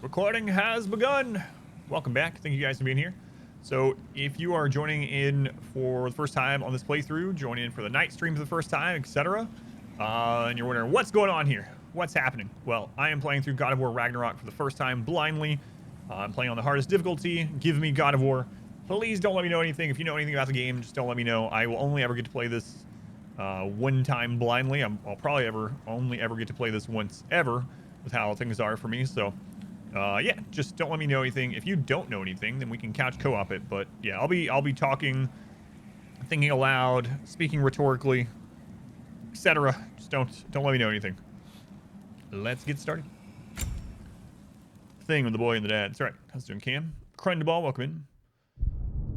Recording has begun. Welcome back. Thank you guys for being here. So if you are joining in for the first time on this playthrough, join in for the night stream for the first time, etc. And you're wondering what's going on here, what's happening? Well, I am playing through God of War Ragnarok for the first time blindly. I'm playing on the hardest difficulty. Give me God of War. Please don't let me know anything. If you know anything about the game, just don't let me know. I will only ever get to play this one time blindly. I'll probably only ever get to play this once ever with how things are for me. So yeah, just don't let me know anything. If you don't know anything, then we can couch co-op it. But yeah, I'll be talking, thinking aloud, speaking rhetorically, etc. Just don't let me know anything. Let's get started. Thing with the boy and the dad. That's right. How's it doing, Cam? Crundball, welcome in.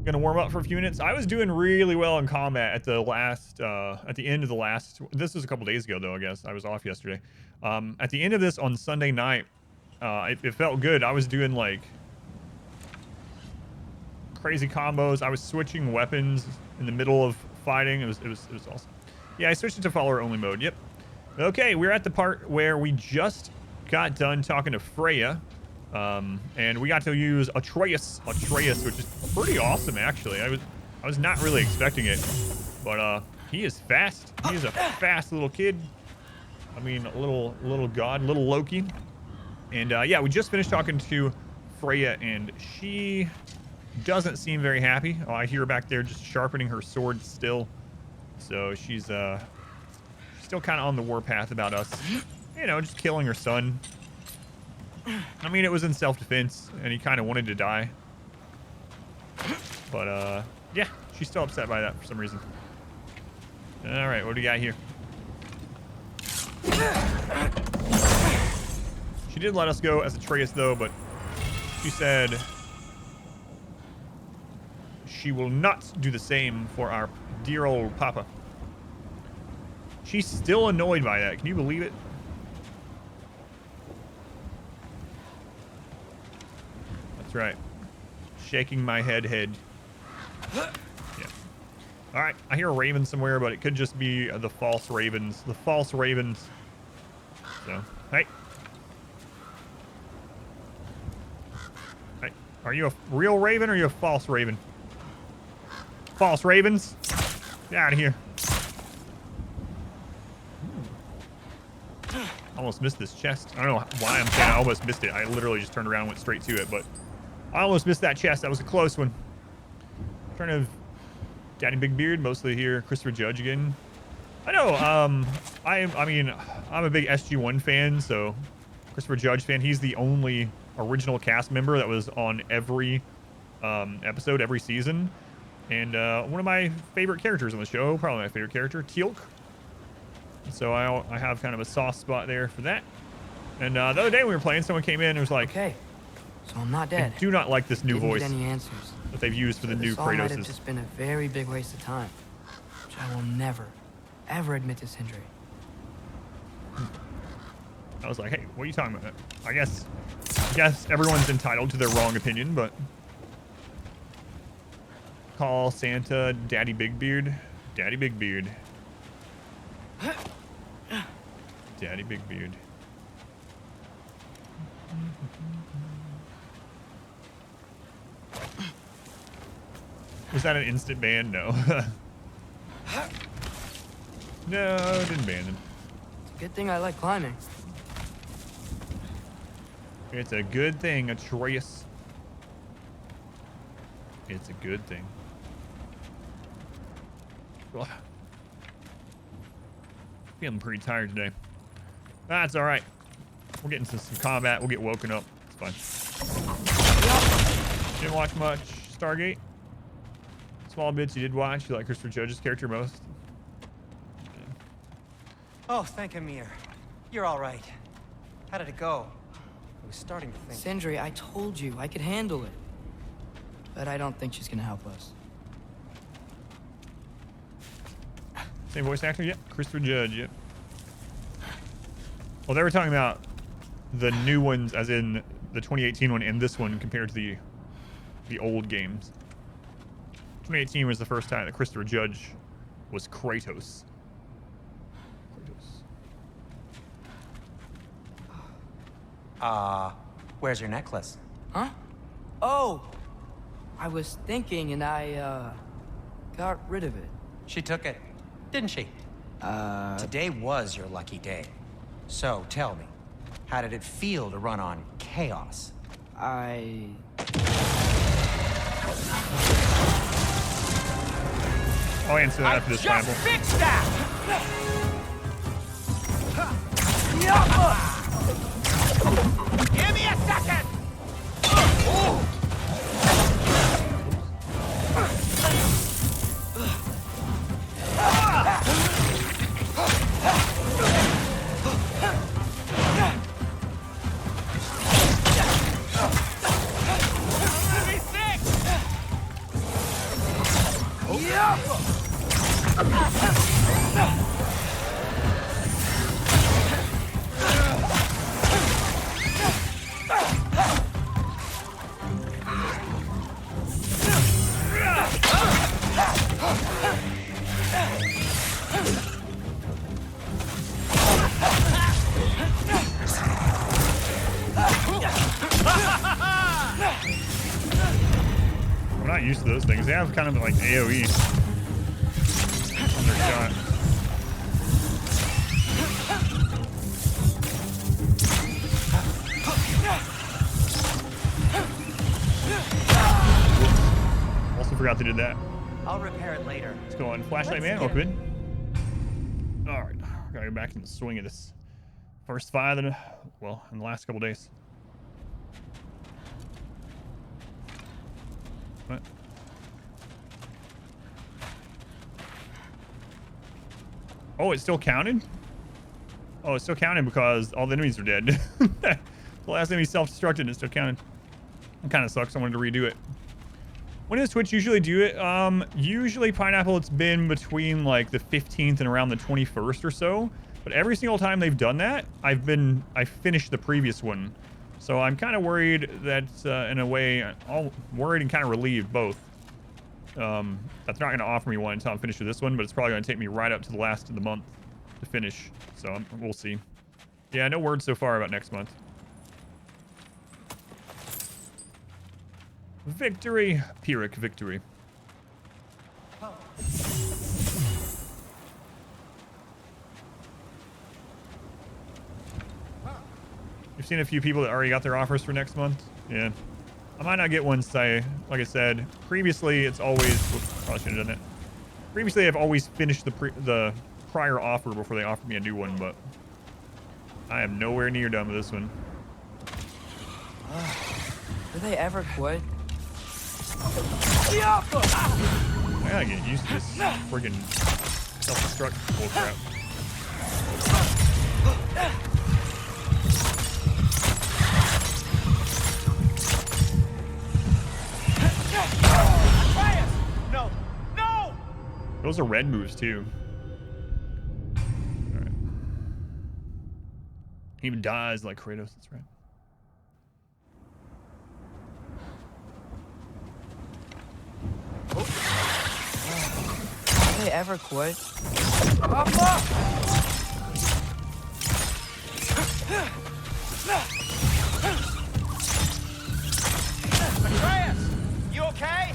Gonna warm up for a few minutes. I was doing really well in combat at the last, at the end of the last. This was a couple days ago, though. I guess I was off yesterday. At the end of this on Sunday night. It felt good. I was doing like crazy combos. I was switching weapons in the middle of fighting. It was awesome. Yeah, I switched it to follower only mode. Yep. Okay, we're at the part where we just got done talking to Freya, and we got to use Atreus, which is pretty awesome actually. I was not really expecting it, but he is fast. He is a fast little kid. I mean, a little god, little Loki. And yeah, we just finished talking to Freya, and she doesn't seem very happy. Oh, I hear her back there just sharpening her sword still. So she's still kind of on the warpath about us, you know, just killing her son. I mean, it was in self-defense, and he kind of wanted to die. But yeah, she's still upset by that for some reason. All right, what do we got here? She did let us go as Atreus, though, but she said she will not do the same for our dear old papa. She's still annoyed by that. Can you believe it? That's right. Shaking my head. Yeah. All right. I hear a raven somewhere, but it could just be the false ravens. The false ravens. So, hey. Are you a real raven or are you a false raven? False ravens? Get out of here. Almost missed this chest. I don't know why I'm saying I almost missed it. I literally just turned around and went straight to it, but I almost missed that chest. That was a close one. Trying to Daddy Big Beard, mostly here. Christopher Judge again. I know, I mean, I'm a big SG-1 fan, so Christopher Judge fan. He's the only original cast member that was on every episode, every season, and one of my favorite characters on the show, probably my favorite character, Teal'c. So I have kind of a soft spot there for that. And the other day we were playing, someone came in and was like, "Okay, so I'm not dead." I do not like this new voice any answers that they've used for the new Kratos. Might have just been a very big waste of time, which I will never, ever admit to Sindri. I was like, hey, what are you talking about? I guess everyone's entitled to their wrong opinion, but call Santa Daddy Big Beard. Daddy Big Beard. Daddy Big Beard. Was that an instant ban? No. No, didn't ban them. It's a good thing I like climbing. It's a good thing, Atreus. It's a good thing. Ugh. Feeling pretty tired today. That's all right. We'll get into some combat. We'll get woken up. It's fine. Didn't watch much Stargate. Small bits you did watch. You like Christopher Judge's character most? Okay. Oh, thank Amir. You're all right. How did it go? I was starting to think. Sindri, I told you I could handle it. But I don't think she's gonna help us. Same voice actor? Yep. Christopher Judge, yep. Well, they were talking about the new ones, as in the 2018 one and this one compared to the old games. 2018 was the first time that Christopher Judge was Kratos. Where's your necklace? Huh? Oh! I was thinking and I, got rid of it. She took it, didn't she? Today was your lucky day. So, tell me, how did it feel to run on chaos? I'll answer that after this Bible. Fix that! Give me a second! I'm not used to those things. They have kind of like AoE on their shot. Also forgot they did that. I'll repair it later. Let's go on. Flashlight Man, welcome in. All right, gotta go back in the swing of this first fight in the last couple days. What? Oh, it still counted? Oh, it still counted because all the enemies are dead. The last enemy self-destructed and it still counted. It kind of sucks. I wanted to redo it. When does Twitch usually do it? Usually Pineapple, it's been between like the 15th and around the 21st or so. But every single time they've done that, I finished the previous one. So I'm kind of worried that, in a way, all worried and kind of relieved both. That's not going to offer me one until I'm finished with this one, but it's probably going to take me right up to the last of the month to finish. So we'll see. Yeah, no word so far about next month. Victory. Pyrrhic victory. You've seen a few people that already got their offers for next month? Yeah. I might not get one, like I said. Previously, it's always... Whoops, probably should have done it. Previously, I've always finished the prior offer before they offered me a new one, but... I am nowhere near done with this one. Do they ever quit? I gotta get used to this friggin' self-destruct bullcrap. No! No! Those are red moves, too. Alright. He even dies like Kratos, that's right. Do they ever quit? Atreus! You okay?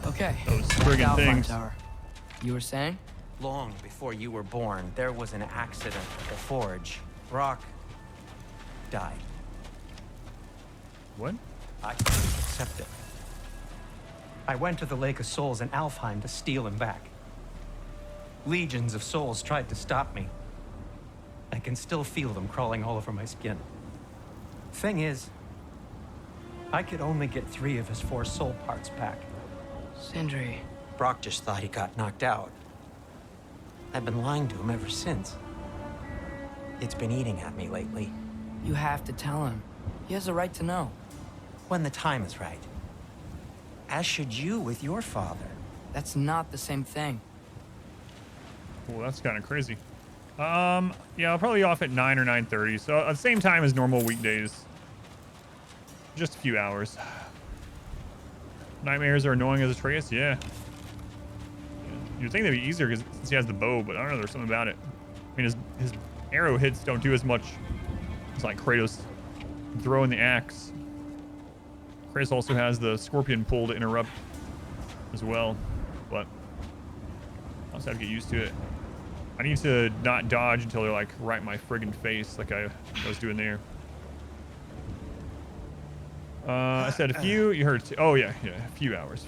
Okay. Those friggin' things. Tower. You were saying? Long before you were born, there was an accident at the forge. Brock died. What? I couldn't accept it. I went to the Lake of Souls in Alfheim to steal him back. Legions of souls tried to stop me. I can still feel them crawling all over my skin. Thing is, I could only get 3 of his 4 soul parts back. Sindri. Brock just thought he got knocked out. I've been lying to him ever since. It's been eating at me lately. You have to tell him. He has a right to know. When the time is right. As should you with your father. That's not the same thing. Well, that's kind of crazy. Yeah, I'll probably be off at 9 or 9:30. So at the same time as normal weekdays. Just a few hours. Nightmares are annoying as Atreus, yeah. You'd think they'd be easier since he has the bow, but I don't know, there's something about it. I mean, his arrow hits don't do as much. It's like Kratos throwing the axe. Kratos also has the scorpion pull to interrupt as well, but I also have to get used to it. I need to not dodge until they're like right in my friggin' face like I was doing there. I said a few, you heard two. Oh yeah, a few hours.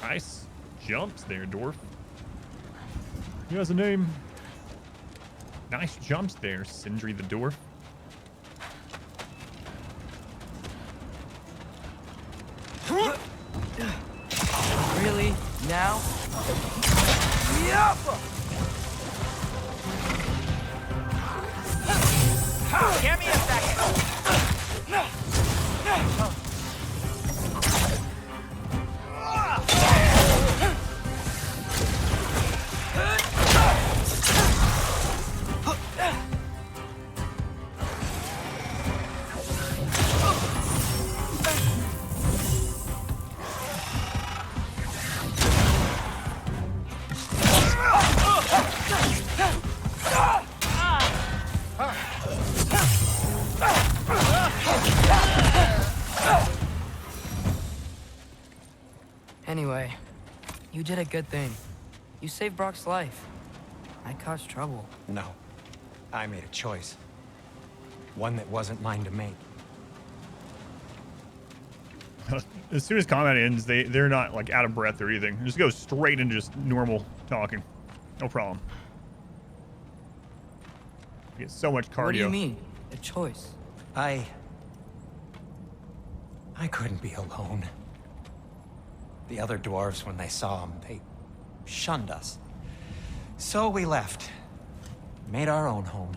Nice jumps there, dwarf. He has a name. Nice jumps there, Sindri the dwarf. Really? Now? Yep! Give me a second. Anyway, you did a good thing. You saved Brock's life. I caused trouble. No. I made a choice. One that wasn't mine to make. As soon as combat ends, they're not like out of breath or anything. Just go straight into just normal talking. No problem. You get so much cardio. What do you mean? A choice? I couldn't be alone. The other dwarves, when they saw him, they shunned us. So we left. Made our own home.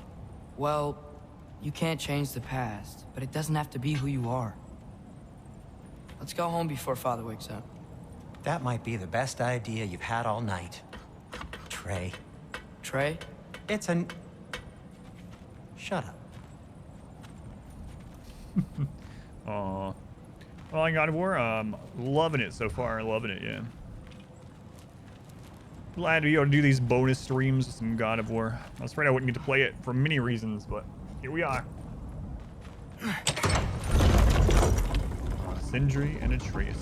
Well, you can't change the past, but it doesn't have to be who you are. Let's go home before Father wakes up. That might be the best idea you've had all night. Trey. Trey? It's an... Shut up. Aw. Well, I God of War, loving it so far. Loving it, yeah. Glad to be able to do these bonus streams with some God of War. I was afraid I wouldn't get to play it for many reasons, but here we are. Sindri and Atreus.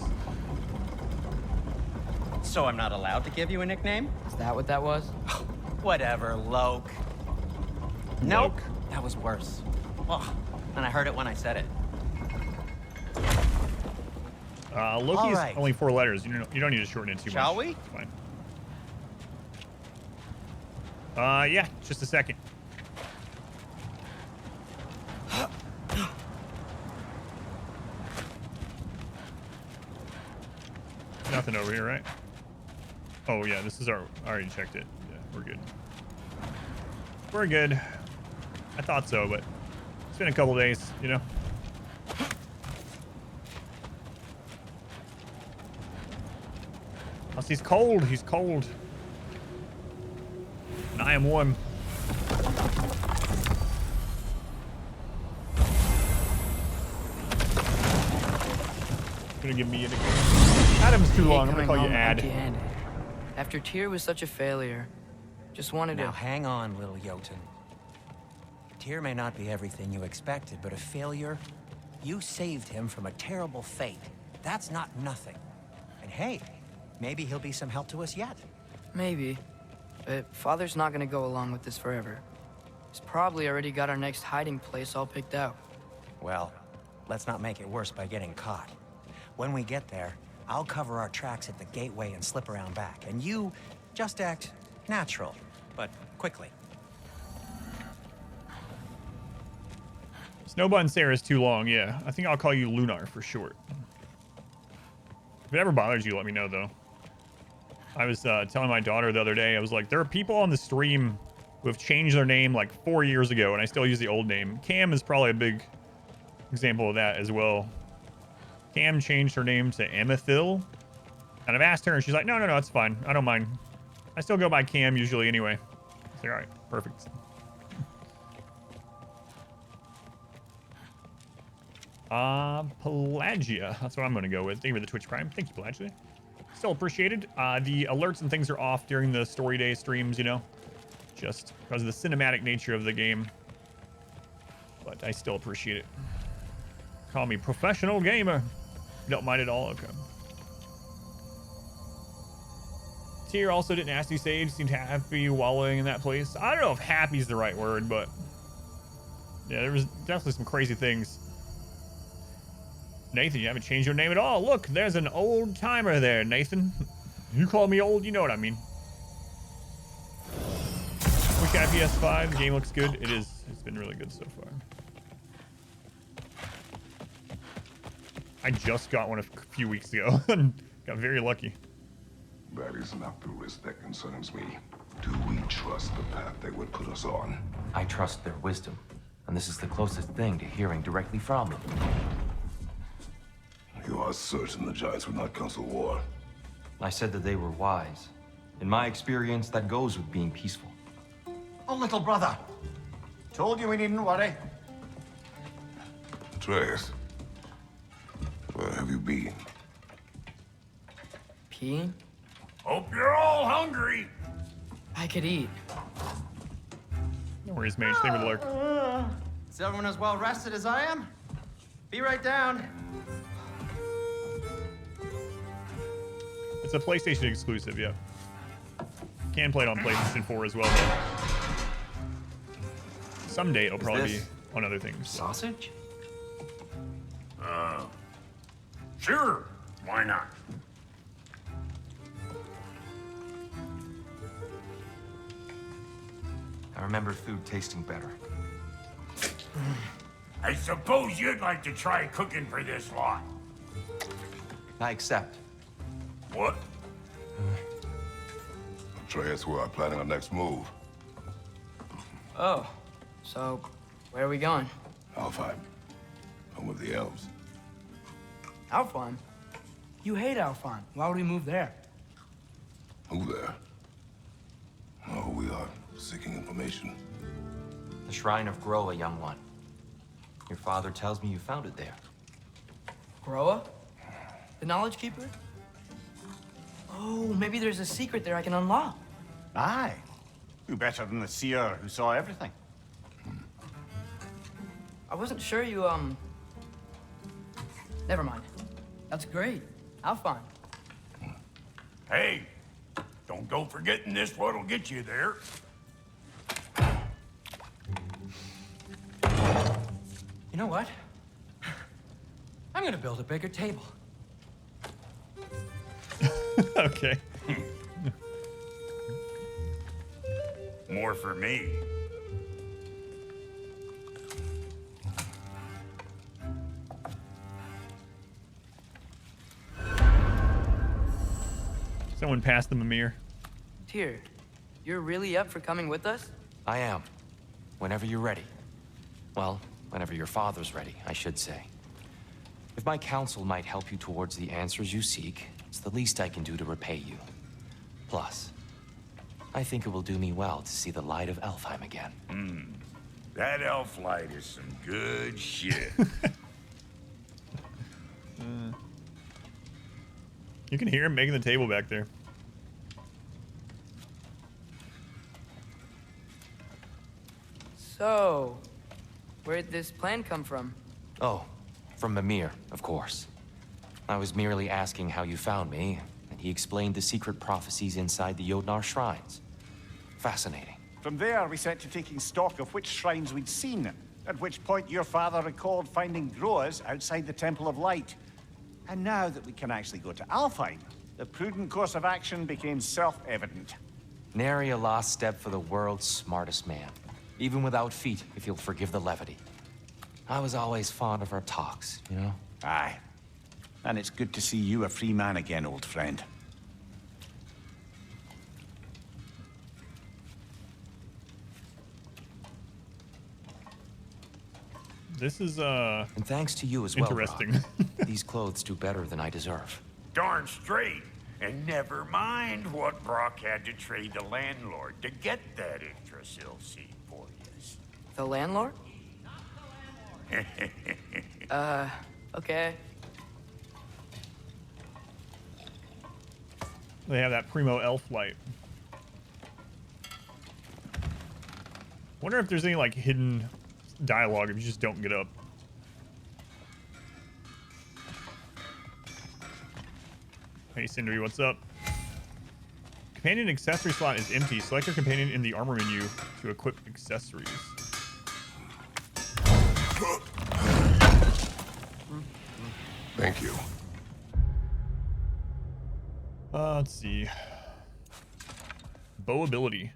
So I'm not allowed to give you a nickname? Is that what that was? Whatever, Loke. Nope, that was worse. Oh, and I heard it when I said it. Loki's right. only 4 letters. You don't need to shorten it too much. Shall we? It's fine. Yeah, just a second. Nothing over here, right? Oh yeah, this is our. I already checked it. Yeah, we're good. We're good. I thought so, but it's been a couple days, you know. Oh, he's cold. He's cold. And I am warm. Gonna give me a nickname. Adam's too long. I'm gonna call you Ad. Empty-handed. After Tyr was such a failure, just wanted Now to... hang on, little Jotun. Tyr may not be everything you expected, but a failure? You saved him from a terrible fate. That's not nothing. And hey, maybe he'll be some help to us yet. Maybe. But Father's not gonna go along with this forever. He's probably already got our next hiding place all picked out. Well, let's not make it worse by getting caught. When we get there, I'll cover our tracks at the gateway and slip around back. And you just act natural, but quickly. Snowbun Sarah is too long, yeah. I think I'll call you Lunar for short. If it ever bothers you, let me know, though. I was telling my daughter the other day, I was like, there are people on the stream who have changed their name like 4 years ago, and I still use the old name. Cam is probably a big example of that as well. Cam changed her name to Emethil, and I've asked her, and she's like, no, it's fine. I don't mind. I still go by Cam usually anyway. I say, all right, perfect. Pelagia. That's what I'm going to go with. Thank you for the Twitch Prime. Thank you, Pelagia. Still appreciated. The alerts and things are off during the story day streams, you know, just because of the cinematic nature of the game. But I still appreciate it. Call me professional gamer. Don't mind at all. Okay. Tyr also didn't ask you, Sage. Seemed happy wallowing in that place. I don't know if happy is the right word, but yeah, there was definitely some crazy things. Nathan, you haven't changed your name at all. Look, there's an old timer there, Nathan. You call me old, you know what I mean. Wish I had PS5. The game looks good. It is. It's been really good so far. I just got one a few weeks ago and got very lucky. That is not the risk that concerns me. Do we trust the path they would put us on? I trust their wisdom, and this is the closest thing to hearing directly from them. You are certain the Giants would not counsel war? I said that they were wise. In my experience, that goes with being peaceful. Oh, little brother. Told you we needn't worry. Atreus, where have you been? Peeing? Hope you're all hungry. I could eat. No worries, Mage. Thank you for the lurk. Is everyone as well rested as I am? Be right down. It's a PlayStation exclusive, yeah. Can play it on PlayStation 4 as well, though. Someday it'll probably be on other things. Sausage? Sure. Why not? I remember food tasting better. I suppose you'd like to try cooking for this lot. I accept. What? Atreus, we are planning our next move. Oh, so where are we going? Alfheim. Home of the elves. Alfheim? You hate Alfheim. Why would we move there? Who there? Oh, we are seeking information. The Shrine of Groa, young one. Your father tells me you found it there. Groa? The Knowledge Keeper? Oh, maybe there's a secret there I can unlock. Aye. Who better than the seer who saw everything? I wasn't sure you, Never mind. That's great. Alfheim. Hey, don't go forgetting this what'll get you there. You know what? I'm gonna build a bigger table. Okay. More for me. Someone passed them a mirror. Tyr, you're really up for coming with us? I am. Whenever you're ready. Well, whenever your father's ready, I should say. If my counsel might help you towards the answers you seek, it's the least I can do to repay you. Plus, I think it will do me well to see the light of Alfheim again. That elf light is some good shit. You can hear him making the table back there. So, where'd this plan come from? Oh, from Mimir, of course. I was merely asking how you found me, and he explained the secret prophecies inside the Jotnar shrines. Fascinating. From there, we set to taking stock of which shrines we'd seen, at which point your father recalled finding Groas outside the Temple of Light. And now that we can actually go to Alfheim, the prudent course of action became self-evident. Nary a lost step for the world's smartest man. Even without feet, if you'll forgive the levity. I was always fond of our talks, you know? Aye. And it's good to see you a free man again, old friend. This is And thanks to you as well, interesting. Rob. These clothes do better than I deserve. Darn straight. And never mind what Brock had to trade the landlord to get that Yggdrasil seed for you. The landlord? Okay. They have that primo elf light. Wonder if there's any like hidden dialogue if you just don't get up. Hey Sindri, what's up? Companion accessory slot is empty. Select your companion in the armor menu to equip accessories. Thank you. Let's see. Bow ability.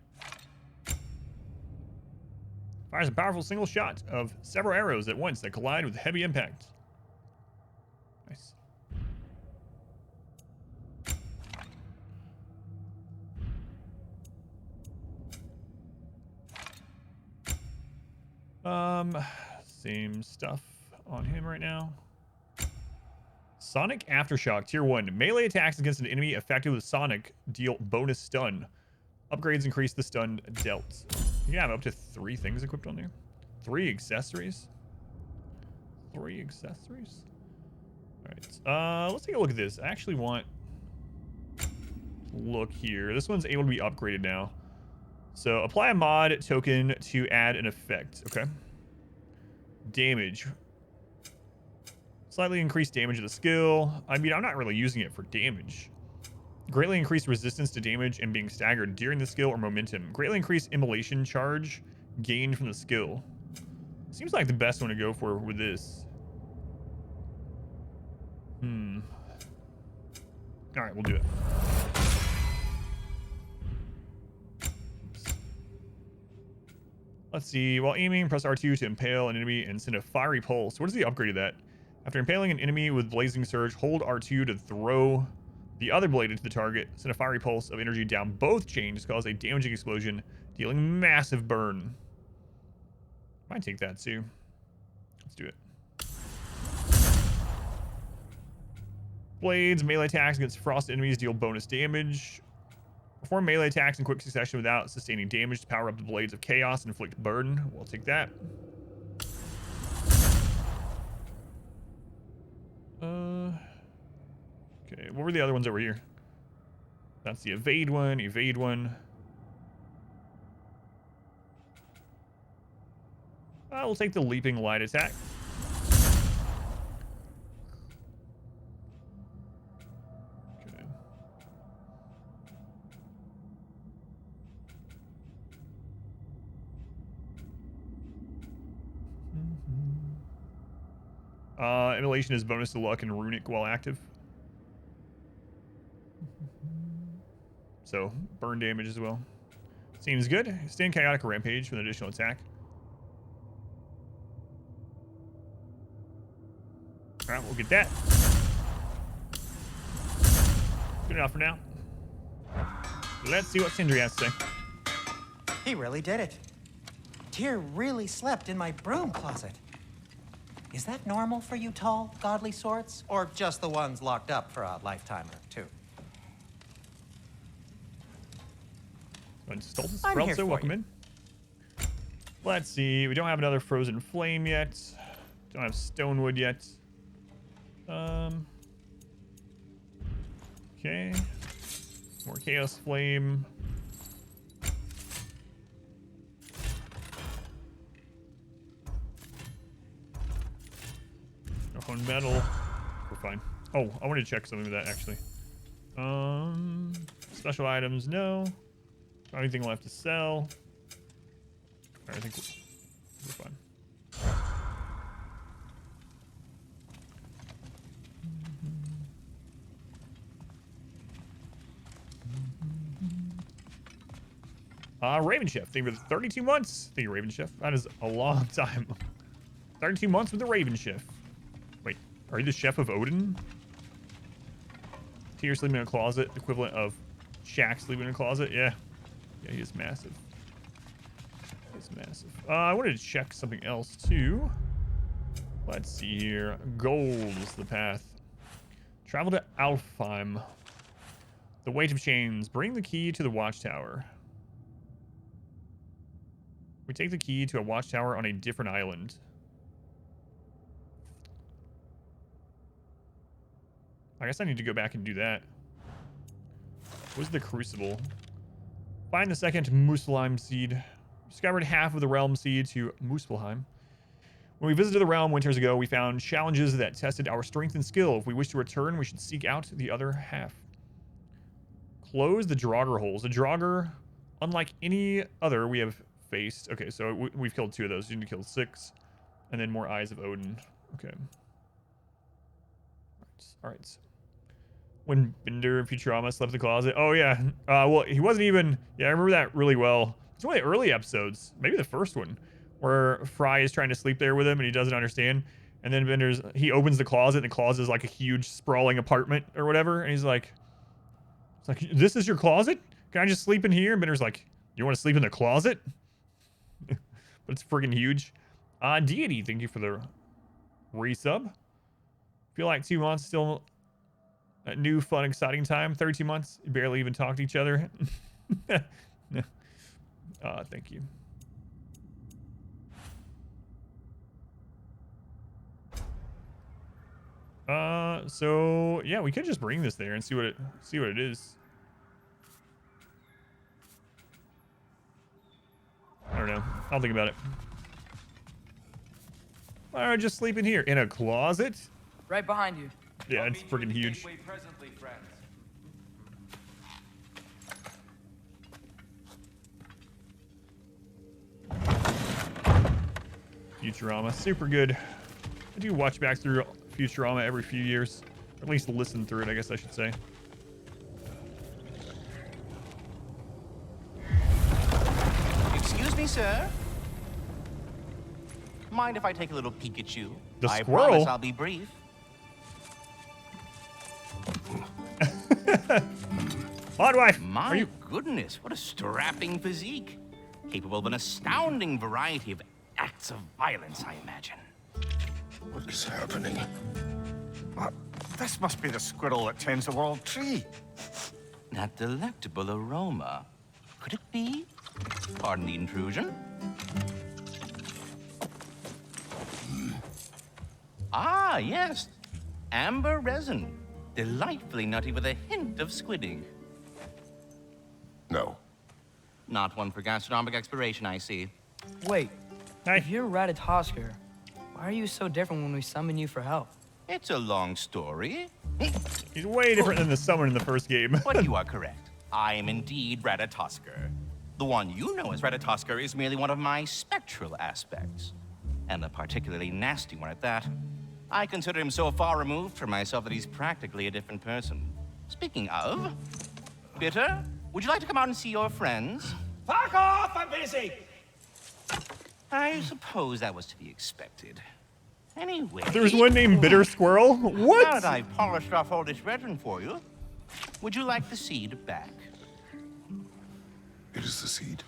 Fires a powerful single shot of several arrows at once that collide with heavy impact. Nice. Same stuff on him right now. Sonic Aftershock, Tier 1. Melee attacks against an enemy affected with Sonic deal bonus stun. Upgrades increase the stun dealt. You can have up to 3 things equipped on there. 3 accessories. 3 accessories. Alright, let's take a look at this. I actually want to look here. This one's able to be upgraded now. So, apply a mod token to add an effect. Okay. Damage. Slightly increased damage of the skill. I mean, I'm not really using it for damage. Greatly increased resistance to damage and being staggered during the skill or momentum. Greatly increased immolation charge gained from the skill. Seems like the best one to go for with this. Alright, we'll do it. Let's see. While aiming, press R2 to impale an enemy and send a fiery pulse. What is the upgrade of that? After impaling an enemy with Blazing Surge, hold R2 to throw the other blade into the target. Send a fiery pulse of energy down both chains to cause a damaging explosion, dealing massive burn. Might take that too. Let's do it. Blades, melee attacks against frost enemies deal bonus damage. Perform melee attacks in quick succession without sustaining damage to power up the Blades of Chaos and inflict burn. We'll take that. Okay, what were the other ones over here? That's the evade one, evade one. We'll take the leaping light attack. Okay. Immolation is bonus to luck and runic while active. So, burn damage as well. Seems good. Stand Chaotic Rampage with an additional attack. Alright, we'll get that. Good enough for now. Let's see what Sindri has to say. He really did it. Tyr really slept in my broom closet. Is that normal for you tall, godly sorts? Or just the ones locked up for a lifetime or two? I'm here for welcome in. Let's see. We don't have another Frozen Flame yet. Don't have Stonewood yet. Okay. More Chaos Flame. No metal. We're fine. Oh, I wanted to check something with that actually. Special items, no. Anything left to sell? I think we're fine. Raven Chef, thank you for the 32 months. Thank you, Raven Chef. That is a long time. 32 months with the Raven Chef. Wait, are you the chef of Odin? Tyr sleeping in a closet, equivalent of Shaq sleeping in a closet. Yeah. Yeah, he is massive. He's massive. I wanted to check something else too. Let's see here. Gold is the path. Travel to Alfheim. The weight of chains. Bring the key to the watchtower. We take the key to a watchtower on a different island. I guess I need to go back and do that. What's the crucible? Find the second Muspelheim seed. Discovered half of the realm seed to Muspelheim. When we visited the realm winters ago, we found challenges that tested our strength and skill. If we wish to return, we should seek out the other half. Close the Draugr holes. The Draugr, unlike any other we have faced. Okay, so we've killed 2 of those. You need to kill 6. And then more Eyes of Odin. Okay. All right. When Bender and Futurama slept in the closet. Oh, yeah. Well, he wasn't even... Yeah, I remember that really well. It's one of the early episodes. Maybe the first one. Where Fry is trying to sleep there with him and he doesn't understand. And then he opens the closet and the closet is like a huge sprawling apartment or whatever. And he's like... It's like, this is your closet? Can I just sleep in here? And Bender's like, you want to sleep in the closet? But it's friggin' huge. Deity, thank you for the resub. Feel like 2 months still a new, fun, exciting time. 13 months, you barely even talk to each other. Thank you. So yeah, we could just bring this there and see what it is. I don't know. I'll think about it. Why are I just sleeping here in a closet? Right behind you. Yeah, it's freaking huge. Futurama, super good. I do watch back through Futurama every few years. Or at least listen through it, I guess I should say. Excuse me, sir. Mind if I take a little peek at you? The I squirrel? promise I'll be brief. Hot wife! My goodness, what a strapping physique. Capable of an astounding variety of acts of violence, I imagine. What is happening? This must be the squirrel that tends the world tree. That delectable aroma. Could it be? Pardon the intrusion. Ah, yes. Amber resin. Delightfully nutty with a hint of squidding. No. Not one for gastronomic exploration, I see. Wait, Hey. if you're Ratatosker, why are you so different when we summon you for help? It's a long story. He's way different than the summon in the first game. But you are correct. I am indeed Ratatosker. The one you know as Ratatosker is merely one of my spectral aspects. And a particularly nasty one at that. I consider him so far removed from myself that he's practically a different person. Speaking of, Bitter, would you like to come out and see your friends? Fuck off! I'm busy! I suppose that was to be expected. Anyway... There's one named Bitter Squirrel? What? Now that I've polished off all this resin for you, would you like the seed back? It is the seed.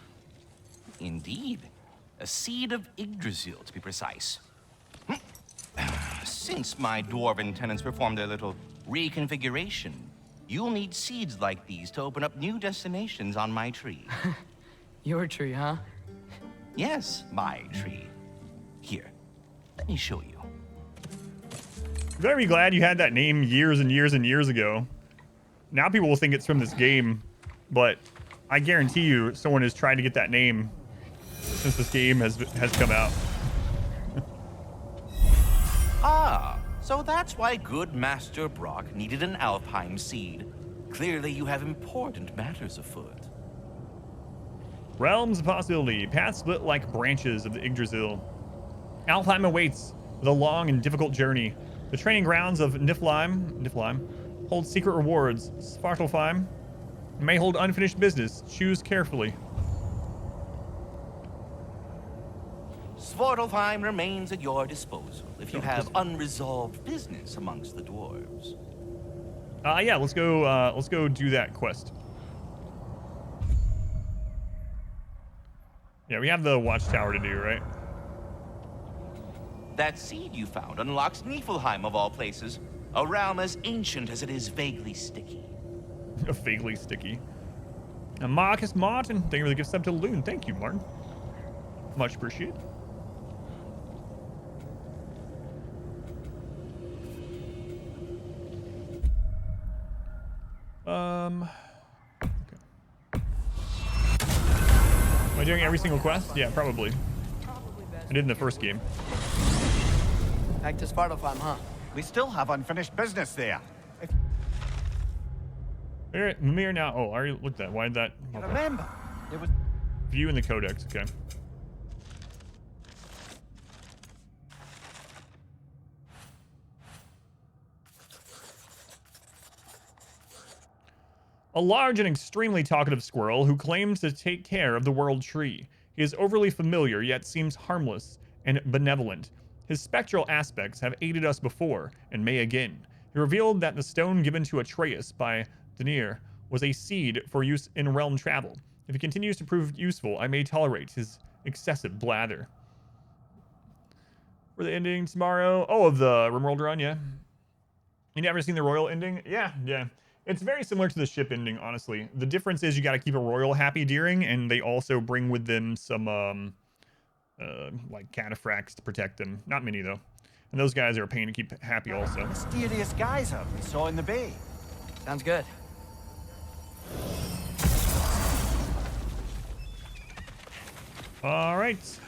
Indeed. A seed of Yggdrasil, to be precise. Since my dwarven tenants performed their little reconfiguration, you'll need seeds like these to open up new destinations on my tree. Your tree, huh? Yes, my tree. Here, let me show you. Very glad you had that name years and years and years ago. Now people will think it's from this game, but I guarantee you someone has tried to get that name since this game has come out. Ah, so that's why good Master Brock needed an Alfheim seed. Clearly you have important matters afoot. Realms of possibility. Paths split like branches of the Yggdrasil. Alfheim awaits with a long and difficult journey. The training grounds of Niflheim hold secret rewards. Svartalfheim may hold unfinished business. Choose carefully. Svartalfheim remains at your disposal if you have unresolved business amongst the dwarves. Yeah, let's go do that quest. Yeah, we have the watchtower to do, right? That seed you found unlocks Niflheim of all places, a realm as ancient as it is vaguely sticky. Vaguely sticky. And Marcus Martin, thank you for the gift sub to Loon. Thank you, Martin. Much appreciated. Okay. Am I doing every single quest? Yeah, probably. I did in the first game. Back to Svartalfheim, huh? We still have unfinished business there. Mimir now. Oh, I already looked at that. Why did that? Okay. Remember, there was... View in the codex. Okay. A large and extremely talkative squirrel who claims to take care of the world tree. He is overly familiar, yet seems harmless and benevolent. His spectral aspects have aided us before, and may again. He revealed that the stone given to Atreus by Danir was a seed for use in realm travel. If he continues to prove useful, I may tolerate his excessive blather. For the ending tomorrow, oh, of the RimWorld run, yeah. You never seen the royal ending? Yeah. It's very similar to the ship ending, honestly. The difference is you got to keep a royal happy during, and they also bring with them some, like cataphracts to protect them. Not many, though. And those guys are a pain to keep happy also. Mysterious geyser we saw in the bay. Sounds good. All right.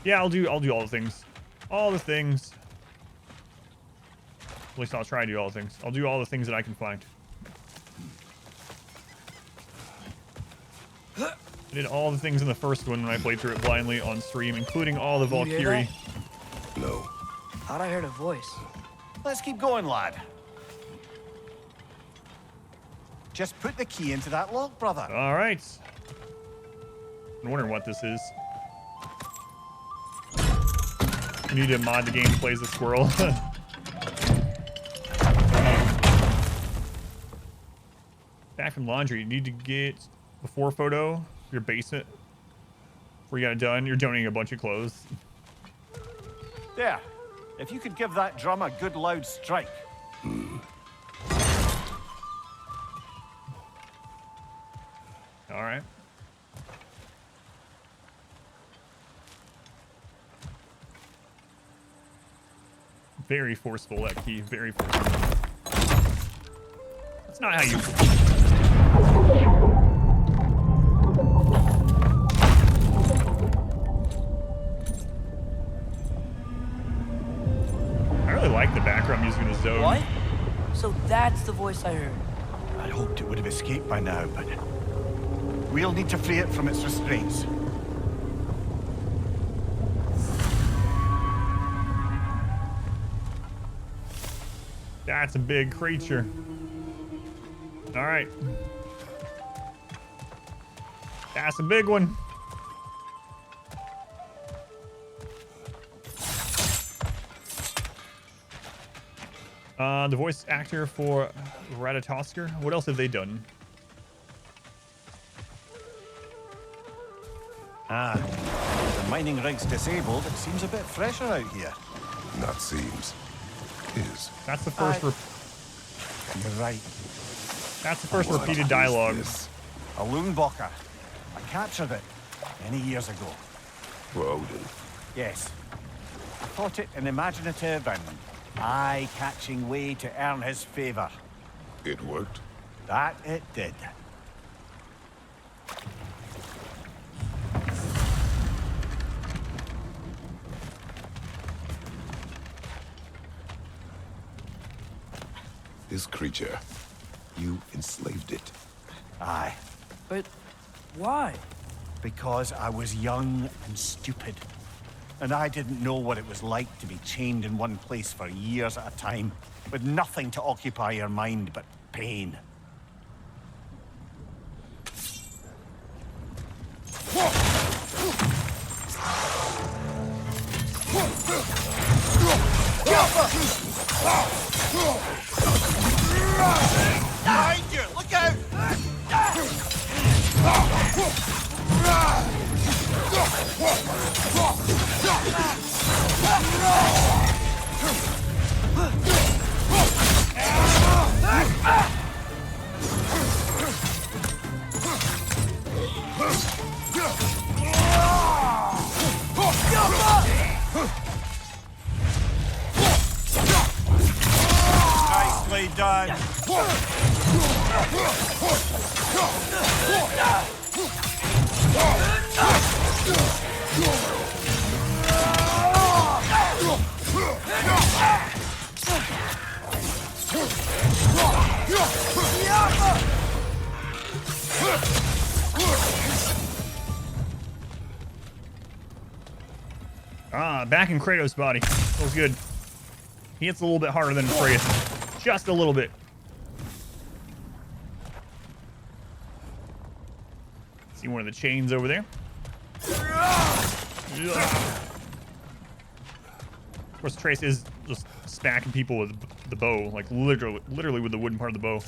Yeah, I'll do all the things. All the things. At least I'll try to do all the things. I'll do all the things that I can find. I did all the things in the first one when I played through it blindly on stream, including all the Can you hear Valkyrie. No. Thought I heard a voice. Let's keep going, lad. Just put the key into that lock, brother. All right. I'm wondering what this is. You need to mod the game to play as a squirrel. Back from laundry. You need to get before photo of your basement before you got it done. You're donating a bunch of clothes. There. If you could give that drum a good loud strike. All right. Very forceful, that key. Very forceful. That's not how you... I really like the background music in the zone. What? So that's the voice I heard. I hoped it would have escaped by now, but we'll need to free it from its restraints. That's a big creature. All right. That's a big one. The voice actor for Ratatosker. What else have they done? The mining rig's disabled. It seems a bit fresher out here. Not seems. Is. That's the first. You're right. That's the first repeated dialogue. A loonbocker. I captured it many years ago. For Odin. Yes. I thought it an imaginative and eye-catching way to earn his favor. It worked. That it did. This creature, you enslaved it. Aye. But why? Because I was young and stupid. And I didn't know what it was like to be chained in one place for years at a time, with nothing to occupy your mind but pain. Behind you! Look out! Nicely done. Ah, back in Kratos' body. Feels good. He hits a little bit harder than Atreus. Just a little bit. See one of the chains over there. Of course, Atreus is just smacking people with the bow, like literally with the wooden part of the bow.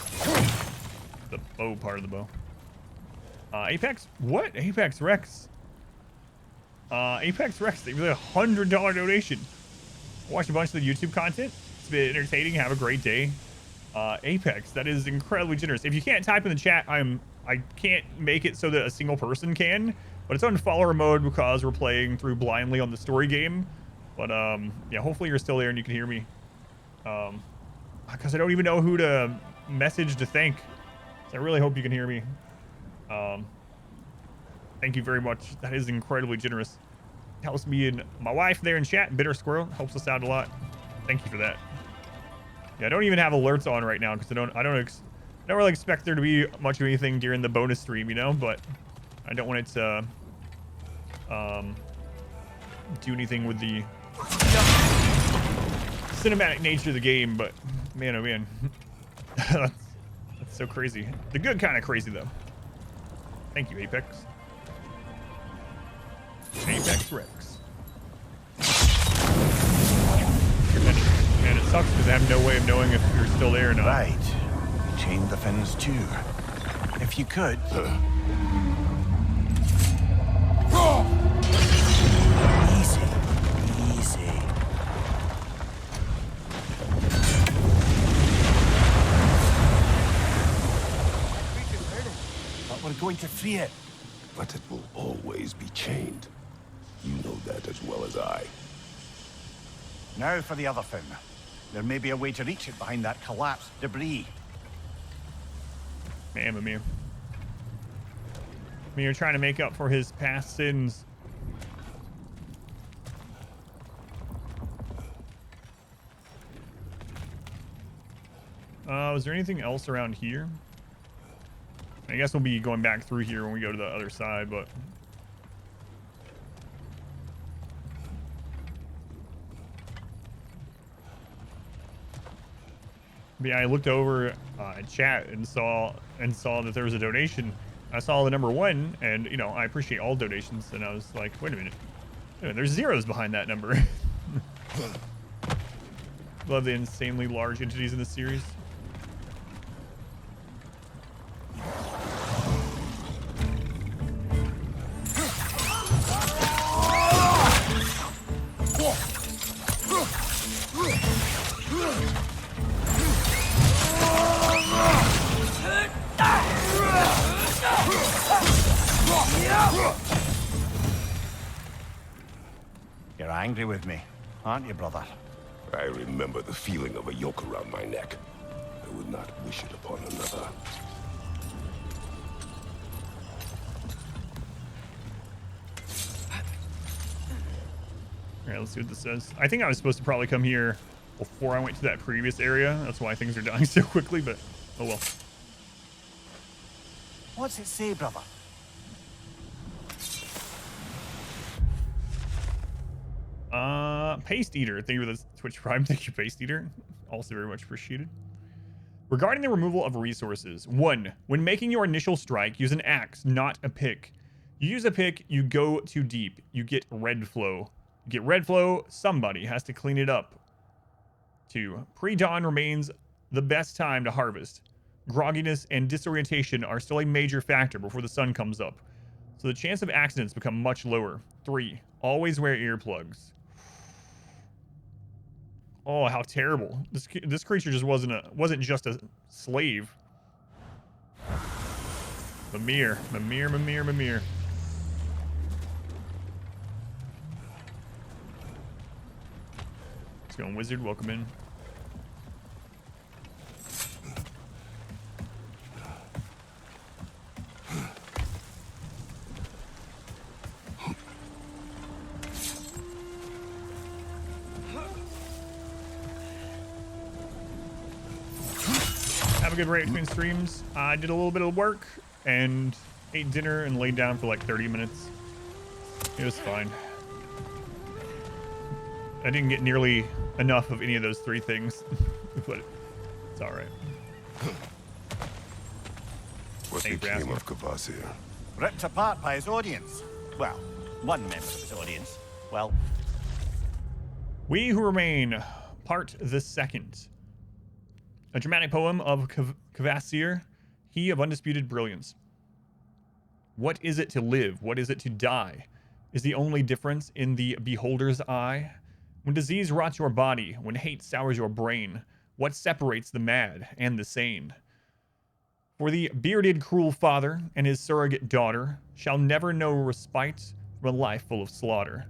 The bow part of the bow. Apex? What? Apex Rex. Apex Rex, they really $100 donation. Watch a bunch of the YouTube content. It's been entertaining. Have a great day. Apex, that is incredibly generous. If you can't type in the chat, I can't make it so that a single person can, but it's on follower mode because we're playing through blindly on the story game. But yeah, hopefully you're still there and you can hear me. Because I don't even know who to message to thank. So I really hope you can hear me. Thank you very much. That is incredibly generous. Helps me and my wife there in chat. Bitter Squirrel helps us out a lot. Thank you for that. Yeah, I don't even have alerts on right now because I don't really expect there to be much of anything during the bonus stream, you know. But I don't want it to do anything with the cinematic nature of the game. But man, oh man, that's so crazy. The good kind of crazy though. Thank you, Apex. Apex Rex. Man, it sucks because I have no way of knowing if you're still there or not. Right. You chained the fins too. If you could. Easy. Easy. But we're going to free it. But it will always be chained. You know that as well as I. Now for the other fin. There may be a way to reach it behind that collapsed debris. Man, I mean, you're trying to make up for his past sins. Was there anything else around here? I guess we'll be going back through here when we go to the other side, but... Yeah, I looked over at chat and saw that there was a donation. I saw the number 1, and you know I appreciate all donations. And I was like, wait a minute, there's zeros behind that number. Love the insanely large entities in this series. You're angry with me, aren't you, brother? I remember the feeling of a yoke around my neck. I would not wish it upon another. All right, let's see what this says. I think I was supposed to probably come here before I went to that previous area. That's why things are dying so quickly, but oh well. What's it say, brother? Paste Eater. Thank you for the Twitch Prime. Thank you, Paste Eater. Also very much appreciated. Regarding the removal of resources. 1. When making your initial strike, use an axe, not a pick. You use a pick, you go too deep. You get red flow. You get red flow, somebody has to clean it up. 2. Pre-dawn remains the best time to harvest. Grogginess and disorientation are still a major factor before the sun comes up, so the chance of accidents become much lower. 3. Always wear earplugs. Oh, how terrible. This creature just wasn't just a slave. Mimir. Let's go, wizard. Welcome in. Have a good break between streams. I did a little bit of work and ate dinner and laid down for like 30 minutes. It was fine. I didn't get nearly enough of any of those 3 things, but it's all right. What became of Kvasir? Ripped apart by his audience. Well, one member of his audience. Well, We Who Remain, Part the 2nd. A dramatic poem of Kvasir, he of undisputed brilliance. What is it to live? What is it to die? Is the only difference in the beholder's eye? When disease rots your body, when hate sours your brain, what separates the mad and the sane? For the bearded cruel father and his surrogate daughter shall never know respite from a life full of slaughter.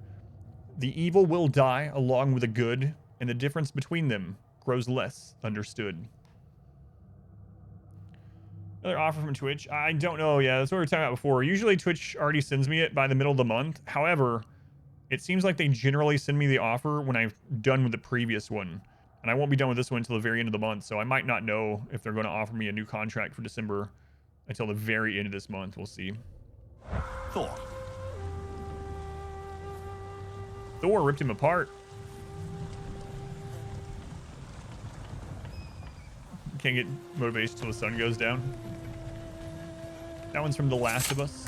The evil will die along with the good, and the difference between them grows less understood. Another offer from Twitch. I don't know. Yeah, that's what we were talking about before. Usually Twitch already sends me it by the middle of the month. However, it seems like they generally send me the offer when I'm done with the previous one. And I won't be done with this one until the very end of the month. So I might not know if they're going to offer me a new contract for December until the very end of this month. We'll see. Thor. Thor ripped him apart. Can't get motivation till the sun goes down. That one's from The Last of Us.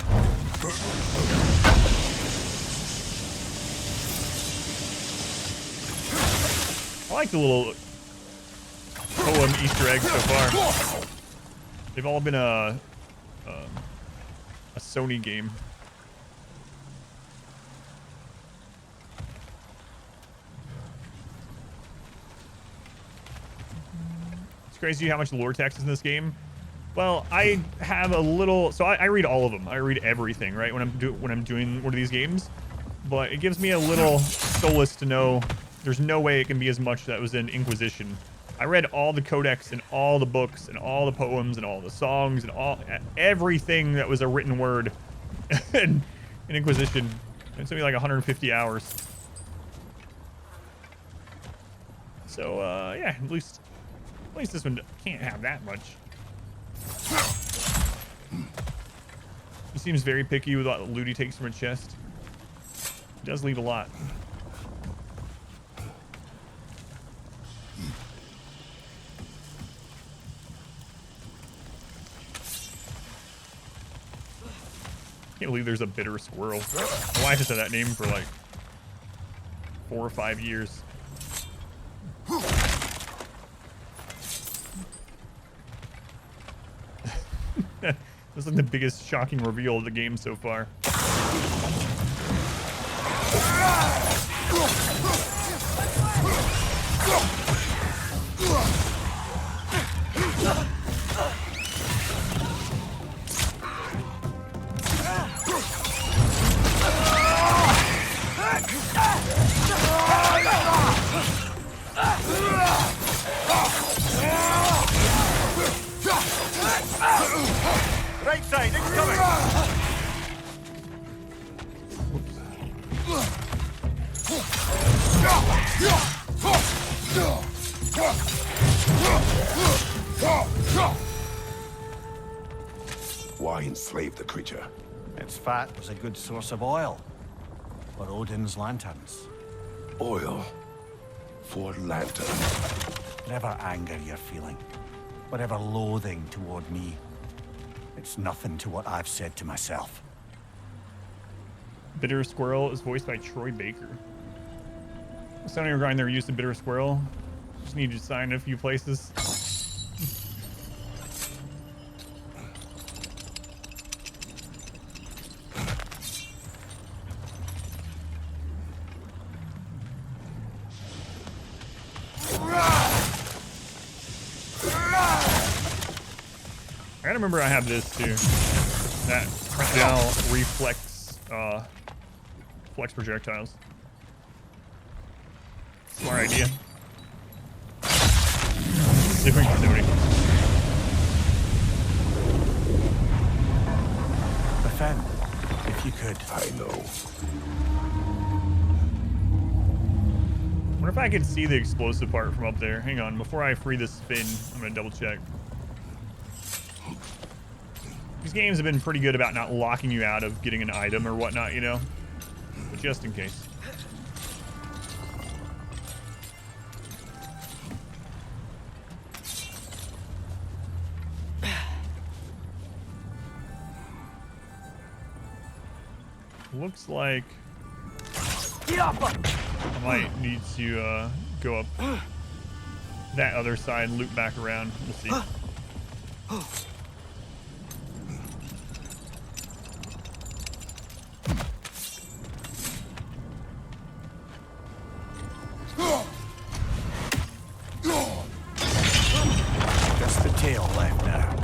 I like the little poem Easter eggs so far. They've all been a Sony game. It's crazy how much lore text is in this game. Well, I have a little, so I read all of them. I read everything, right? When I'm doing one of these games, but it gives me a little solace to know there's no way it can be as much that was in Inquisition. I read all the codex and all the books and all the poems and all the songs and everything that was a written word in Inquisition. It took me like 150 hours. So yeah, at least this one can't have that much. He seems very picky with what loot he takes from a chest. He does leave a lot. Can't believe there's a bitter squirrel. My wife has had that name for like 4 or 5 years. This is like the biggest shocking reveal of the game so far. Right side, incoming! Why enslave the creature? Its fat was a good source of oil for Odin's lanterns. Oil for lantern. Whatever anger you're feeling, whatever loathing toward me, it's nothing to what I've said to myself. Bitter Squirrel is voiced by Troy Baker. Sounding grind there used the Bitter Squirrel. Just need you to sign a few places. I gotta remember I have this too. That now reflex flex projectiles. Smart idea. Different activity. Defend, if you could. I know. Wonder if I could see the explosive part from up there. Hang on, before I free this spin, I'm gonna double check. These games have been pretty good about not locking you out of getting an item or whatnot, you know? But just in case. Looks like I might need to go up that other side and loop back around. We'll see. Just the tail left now.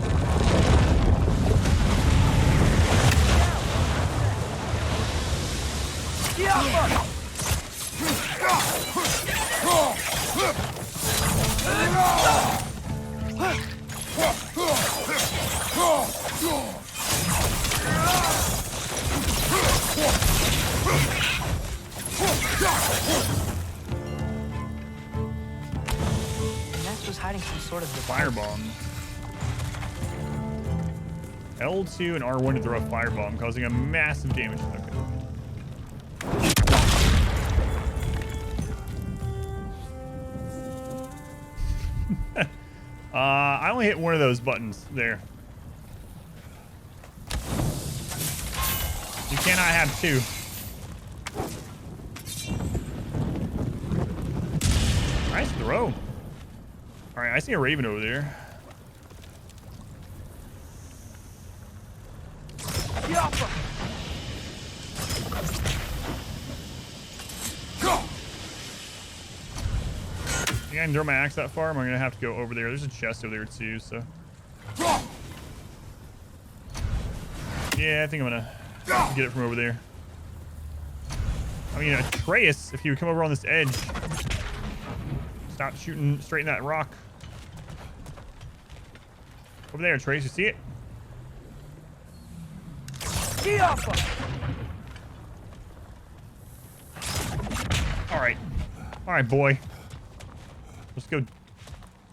Ness was hiding some sort of Firebomb. L2 and R1 to throw a firebomb, causing a massive damage. Okay. I only hit one of those buttons there. You cannot have two. Nice throw. All right, I see a raven over there. I can throw my axe that far. Am I gonna have to go over there? There's a chest over there too, so. Yeah, I think I'm gonna get it from over there. I mean, Atreus, if you would come over on this edge, stop shooting straight in that rock. Over there, Atreus, you see it? All right, boy. Let's go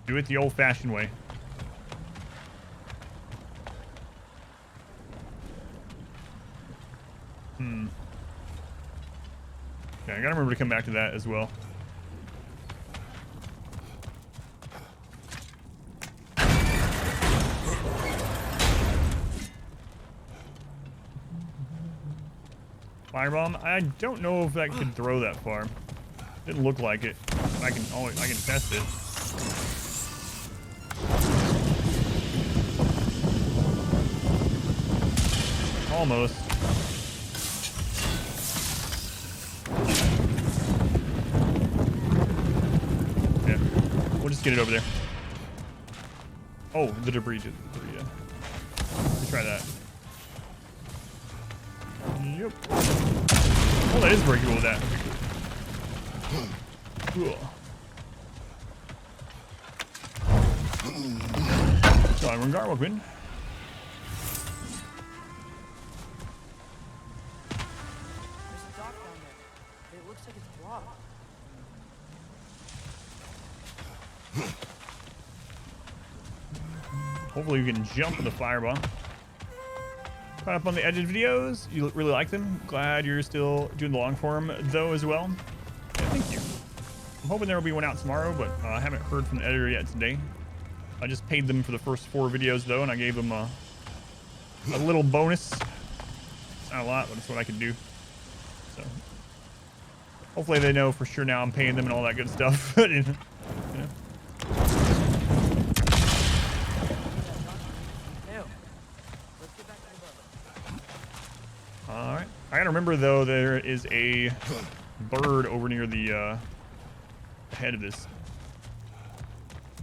do it the old-fashioned way. Okay, I gotta remember to come back to that as well. Firebomb. I don't know if that could throw that far. Didn't look like it. I can test it. Almost. Yeah. We'll just get it over there. Oh, the debris did. Yeah. Let's try that. Yep. Oh, that is breakable with that. Cool. So, I'm Rengar, welcome in. There's a dock down there. It looks like it's blocked. Hopefully we can jump in the firebomb. Caught up on the edited videos. You really like them. Glad you're still doing the long form though as well. Yeah, thank you. I'm hoping there will be one out tomorrow, but I haven't heard from the editor yet today. I just paid them for the first 4 videos though, and I gave them a little bonus. It's not a lot, but it's what I can do. So hopefully they know for sure now I'm paying them and all that good stuff. You know. remember though, there is a bird over near the head of this.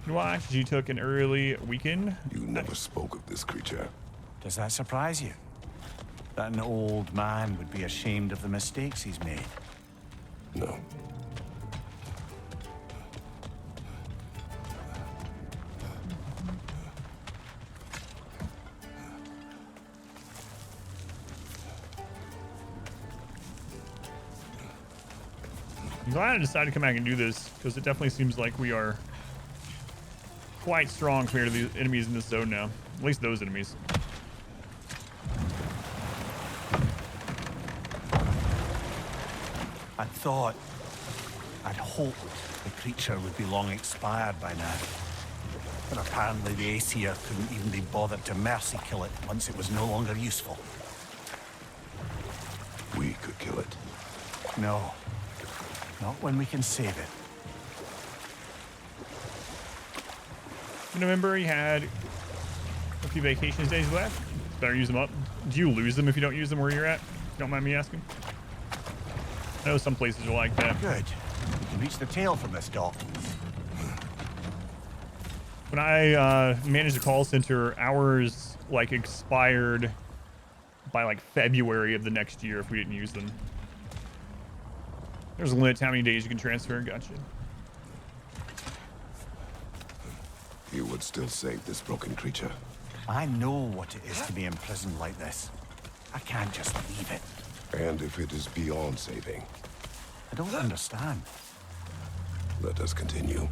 Watch, you took an early weekend. You never spoke of this creature. Does that surprise you? That an old man would be ashamed of the mistakes he's made? No. I'm glad I decided to come back and do this, because it definitely seems like we are quite strong compared to the enemies in this zone now. At least those enemies. I'd hoped the creature would be long expired by now. But apparently the Aesir couldn't even be bothered to mercy kill it once it was no longer useful. We could kill it. No. Not when we can save it. In November, you had a few vacation days left. Better use them up. Do you lose them if you don't use them where you're at? Don't mind me asking. I know some places are like that. Good. We can reach the tail from this dock. When I managed a call center, hours like expired by like February of the next year if we didn't use them. There's a limit to how many days you can transfer. Gotcha. You would still save this broken creature. I know what it is to be imprisoned like this. I can't just leave it. And if it is beyond saving, I don't understand. let us continue.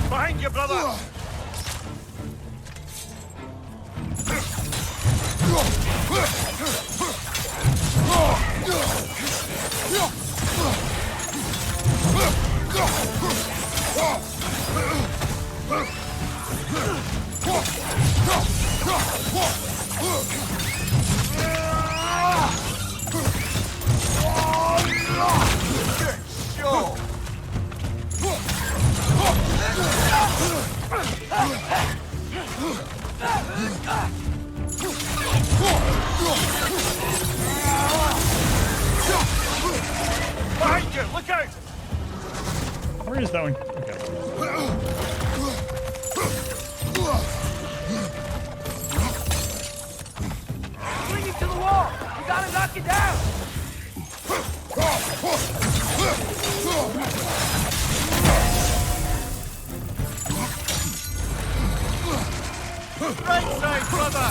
Behind you, brother! Behind you! Look out! Where is that one? Okay. Bring it to the wall! You gotta knock it down! Right side, brother!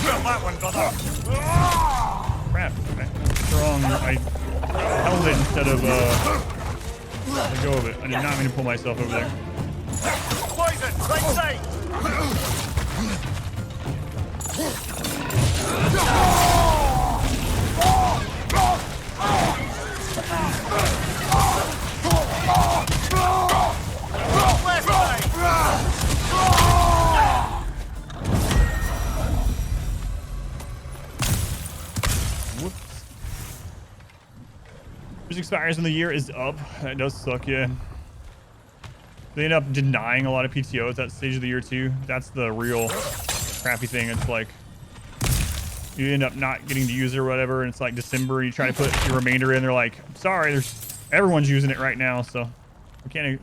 Kill that one, brother! Crap. Wrong. I held it instead of let go of it. I did not mean to pull myself over there. Poison! Right side! Left side! Whoops. Which expires when the year is up. That does suck, yeah. They end up denying a lot of PTO at that stage of the year too. That's the real crappy thing. It's like you end up not getting to use it or whatever, and it's like December and you try to put your remainder in. They're like, sorry, everyone's using it right now, so we can't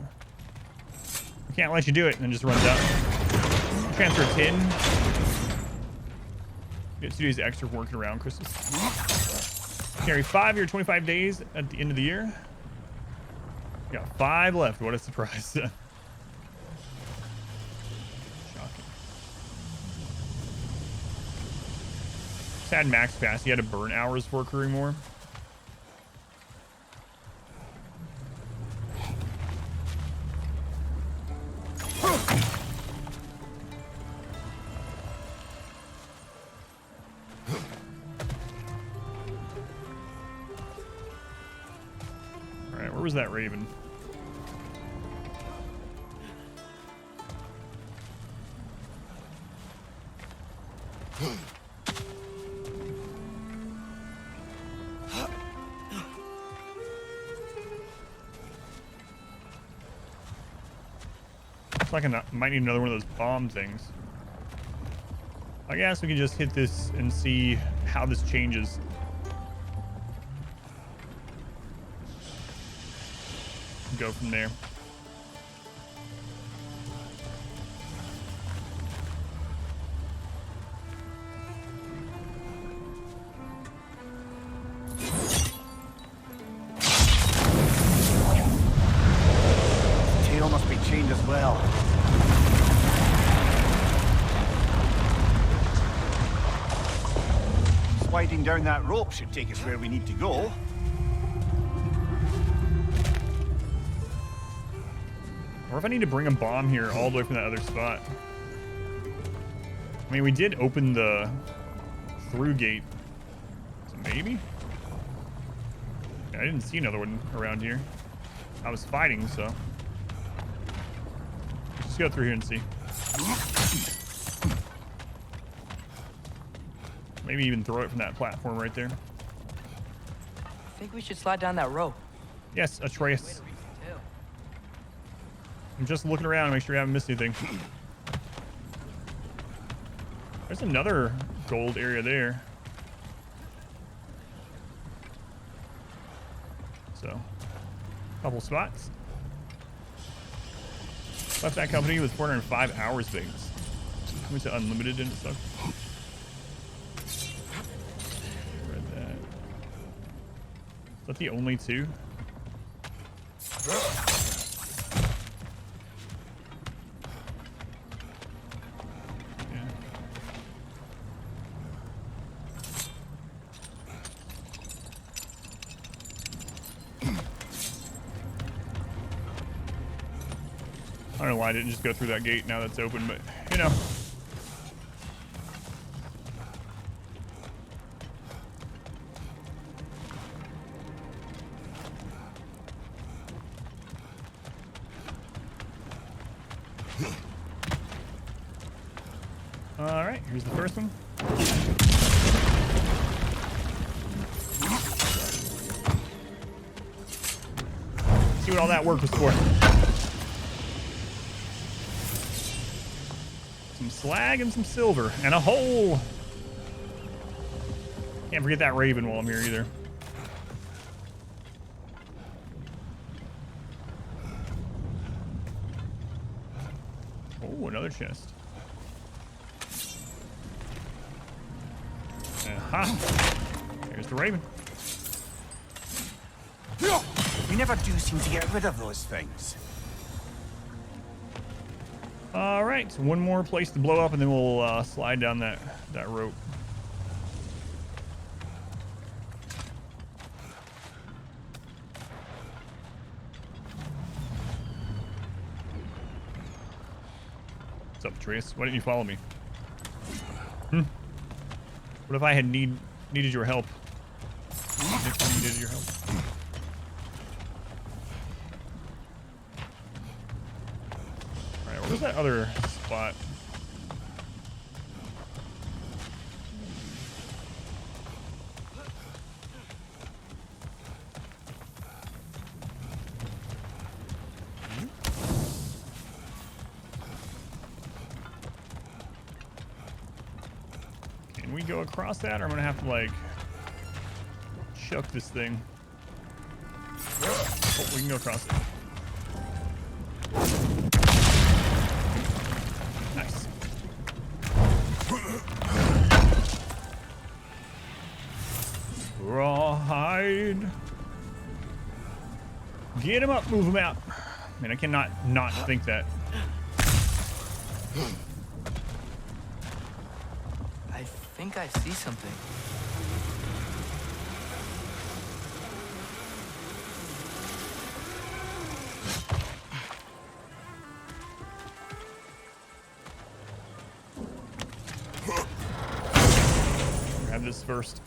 let you do it, and then just runs out. Transfer 10. Get 2 days extra for working around Christmas. Carry 5 year 25 days at the end of the year. Got 5 left. What a surprise. Shocking. Just had max capacity. You had to burn hours for accruing more. Where was that raven? Looks like I might need another one of those bomb things. I guess we can just hit this and see how this changes. Go from there. Tail must be chained as well. Sliding down that rope should take us where we need to go. Or if I need to bring a bomb here all the way from that other spot. I mean, we did open the through gate. So maybe? Yeah, I didn't see another one around here. I was fighting, so. Let's go through here and see. Maybe even throw it from that platform right there. I think we should slide down that rope. Yes, Atreus. I'm just looking around to make sure we haven't missed anything. There's another gold area there. So, couple spots. Left that company with 405 hours things. Went to unlimited and stuff. Read that. Is that the only two? I don't know why I didn't just go through that gate now that's open, but you know. All right, here's the first one. See what all that work was for. Some slag and some silver and a hole. Can't forget that raven while I'm here either. Oh, another chest. Aha. There's the raven. We never do seem to get rid of those things. All right, so one more place to blow up, and then we'll slide down that rope. What's up, Trace? Why didn't you follow me? What if I had needed your help? Needed your help. All right, where's that other spot? Can we go across that, or I'm gonna have to like chuck this thing? Oh, we can go across it. Nice. Rawhide. Get him up, move him out. Man, I cannot not think that. I think I see something. Grab this first.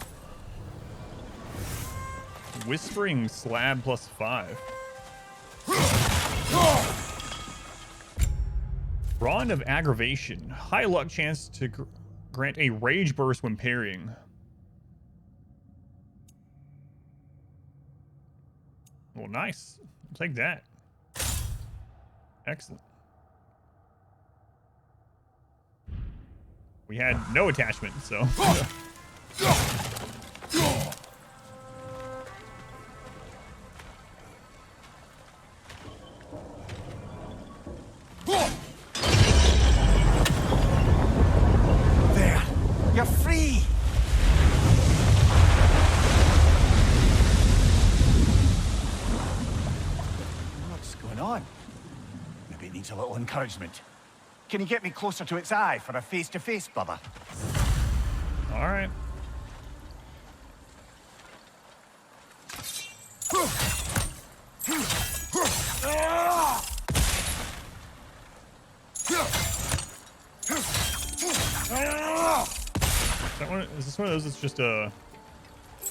Whispering slab +5. Rod of Aggravation. High luck chance to grant a rage burst when parrying. Well, nice. I'll take that. Excellent. We had no attachment, so. There! You're free! What's going on? Maybe it needs a little encouragement. Can you get me closer to its eye for a face-to-face, brother? All right. Is this one of those that's just a...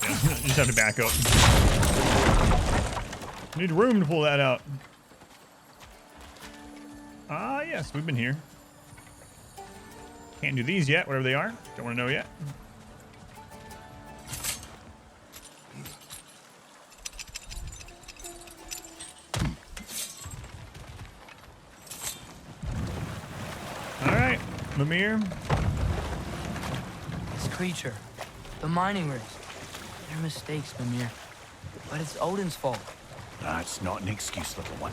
Yeah, you just have to back up. Need room to pull that out. Ah, yes, we've been here. Can't do these yet, whatever they are. Don't want to know yet. All right, Mimir. This creature, the mining rigs, they're mistakes, Mimir. But it's Odin's fault. That's not an excuse, little one.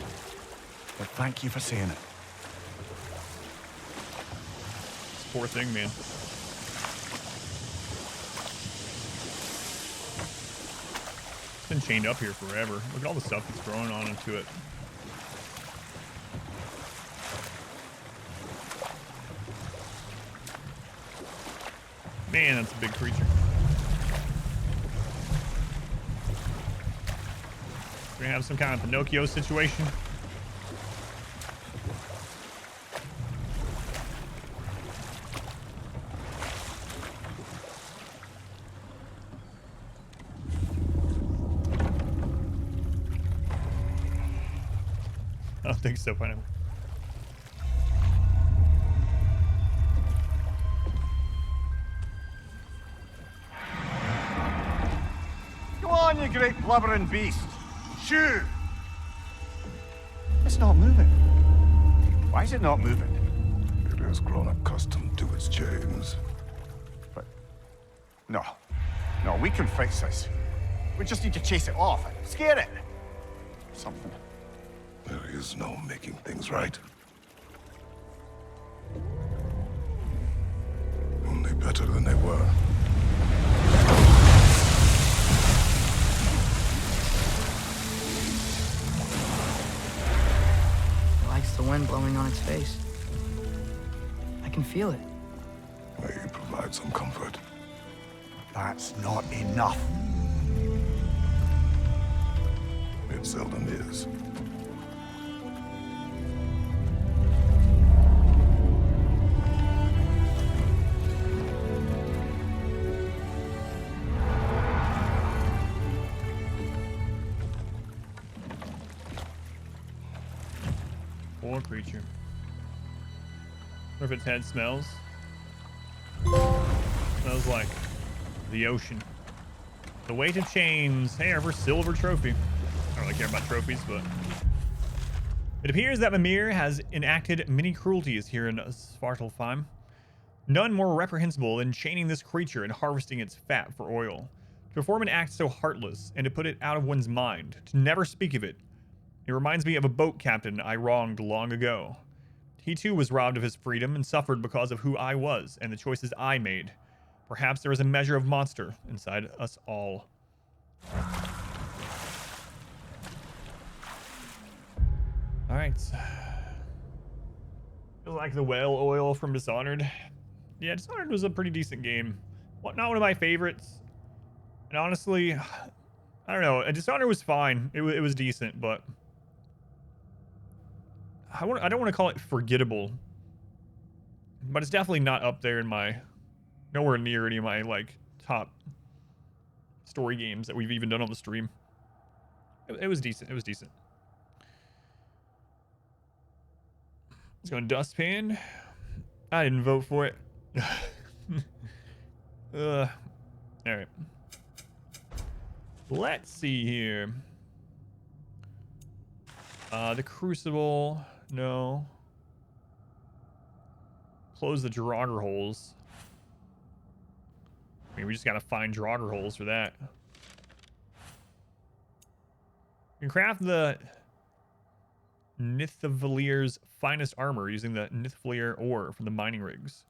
But thank you for saying it. This poor thing, man. It's been chained up here forever. Look at all the stuff that's growing on into it. Man, that's a big creature. We're gonna have some kind of Pinocchio situation. I don't think so, pineapple. Go on, you great blubbering beast. Shoo! It's not moving. Why is it not moving? It has grown accustomed to its chains. But... No. No, we can fix this. We just need to chase it off and scare it. Something. There is no making things right. Only better than they were. It likes the wind blowing on its face. I can feel it. May provide some comfort. That's not enough. It seldom is. Poor creature. Or if its head smells. Smells like the ocean. The weight of chains. Hey, our silver trophy. I don't really care about trophies, but... It appears that Mimir has enacted many cruelties here in Svartalfheim. None more reprehensible than chaining this creature and harvesting its fat for oil. To perform an act so heartless and to put it out of one's mind, to never speak of it. It reminds me of a boat captain I wronged long ago. He too was robbed of his freedom and suffered because of who I was and the choices I made. Perhaps there is a measure of monster inside us all. All right. Feel like the whale oil from Dishonored. Yeah, Dishonored was a pretty decent game. Not one of my favorites. And honestly, I don't know. Dishonored was fine. It was decent, but I don't want to call it forgettable. But it's definitely not up there in my, nowhere near any of my like top story games that we've even done on the stream. It was decent. It was decent. Let's go dustpan. I didn't vote for it. All right. Let's see here. The crucible, no. Close the draughter holes. I mean, we just gotta find draughter holes for that. You can craft the Nithvalir's finest armor using the Nithvalir ore from the mining rigs.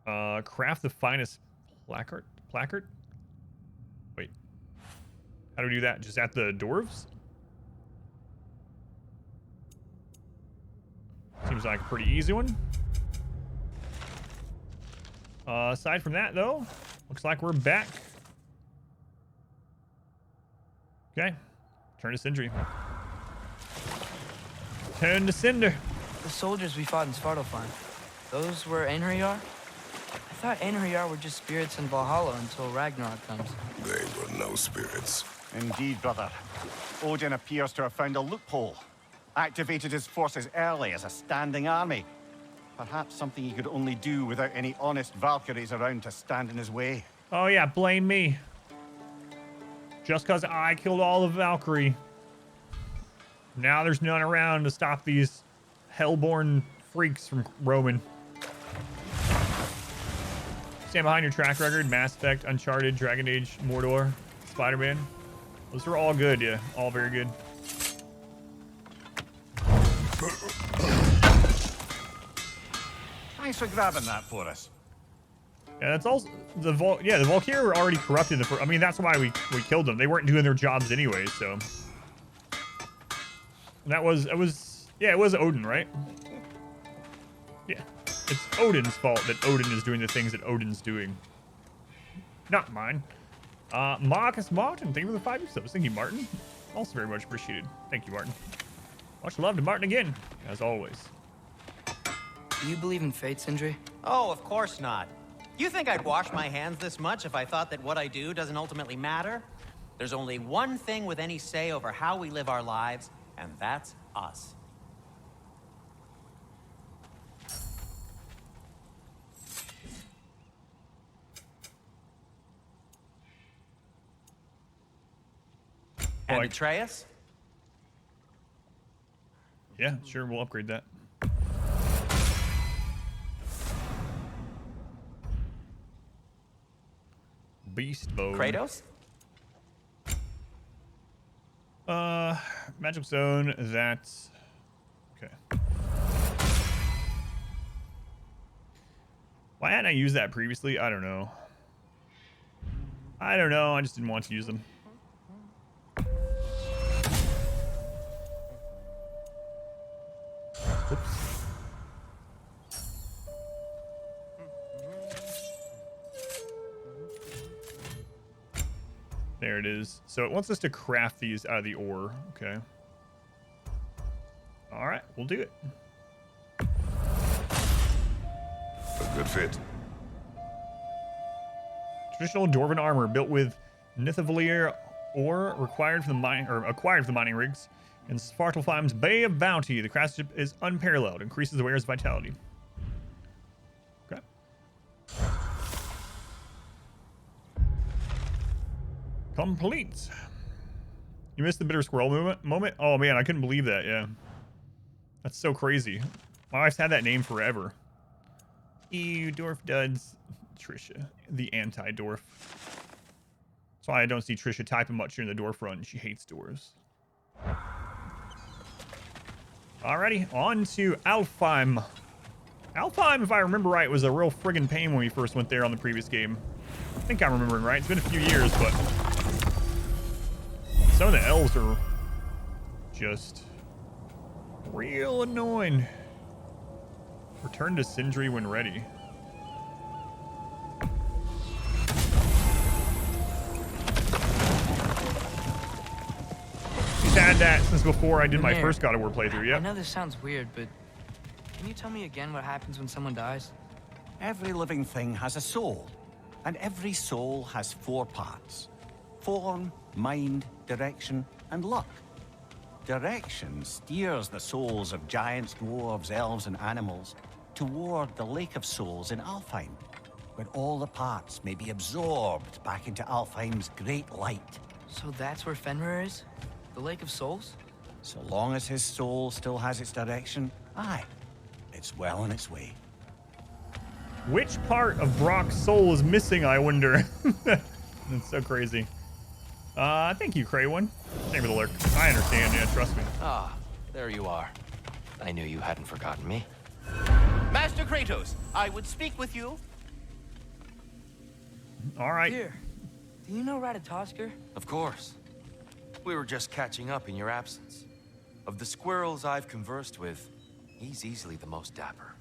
Craft the finest placard? Wait. How do we do that? Just at the dwarves? Seems like a pretty easy one. Aside from that, though, looks like we're back. Okay. Turn to Sindri. Turn to Cinder. The soldiers we fought in Svartalfheim, those were Einherjar? I thought Einherjar were just spirits in Valhalla until Ragnarok comes. They were no spirits. Indeed, brother. Odin appears to have found a loophole. Activated his forces early as a standing army. Perhaps something he could only do without any honest Valkyries around to stand in his way. Oh yeah, blame me. Just because I killed all the Valkyrie. Now there's none around to stop these hellborn freaks from roaming. Stand behind your track record. Mass Effect, Uncharted, Dragon Age, Mordor, Spider-Man. Those are all good, yeah. All very good. Thanks for grabbing that for us. Yeah, that's also the Valkyrie were already corrupted. I mean, that's why we killed them. They weren't doing their jobs anyway, so. And it was Odin, right? Yeah, it's Odin's fault that Odin is doing the things that Odin's doing. Not mine. Marcus Martin, thank you for the 5 subs. Thank you, Martin. Also very much appreciated. Thank you, Martin. Much love to Martin again, as always. Do you believe in fate, Sindri? Oh, of course not. You think I'd wash my hands this much if I thought that what I do doesn't ultimately matter? There's only one thing with any say over how we live our lives, and that's us. And Atreus? Yeah, sure, we'll upgrade that. Beast bow. Kratos? Magic zone, that's okay. Why hadn't I used that previously? I don't know. I just didn't want to use them. Oops. There it is. So it wants us to craft these out of the ore. Okay. All right, we'll do it. A good fit. Traditional dwarven armor built with Nithvalir ore acquired from the mining rigs. In Svartalfheim's Bay of Bounty, the craftsmanship is unparalleled, increases the wearer's vitality. Okay. Complete. You missed the bitter squirrel moment? Oh man, I couldn't believe that, yeah. That's so crazy. My wife's had that name forever. Ew, dwarf duds. Trisha, the anti-dwarf. That's why I don't see Trisha typing much here in the dwarf run. She hates dwarves. Alrighty, on to Alfheim. Alfheim, if I remember right, was a real friggin' pain when we first went there on the previous game. I think I'm remembering right. It's been a few years, but some of the elves are just real annoying. Return to Sindri when ready. Had that since before I did my first God of War playthrough, yeah. I know this sounds weird, but can you tell me again what happens when someone dies? Every living thing has a soul, and every soul has 4 parts: form, mind, direction, and luck. Direction steers the souls of giants, dwarves, elves, and animals toward the Lake of Souls in Alfheim, where all the parts may be absorbed back into Alfheim's great light. So that's where Fenrir is? The Lake of Souls? So long as his soul still has its direction, aye, it's well on its way. Which part of Brock's soul is missing, I wonder? That's so crazy. Thank you, Cray One. Thank you for the lurk. I understand, yeah, trust me. Ah, there you are. I knew you hadn't forgotten me. Master Kratos, I would speak with you. All right. Here, do you know Ratatoskr? Of course. We were just catching up in your absence. Of the squirrels I've conversed with, he's easily the most dapper.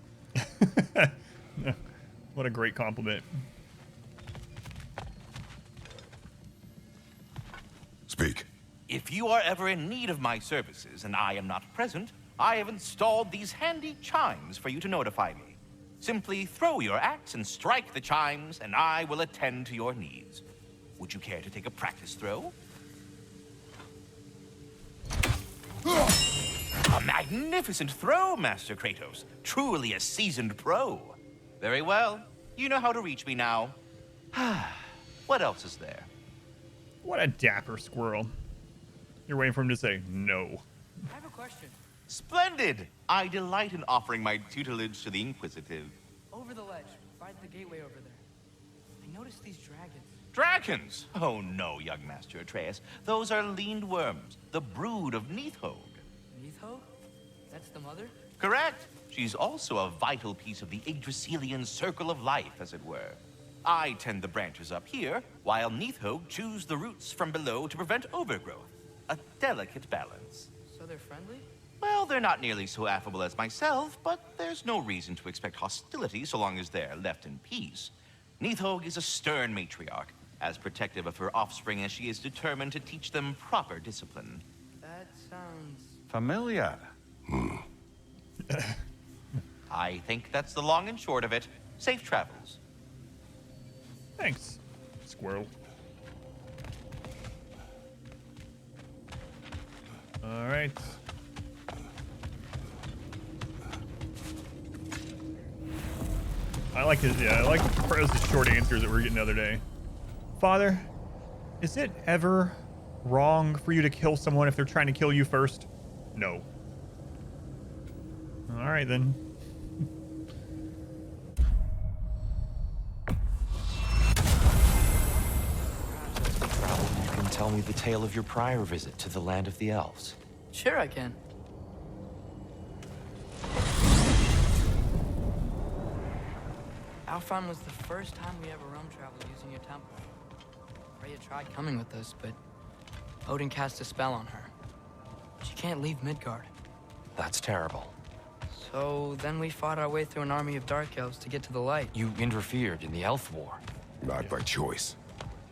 What a great compliment. Speak. If you are ever in need of my services and I am not present, I have installed these handy chimes for you to notify me. Simply throw your axe and strike the chimes, and I will attend to your needs. Would you care to take a practice throw? A magnificent throw, Master Kratos. Truly a seasoned pro. Very well. You know how to reach me now. What else is there? What a dapper squirrel. You're waiting for him to say no. I have a question. Splendid! I delight in offering my tutelage to the inquisitive. Over the ledge, by the gateway over there. I noticed these dragons. Dragons? Oh no, young Master Atreus. Those are leaned worms, the brood of Neithog. Neithog? That's the mother? Correct. She's also a vital piece of the Yggdrasilian circle of life, as it were. I tend the branches up here, while Neithog chews the roots from below to prevent overgrowth. A delicate balance. So they're friendly? Well, they're not nearly so affable as myself, but there's no reason to expect hostility so long as they're left in peace. Neithog is a stern matriarch, as protective of her offspring as she is determined to teach them proper discipline. That sounds... Familiar. I think that's the long and short of it. Safe travels. Thanks, squirrel. All right. I like his, yeah, I like Perez's short answers that we were getting the other day. Father, is it ever wrong for you to kill someone if they're trying to kill you first? No. All right, then. You can tell me the tale of your prior visit to the land of the elves. Sure I can. Alfheim was the first time we ever roam traveled using your temple. Freya tried coming with us, but Odin cast a spell on her. She can't leave Midgard. That's terrible. So then we fought our way through an army of dark elves to get to the light. You interfered in the elf war. Not by choice.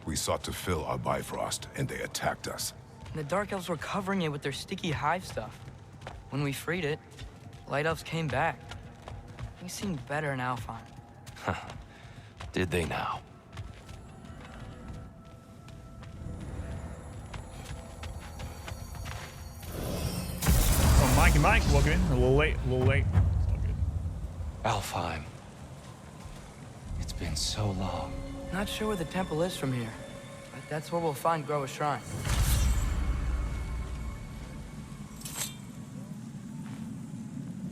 We sought to fill our Bifrost, and they attacked us. And the dark elves were covering it with their sticky hive stuff. When we freed it, light elves came back. Things seemed better in Alfheim. Did they now? Oh, Mike, welcome in. A little late, It's all good. Alfheim. It's been so long. Not sure where the temple is from here, but that's where we'll find Groa's shrine.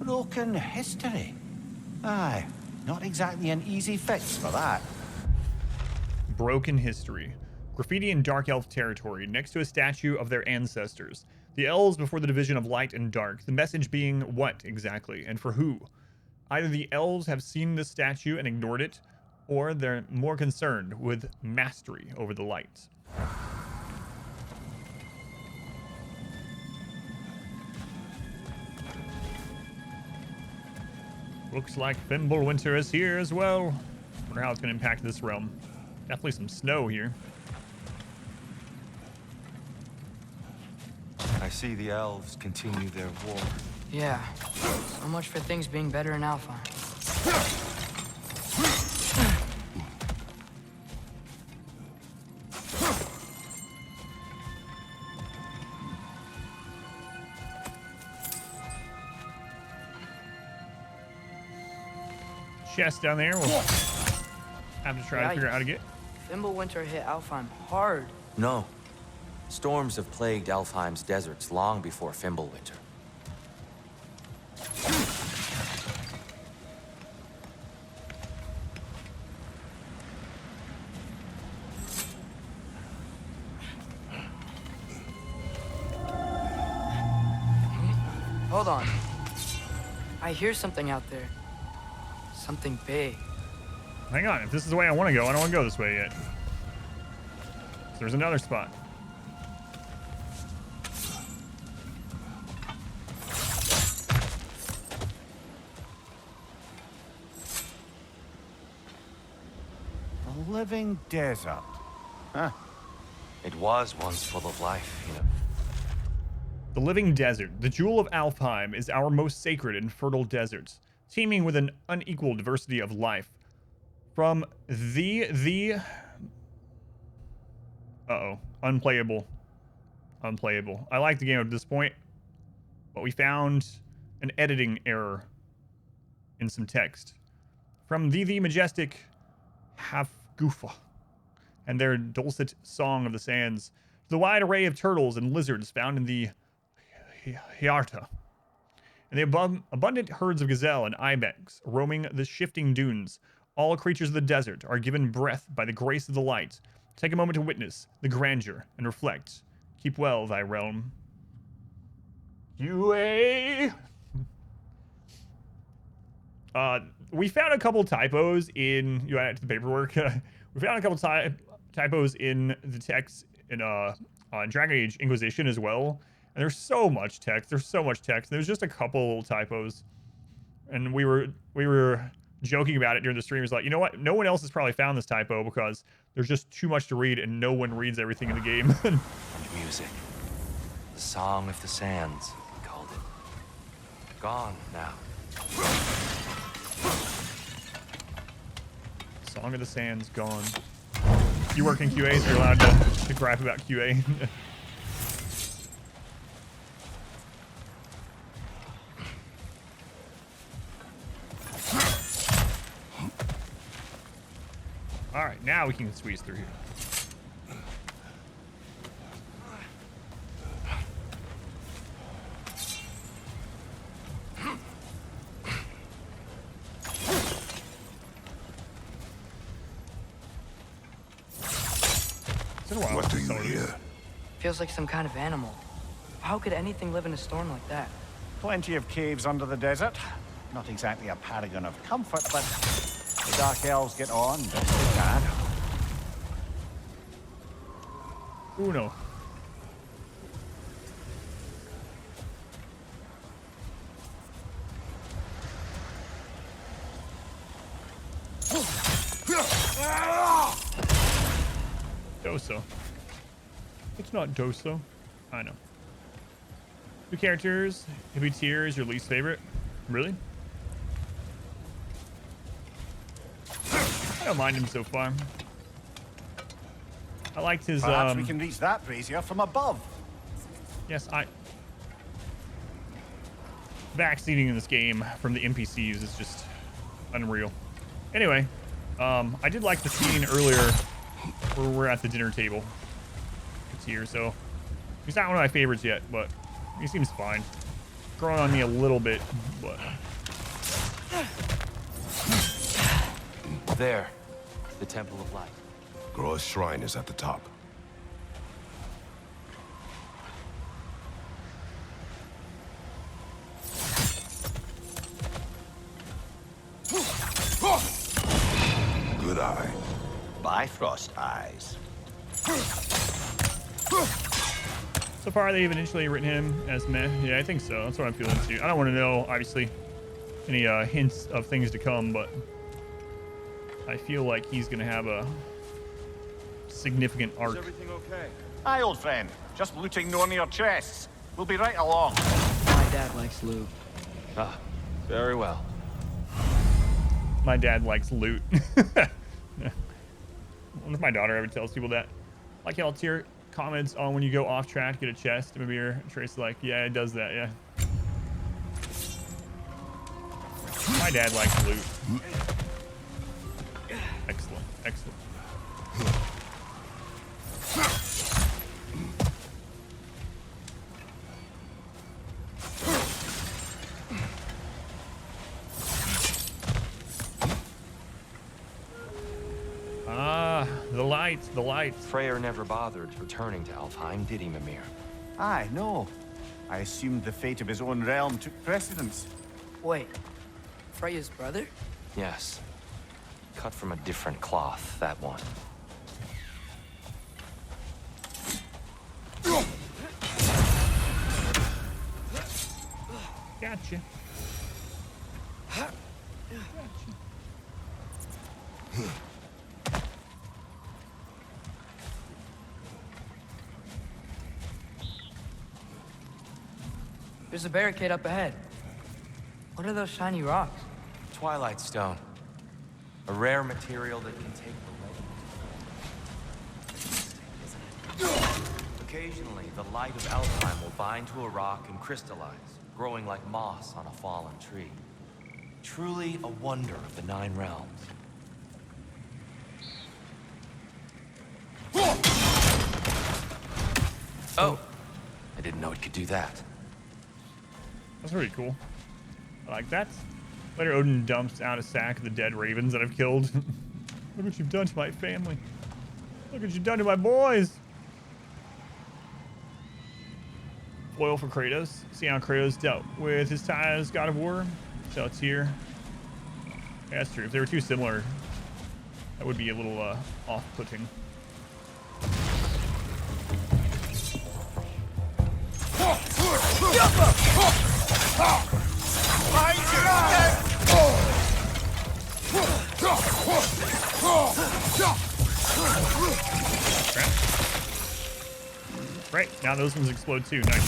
Broken history. Aye, not exactly an easy fix for that. Broken history. Graffiti in Dark Elf territory, next to a statue of their ancestors. The elves before the division of light and dark. The message being what exactly, and for who? Either the elves have seen the statue and ignored it, or they're more concerned with mastery over the light. Looks like Fimbulwinter is here as well. Wonder how it's going to impact this realm. Definitely some snow here. I see the elves continue their war. Yeah, so much for things being better in Alfheim. chest down there. We'll have to try to figure out how to get. Fimbulwinter hit Alfheim hard. No. Storms have plagued Alfheim's deserts long before Fimbulwinter. Hold on. I hear something out there. Something big. Hang on. If this is the way I want to go, I don't want to go this way yet. So there's another spot. A living desert. Huh. It was once full of life, you know. The living desert, the jewel of Alfheim, is our most sacred and fertile deserts, teeming with an unequal diversity of life. From unplayable. I like the game at this point, but we found an editing error in some text. From the majestic Hafgufa and their dulcet song of the sands, the wide array of turtles and lizards found in the Hjarta, and the abundant herds of gazelle and ibex roaming the shifting dunes. All creatures of the desert are given breath by the grace of the light. Take a moment to witness the grandeur and reflect. Keep well thy realm. UA. We found a couple typos in. You add it to the paperwork. We found a couple typos in the text in on Dragon Age Inquisition as well. And there's so much text. There's just a couple typos, and we were joking about it during the stream. It's like, you know what? No one else has probably found this typo because there's just too much to read, and no one reads everything in the game. And music, the song of the sands, we called it. Gone now. Song of the Sands gone. You work in QA, so you're allowed to gripe about QA. All right, now we can squeeze through here. What do you hear? Feels like some kind of animal. How could anything live in a storm like that? Plenty of caves under the desert. Not exactly a paragon of comfort, but the Dark Elves get on best they can. Uno. Doso. It's not Doso. I know. Two characters. Hippie Tier is your least favorite. Really? I don't mind him so far. I liked his. Perhaps we can reach that brazier from above. Yes, backseating in this game from the NPCs is just unreal. Anyway, I did like the scene earlier where we're at the dinner table. It's here, so he's not one of my favorites yet, but he seems fine. Growing on me a little bit, but. There, the Temple of Light. Groa's shrine is at the top. Good eye. Bifrost eyes. So far, they've initially written him as meh. Yeah, I think so. That's what I'm feeling too. I don't want to know, obviously, any hints of things to come, but I feel like he's gonna have a significant arc. Is everything okay? Aye, old friend. Just looting one of your chests. We'll be right along. My dad likes loot. Ah, very well. My dad likes loot. I wonder if my daughter ever tells people that. Like how Tier comments on when you go off track to get a chest. Maybe your Trace like, yeah, it does that, yeah. My dad likes loot. Excellent. Ah, the lights, the lights. Freyr never bothered returning to Alfheim, did he, Mimir? Aye, no. I assumed the fate of his own realm took precedence. Wait, Freya's brother? Yes. Cut from a different cloth, that one. Gotcha. There's a barricade up ahead. What are those shiny rocks? Twilight Stone. A rare material that can take the legend. Occasionally, the light of Alfheim will bind to a rock and crystallize, growing like moss on a fallen tree. Truly a wonder of the Nine Realms. Oh! I didn't know it could do that. That's pretty cool. I like that. Later, Odin dumps out a sack of the dead ravens that I've killed. Look what you've done to my family. Look what you've done to my boys. Foil for Kratos. See how Kratos dealt with his tie as God of War. So it's here. Yeah, that's true. If they were too similar, that would be a little off-putting. Right, now those ones explode too. Nice.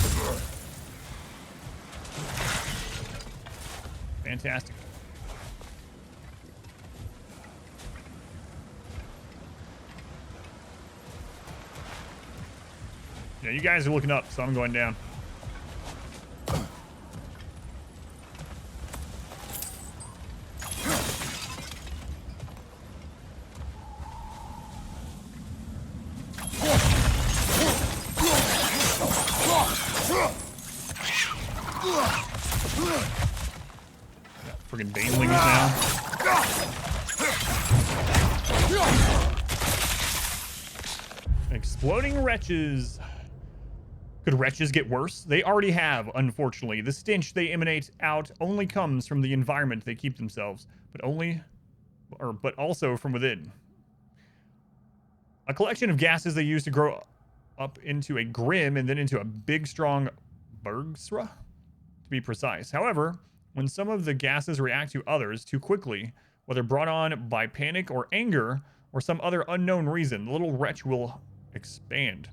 Fantastic. Yeah, you guys are looking up, so I'm going down. Friggin' banelings now. Exploding wretches. Could wretches get worse? They already have, unfortunately. The stench they emanate out only comes from the environment they keep themselves, but also from within. A collection of gases they use to grow up into a grim and then into a big, strong Bergsra, to be precise. However, when some of the gases react to others too quickly, whether brought on by panic or anger or some other unknown reason, the little wretch will expand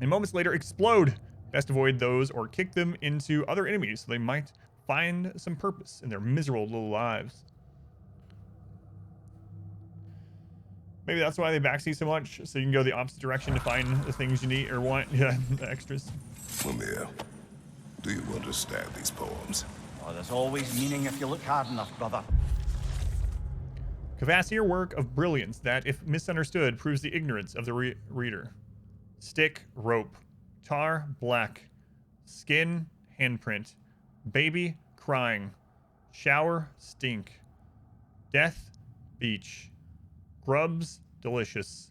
and moments later explode. Best avoid those or kick them into other enemies so they might find some purpose in their miserable little lives. Maybe that's why they backseat so much, so you can go the opposite direction to find the things you need or want. Yeah, the extras. Mimir, do you understand these poems? Oh, there's always meaning if you look hard enough, brother. Cavassier work of brilliance that, if misunderstood, proves the ignorance of the reader. Stick, rope. Tar, black. Skin, handprint. Baby, crying. Shower, stink. Death, beach. Grubs, delicious.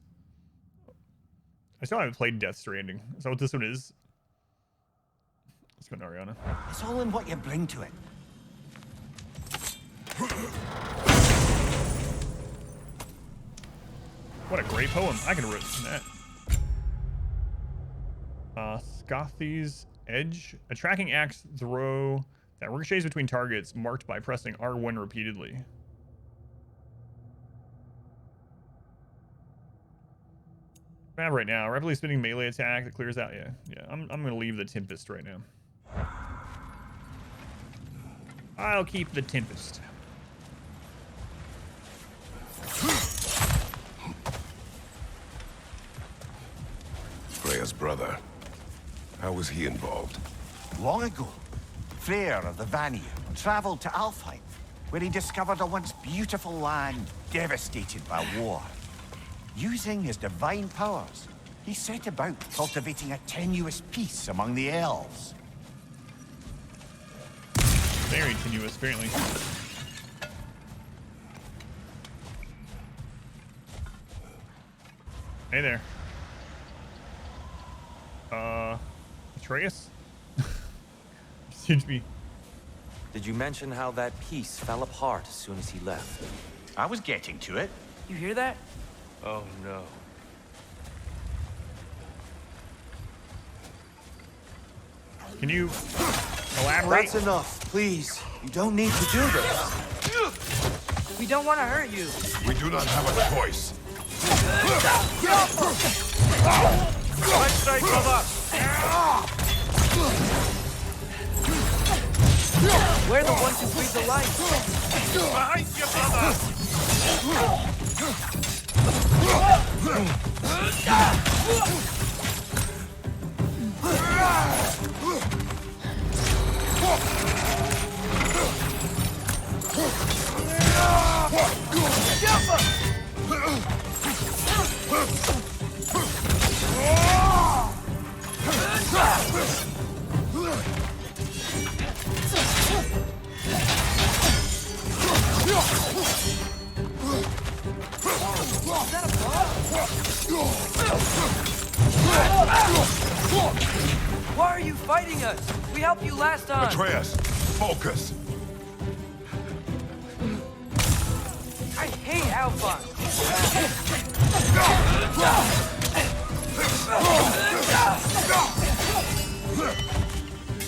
I still haven't played Death Stranding. Is that what this one is? Let's go to Ariana. It's all in what you bring to it. What a great poem. I could have written that. Scothy's Edge. A tracking axe throw that ricochets between targets marked by pressing R1 repeatedly. I have right now. Rapidly spinning melee attack that clears out. Yeah. I'm gonna leave the Tempest right now. I'll keep the Tempest. Freya's brother. How was he involved? Long ago, Freyr of the Vanir traveled to Alfheim, where he discovered a once beautiful land devastated by war. Using his divine powers, he set about cultivating a tenuous peace among the elves. Very tenuous, apparently. Hey there. Atreus? Seems to be. Did you mention how that piece fell apart as soon as he left? I was getting to it. You hear that? Oh, no. Can you elaborate? That's enough, please. You don't need to do this. We don't want to hurt you. We do not have a choice. Right side, brother! We're the ones who breathe the light. Behind you, brother! Why are you fighting us? We helped you last time. Atreus, focus. I hate Alpha.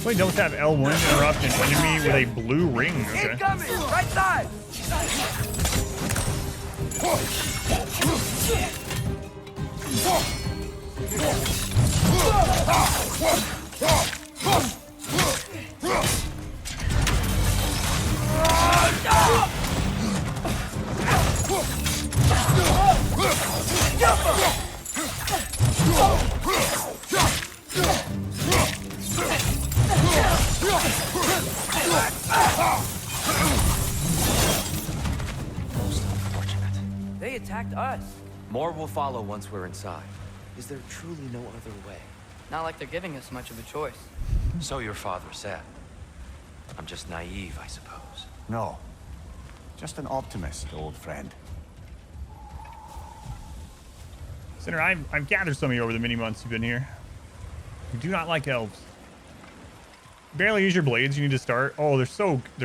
Wait, don't have L1 interrupt an enemy with a blue ring. Okay. Incoming! Right side! They attacked us. More will follow once we're inside. Is there truly no other way? Not like they're giving us much of a choice. So your father said. I'm just naive, I suppose. No. Just an optimist, old friend. Sinner, I've gathered some of you over the many months you've been here. You do not like elves. Barely use your blades. You need to start. Oh, they're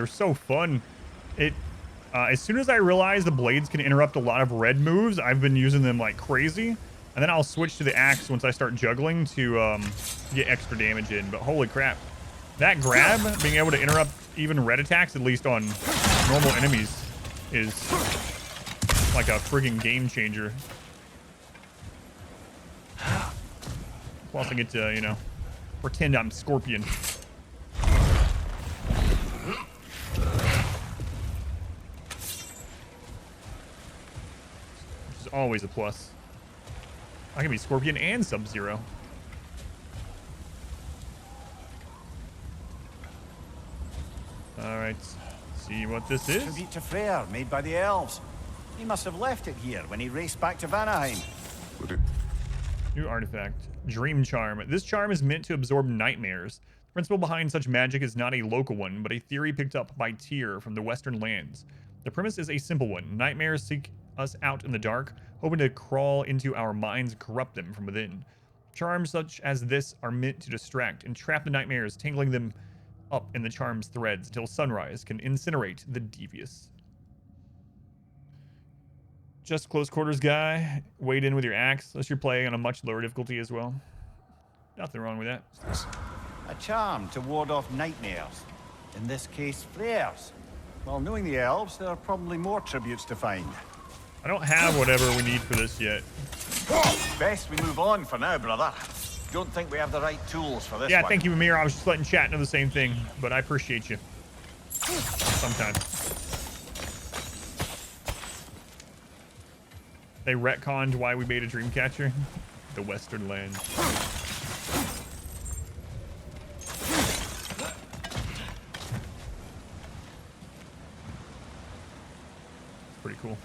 so fun. As soon as I realize the blades can interrupt a lot of red moves, I've been using them like crazy. And then I'll switch to the axe once I start juggling to get extra damage in. But holy crap. That grab, being able to interrupt even red attacks, at least on normal enemies, is like a friggin' game changer. Plus I get to, you know, pretend I'm Scorpion. Which is always a plus. I can be Scorpion and Sub-Zero. Alright, see what this is. Tribute to Freyr, made by the elves. He must have left it here when he raced back to Vanaheim. New artifact. Dream Charm. This charm is meant to absorb nightmares. The principle behind such magic is not a local one, but a theory picked up by Tyr from the Western lands. The premise is a simple one. Nightmares seek us out in the dark, hoping to crawl into our minds and corrupt them from within. Charms such as this are meant to distract and trap the nightmares, tangling them up in the charm's threads until sunrise can incinerate the devious. Just close quarters guy. Wade in with your axe, unless you're playing on a much lower difficulty as well. Nothing wrong with that. A charm to ward off nightmares. In this case, Freyr's. Well, knowing the elves, there are probably more tributes to find. I don't have whatever we need for this yet. Best we move on for now, brother. Don't think we have the right tools for this Yeah, one. thank you, Amir. I was just letting chat know the same thing, but I appreciate you. Sometimes. They retconned why we made a Dreamcatcher. The Western land. Pretty cool.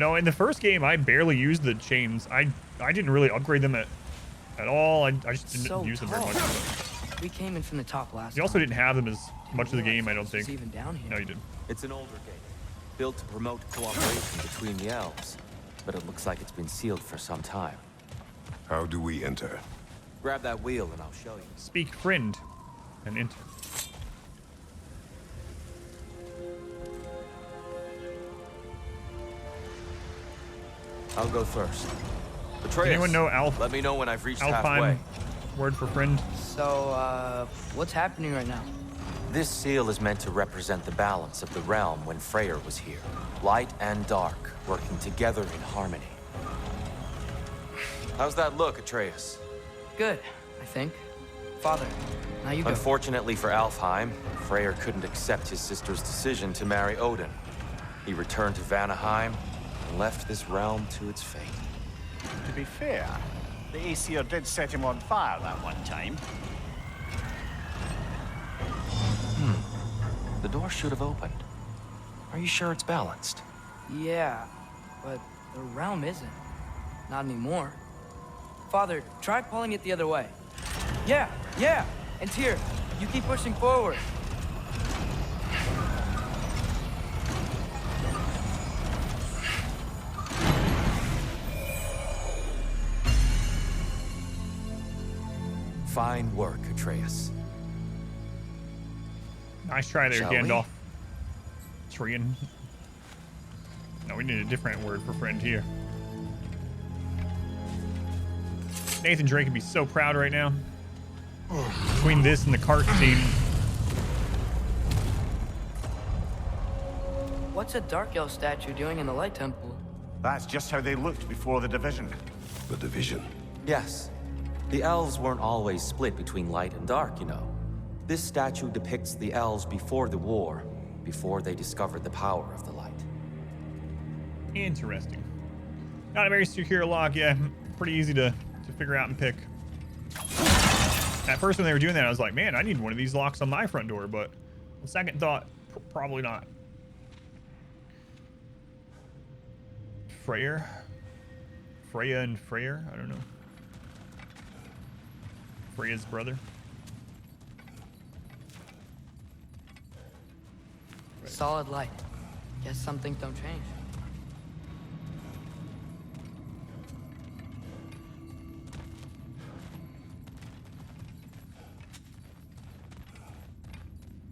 No, in the first game, I barely used the chains. I didn't really upgrade them at all. I just didn't use them very much. We came in from the top last You also time. didn't have them as much of the game, I don't This was think. even down here. No, you didn't. It's an older gate, built to promote cooperation between the elves, but it looks like it's been sealed for some time. How do we enter? Grab that wheel and I'll show you. Speak friend and enter. I'll go first. Atreus, Anyone know Alf? let me know when I've reached Alfheim, halfway. word for friend. So, what's happening right now? This seal is meant to represent the balance of the realm when Freyr was here. Light and dark, working together in harmony. How's that look, Atreus? Good, I think. Father, now you go. Unfortunately for Alfheim, Freyr couldn't accept his sister's decision to marry Odin. He returned to Vanaheim and left this realm to its fate. To be fair, the Aesir did set him on fire that one time. The door should have opened. Are you sure it's balanced? Yeah, but the realm isn't. Not anymore. Father, try pulling it the other way. Yeah! And Tyr, you keep pushing forward. Fine work, Atreus. Nice try there, Shall we? Gandalf. Trian. No, we need a different word for friend here. Nathan Drake would be so proud right now. Between this and the cart scene. What's a Dark Elf statue doing in the Light Temple? That's just how they looked before the division. The division. Yes. The elves weren't always split between light and dark, you know. This statue depicts the elves before the war, before they discovered the power of the light. Interesting. Not a very secure lock, yeah. Pretty easy to figure out and pick. At first when they were doing that, I was like, man, I need one of these locks on my front door, but on second thought, probably not. Freyr? Freya and Freyr? I don't know. Freya's brother. Solid light. Guess some things don't change.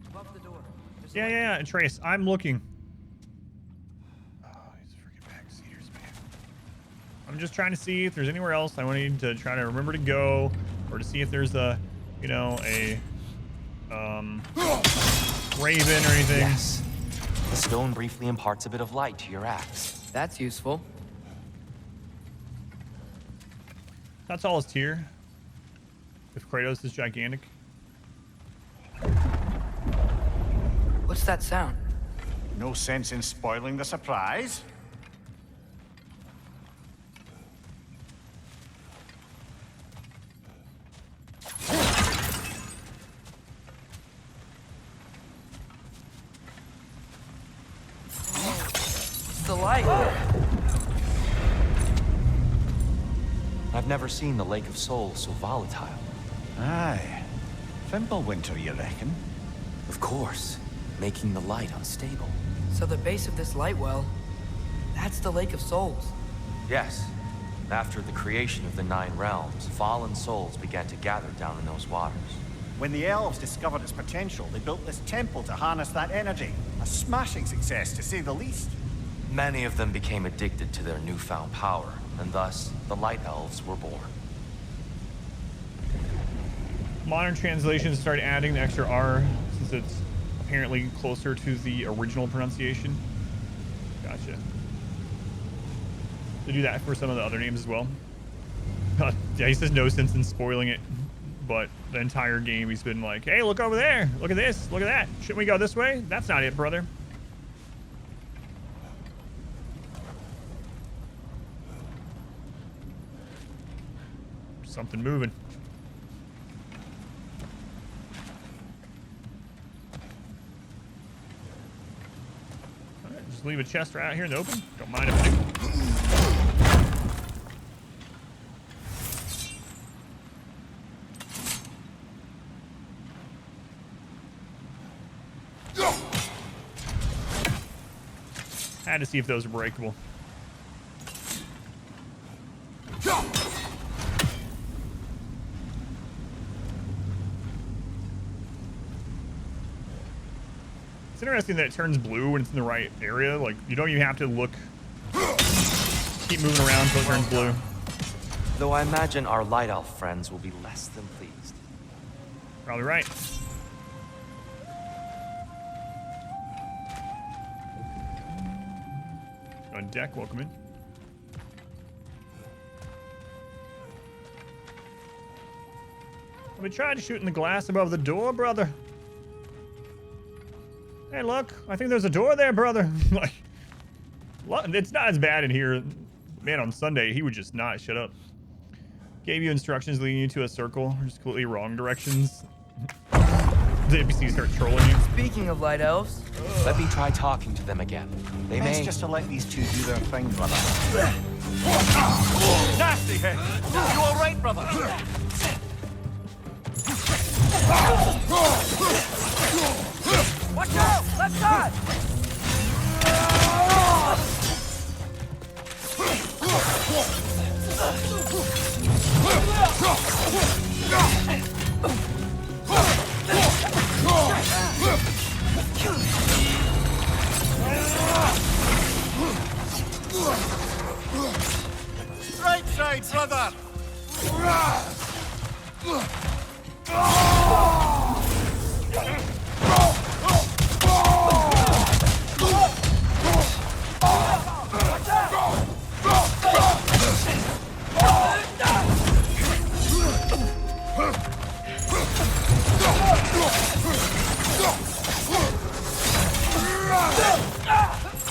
Above the door. There's a light. Yeah, Trace, I'm looking. Oh, these freaking backseaters, man. I'm just trying to see if there's anywhere else I need to try to remember to go, or to see if there's a, you know, a raven or anything. Yes. The stone briefly imparts a bit of light to your axe. That's useful. That's all it's here. If Kratos is gigantic. What's that sound? No sense in spoiling the surprise. It's the light. I've never seen the Lake of Souls so volatile. Aye. Fimbulwinter, you reckon? Of course, making the light unstable. So the base of this light well, that's the Lake of Souls. Yes. After the creation of the 9 realms, fallen souls began to gather down in those waters. When the elves discovered its potential, they built this temple to harness that energy. A smashing success, to say the least. Many of them became addicted to their newfound power, and thus, the Light Elves were born. Modern translations start adding the extra R since it's apparently closer to the original pronunciation. Gotcha. They do that for some of the other names as well. Yeah, he says no sense in spoiling it, but the entire game he's been like, hey, look over there. Look at this. Look at that. Shouldn't we go this way? That's not it, brother. Something moving. Alright, just leave a chest right out here in the open. Don't mind if I do. Had to see if those were breakable. It's interesting that it turns blue when it's in the right area. Like, you don't even have to look. Keep moving around until it turns blue. Though I imagine our light elf friends will be less than pleased. Probably right. On deck, welcome in. We tried shooting the glass above the door, brother. Hey, look, I think there's a door there, brother. Like, it's not as bad in here. Man, on Sunday, he would just not shut up. Gave you instructions leading you to a circle, or just completely wrong directions. The NPCs start trolling you. Speaking of light elves, let me try talking to them again. They Best may just to let these two do their thing, brother. Nasty head! You all right, brother? Watch out! Left side! Right side, brother!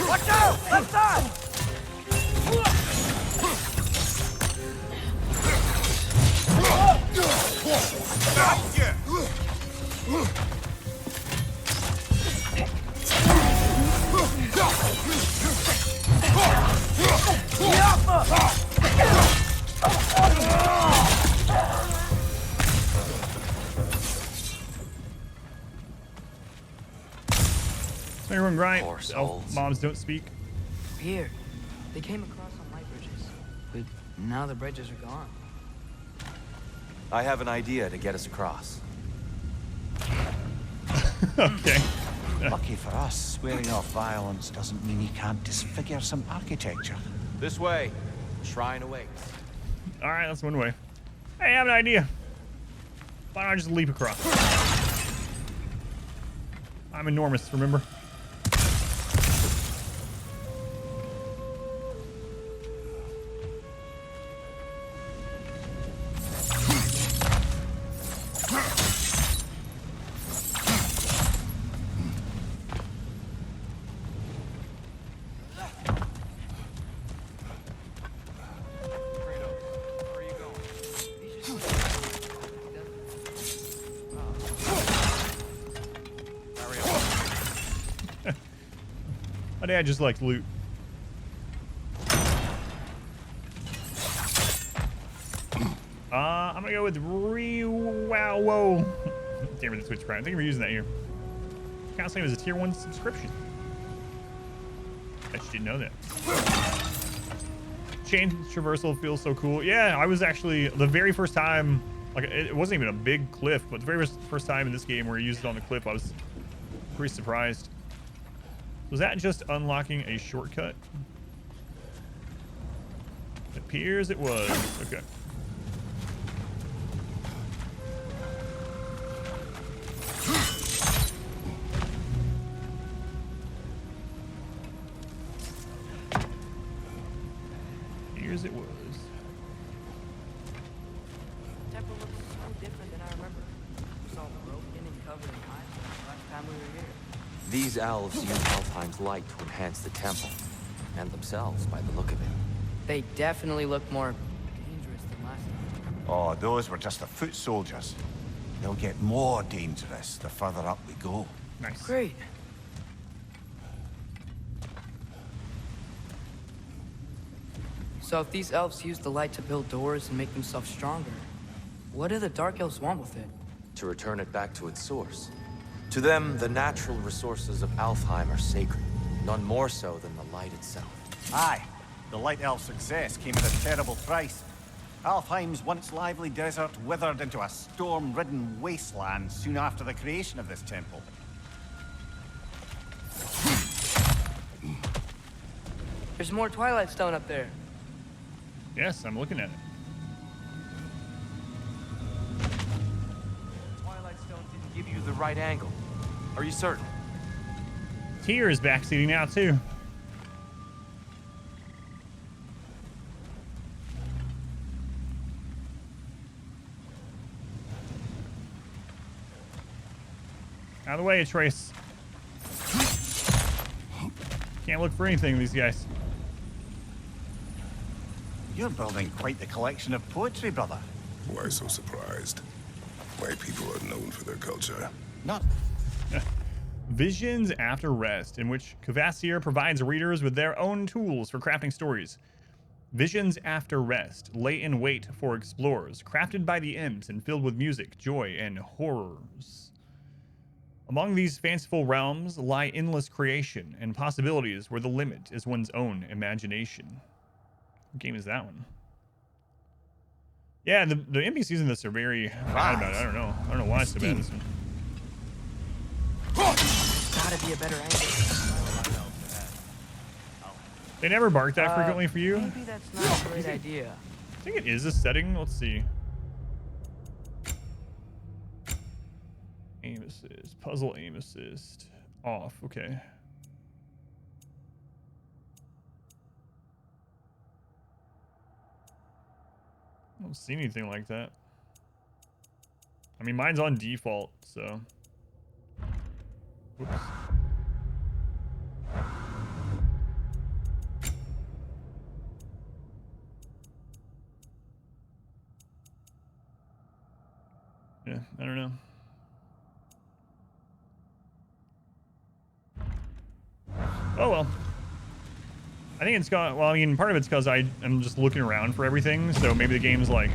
Watch out! Left side! Everyone right. Poor Elf souls. moms don't speak. here, they came across some light bridges, but now the bridges are gone. I have an idea to get us across. Okay. Lucky for us, swearing off violence doesn't mean you can't disfigure some architecture. This way. Shrine awaits. All right, that's one way. Hey, I have an idea. Why don't I just leap across? I'm enormous, remember? I think I just like loot. I'm gonna go with wow whoa. Damn it, the Twitch Prime. I think we're using that here. Counseling was a tier 1 subscription. I just didn't know that. Chain traversal feels so cool. Yeah, I was actually the very first time. Like it wasn't even a big cliff, but the very first time in this game where you used it on the cliff, I was pretty surprised. Was that just unlocking a shortcut? It appears it was. Okay. Here's it was. The temple looks so different than I remember. It was all broken and covered in iron last time we were here. These elves use Alphine's light to enhance the temple, and themselves by the look of it. They definitely look more dangerous than last time. Oh, those were just the foot soldiers. They'll get more dangerous the further up we go. Nice. Great. So if these elves use the light to build doors and make themselves stronger, what do the Dark Elves want with it? To return it back to its source. To them, the natural resources of Alfheim are sacred, none more so than the light itself. Aye, the Light Elf's success came at a terrible price. Alfheim's once lively desert withered into a storm-ridden wasteland soon after the creation of this temple. There's more Twilight Stone up there. Yes, I'm looking at it. Twilight Stone didn't give you the right angle. Are you certain? Tyr is backseating now too. Out of the way, Trace. Can't look for anything, these guys. You're building quite the collection of poetry, brother. Why so surprised? My people are known for their culture. Not... Visions After Rest, in which Kvasir provides readers with their own tools for crafting stories. Visions After Rest lay in wait for explorers, crafted by the imps and filled with music, joy, and horrors. Among these fanciful realms lie endless creation and possibilities where the limit is one's own imagination. What game is that one? Yeah, the NPCs in this are very bad about it. I don't know why it's so bad. This one. Gotta be a better angle. They never bark that frequently for you? Maybe that's not a great idea. I think it is a setting. Let's see. Aim assist. Puzzle aim assist. Off. Okay. I don't see anything like that. I mean, mine's on default, so. Whoops. Yeah, I don't know. Oh well. I think it's got, well, I mean, part of it's because I'm just looking around for everything, so maybe the game's like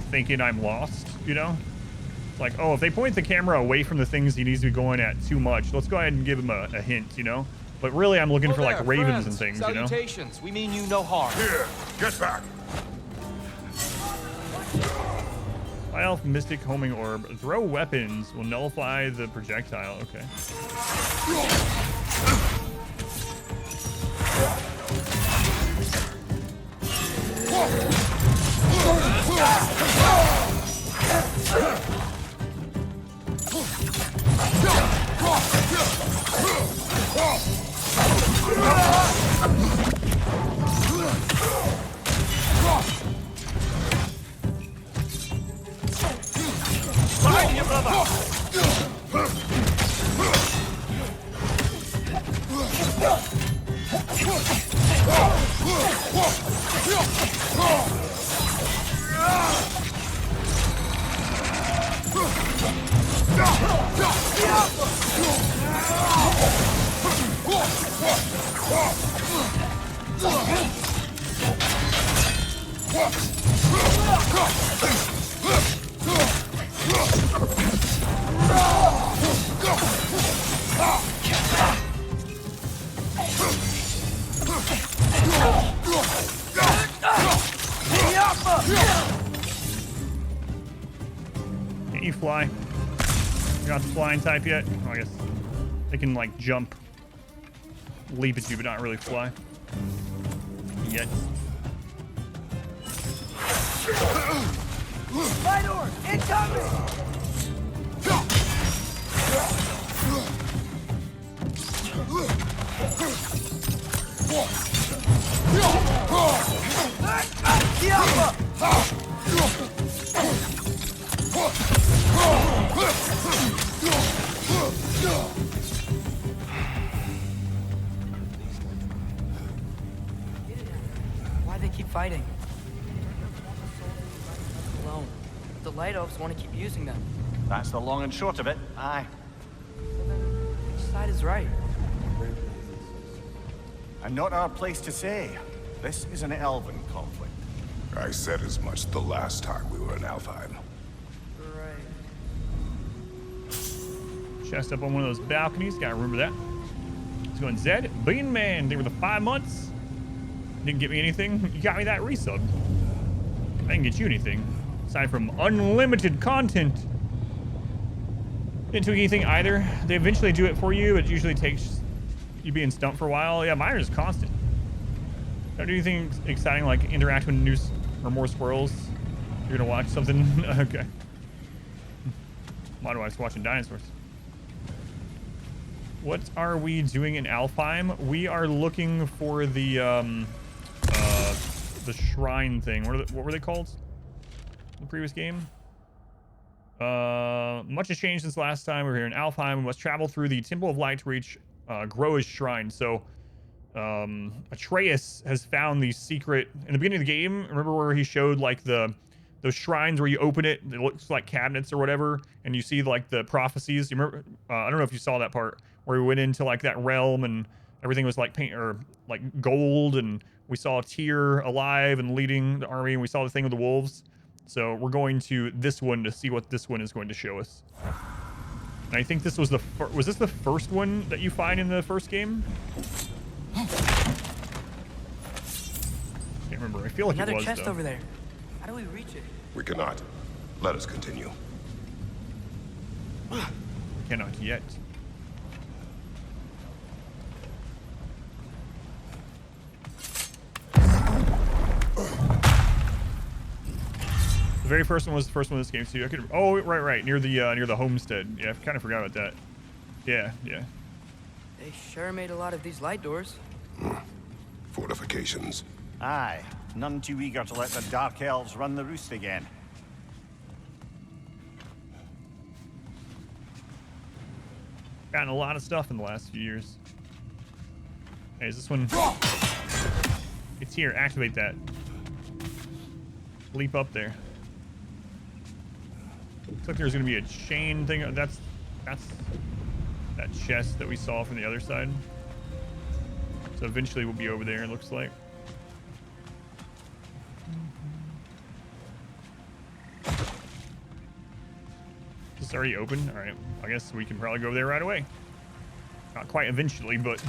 thinking I'm lost, you know? It's like, oh, if they point the camera away from the things he needs to be going at too much, let's go ahead and give him a hint, you know? But really, I'm looking for like ravens and things, Salutations. We mean you no harm. Here, get back. High Elf Mystic Homing Orb. Throw weapons will nullify the projectile. Okay. Find your brother! Can't you fly? You're not the flying type yet? Oh, I guess they can like jump, leap at you, but not really fly. Yet. Fedor, incoming! Why'd they keep fighting? Alone. The Light Elves want to keep using them. That's the long and short of it. Aye. So then, which side is right? And not our place to say. This is an elven conflict. I said as much the last time we were in Alfheim. Right. chest up on one of those balconies. Gotta remember that. Let's go in Zed. Bean Man, they were the 5 months. Didn't get me anything. You got me that resub. I didn't get you anything. Aside from unlimited content. Didn't tweak anything either. They eventually do it for you. It usually takes you being stumped for a while. Yeah, mine is constant. Don't do anything exciting like interact with new or more squirrels. You're gonna watch something? Okay. Why do I was watching dinosaurs? What are we doing in Alfheim? We are looking for the shrine thing. What were they called? The previous game? Much has changed since last time. We're here in Alfheim. We must travel through the Temple of Light to reach Groa's shrine. So Atreus has found the secret in the beginning of the game. Remember where he showed like those shrines where you open it, it looks like cabinets or whatever, and you see like the prophecies. You remember? I don't know if you saw that part where we went into like that realm and everything was like paint or like gold, and we saw Tyr alive and leading the army, and we saw the thing with the wolves. So we're going to this one to see what this one is going to show us. And I think this was was this the first one that you find in the first game? Can't remember. I feel like another it was chest though. over there. How do we reach it? We cannot. Let us continue. Cannot yet. The very first one was the first one in this game too. I could. Oh, right, near the homestead. Yeah, I kind of forgot about that. Yeah. They sure made a lot of these light doors. Fortifications. Aye, none too eager to let the Dark Elves run the roost again. Gotten a lot of stuff in the last few years. Hey, is this one? It's here. Activate that. Leap up there. Looks like there's gonna be a chain thing. That's that chest that we saw from the other side. So eventually we'll be over there, it looks like. Is this already open? All right, I guess we can probably go there right away. Not quite eventually, but...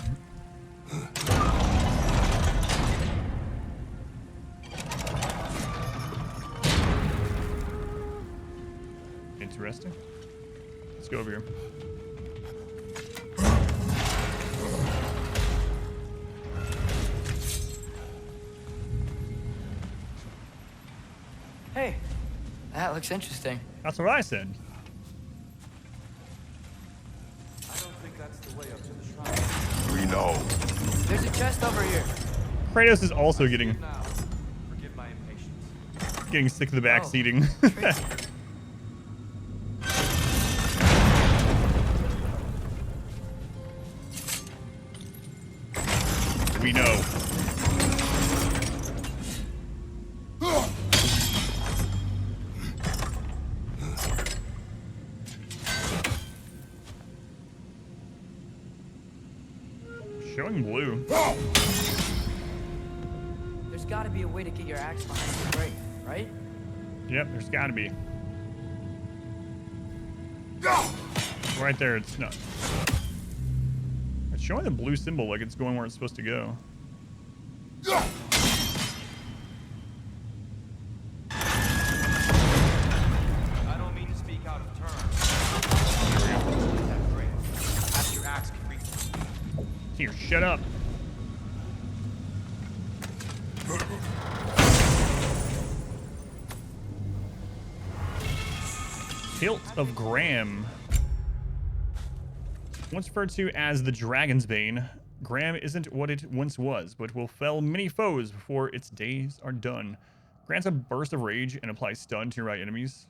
Interesting. Let's go over here. Hey, that looks interesting. That's what I said. I don't think that's the way up to the shrine. We know. There's a chest over here. Kratos is also getting Forgive my impatience. getting sick of the back seating. We know. Showing blue. There's got to be a way to get your axe behind the grate, right? Yep, there's got to be. Right there, it's not. It's showing the blue symbol like it's going where it's supposed to go. I don't mean to speak out of turn. That's great. Perhaps your axe can reach it. Here, shut up. Hilt of Graham. Once referred to as the Dragon's Bane, Graham isn't what it once was, but will fell many foes before its days are done. Grants a burst of rage and applies stun to your right enemies.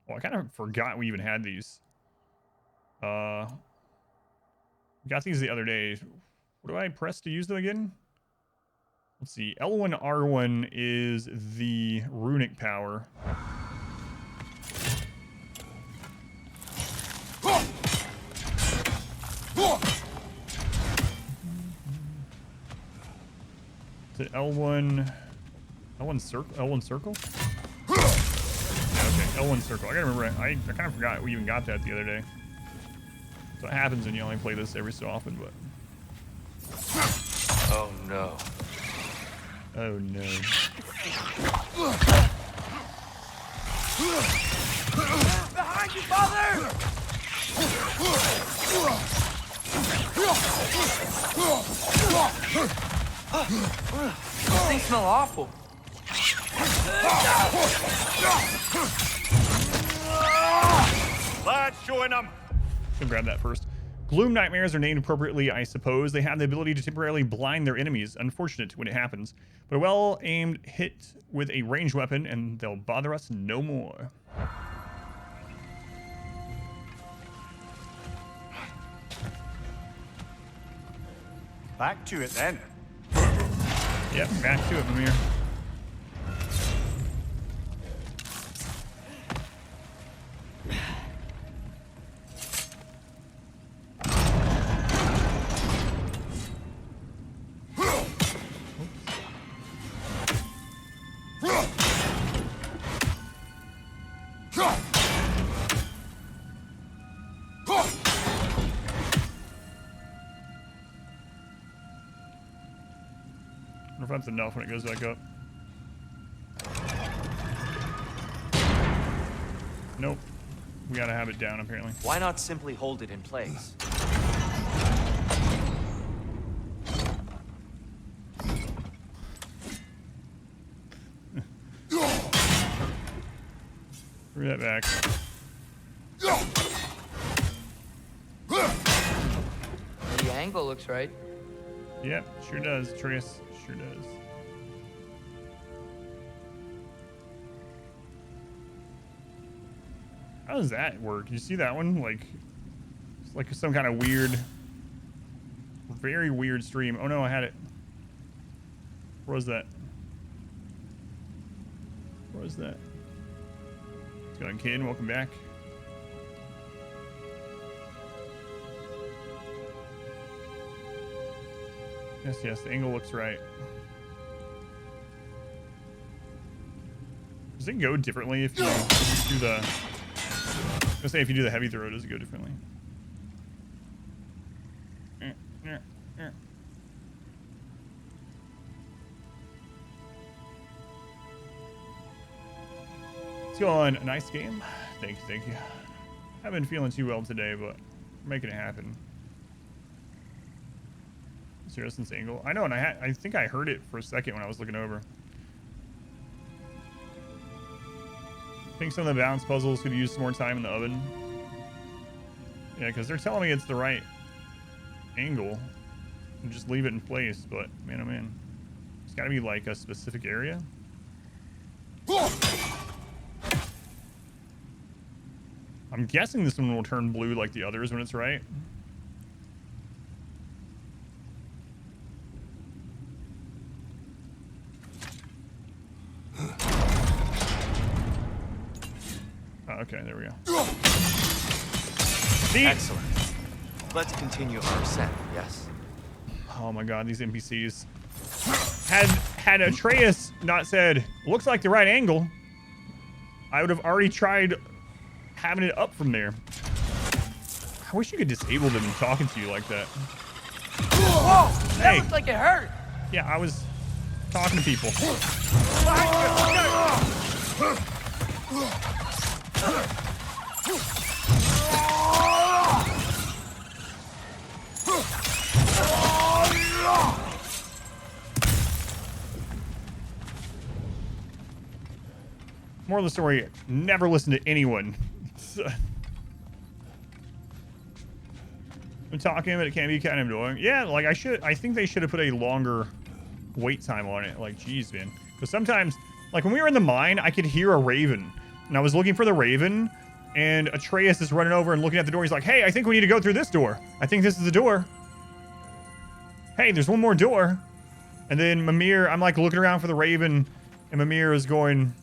Oh, I kind of forgot we even had these. Got these the other day. What do I press to use them again? Let's see. L1, R1 is the runic power. Is it L1 circle? L1 circle? Yeah, Okay, L1 circle. I gotta remember. I kind of forgot we even got that the other day. So it happens when you only play this every so often, but. Oh no. Oh no. Behind you, father! These things smell awful. Lads, showing them. Can grab that first. Gloom nightmares are named appropriately, I suppose. They have the ability to temporarily blind their enemies. Unfortunate when it happens, but a well-aimed hit with a ranged weapon, and they'll bother us no more. Back to it then. Yep, back to it, Mimir. I wonder if that's enough when it goes back up. Nope. We gotta have it down, apparently. Why not simply hold it in place? Bring that back. The angle looks right. Yep, sure does, Atreus. Sure does. How does that work? You see that one? Like, it's like some kind of weird, very weird stream. Oh no, I had it. Where was that? Where was that? What's going on, kid? Welcome back. Yes, yes, the angle looks right. Does it go differently if you do the... I was gonna say if you do the heavy throw, does it go differently? It's going. A nice game. Thank you, thank you. I haven't been feeling too well today, but we're making it happen. Zero sense angle. I know, and I think I heard it for a second when I was looking over. I think some of the balance puzzles could use some more time in the oven. Yeah, because they're telling me it's the right angle. And just leave it in place, but man, oh man. It's got to be like a specific area. I'm guessing this one will turn blue like the others when it's right. Okay, there we go. See? Excellent. Let's continue our ascent, yes? Oh my god, these NPCs. Had Atreus not said, looks like the right angle, I would have already tried having it up from there. I wish you could disable them and talking to you like that. Whoa! That looked like it hurt! Yeah, I was talking to people. Moral of the story, never listen to anyone. I'm talking, but it can be kind of annoying. Yeah, like I think they should have put a longer wait time on it. Like, geez, man. Because sometimes, like when we were in the mine, I could hear a raven. And I was looking for the raven, and Atreus is running over and looking at the door. He's like, hey, I think we need to go through this door. I think this is the door. Hey, there's one more door. And then Mimir, I'm like looking around for the raven, and Mimir is going,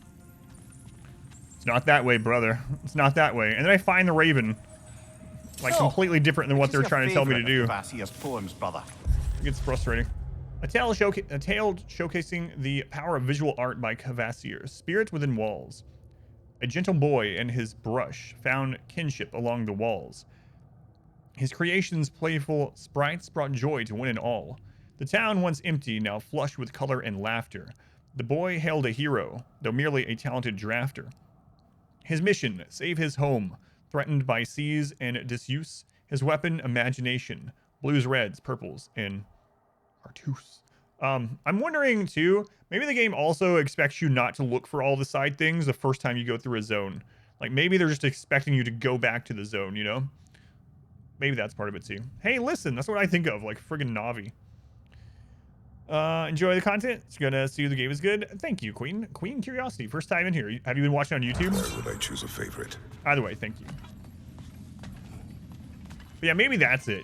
it's not that way, brother. It's not that way. And then I find the raven, like completely different than what they're trying to tell me to do. Poems, brother. It gets frustrating. A tale showcasing the power of visual art by Cavassier. Spirit Within Walls. A gentle boy and his brush found kinship along the walls. His creation's playful sprites brought joy to one and all. The town, once empty, now flushed with color and laughter. The boy hailed a hero, though merely a talented drafter. His mission, save his home, threatened by seas and disuse. His weapon, imagination. Blues, reds, purples, and Artus. I'm wondering, too, maybe the game also expects you not to look for all the side things the first time you go through a zone. Like, maybe they're just expecting you to go back to the zone, you know? Maybe that's part of it, too. Hey, listen, that's what I think of, like friggin' Navi. Enjoy the content. It's gonna see the game is good. Thank you, Queen. Queen Curiosity, first time in here. Have you been watching on YouTube? Why would I choose a favorite? Either way, thank you. But yeah, maybe that's it.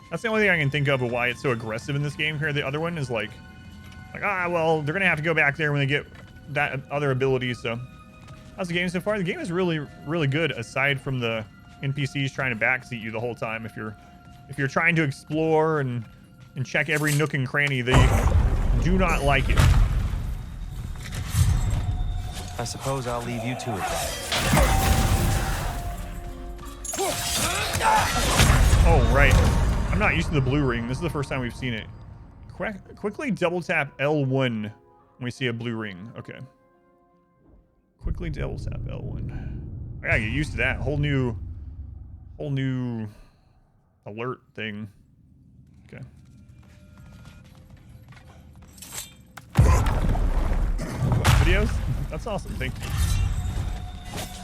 That's the only thing I can think of why it's so aggressive in this game here. The other one is like, well, they're going to have to go back there when they get that other ability. So how's the game so far? The game is really, really good, aside from the NPCs trying to backseat you the whole time. If you're trying to explore and check every nook and cranny, they do not like it. I suppose I'll leave you to it then. Oh, right. I'm not used to the blue ring. This is the first time we've seen it. Quickly double tap L1 when we see a blue ring. Okay. Quickly double tap L1. I gotta get used to that. Whole new alert thing. Okay. Videos? That's awesome. Thank you.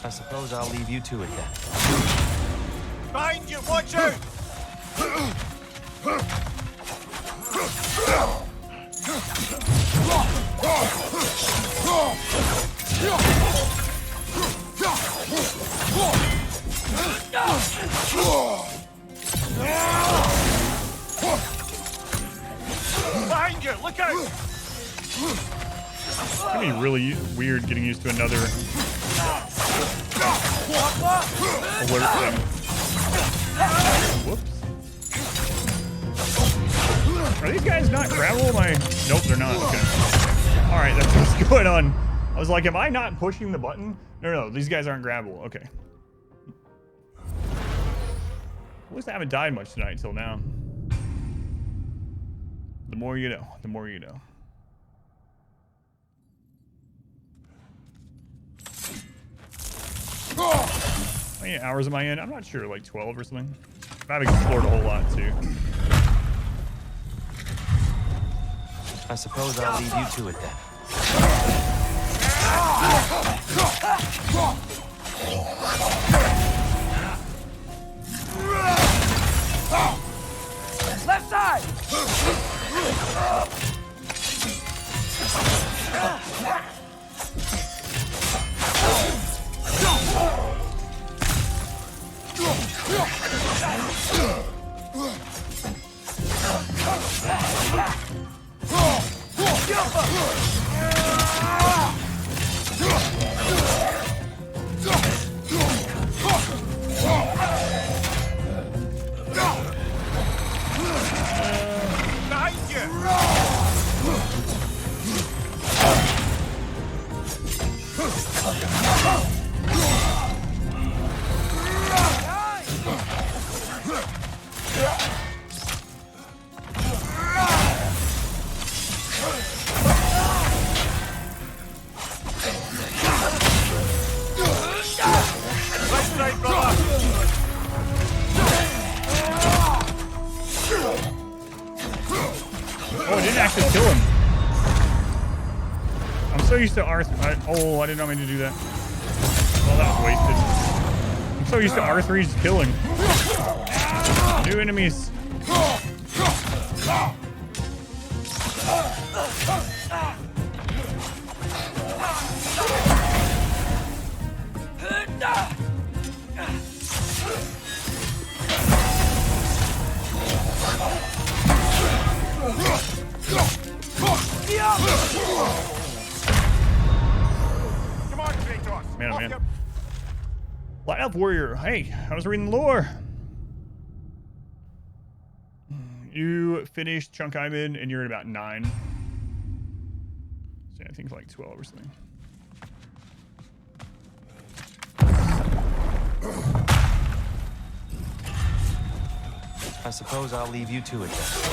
I suppose I'll leave you to it then. Behind you! Watch out! Behind you! Look out! It's gonna be really weird getting used to another alert thing. Whoops. Are these guys not gravel? Nope, they're not. Okay. Alright, that's what's going on. I was like, am I not pushing the button? No, these guys aren't gravel. Okay. At least I haven't died much tonight until now. The more you know. The more you know. How many hours am I in? I'm not sure, like 12 or something. I've explored a whole lot too. I suppose I'll leave you to it then. Left side! Oh, it didn't actually kill him. I'm so used to R3. Oh, I didn't know I meant to do that. Well, that was wasted. I'm so used to R3 just killing. New enemies. Come on, Kratos. Man, oh man. Light up, warrior. Hey, I was reading the lore. You finished chunk I'm in, and you're at about 9. So I think like 12 or something. I suppose I'll leave you to it then.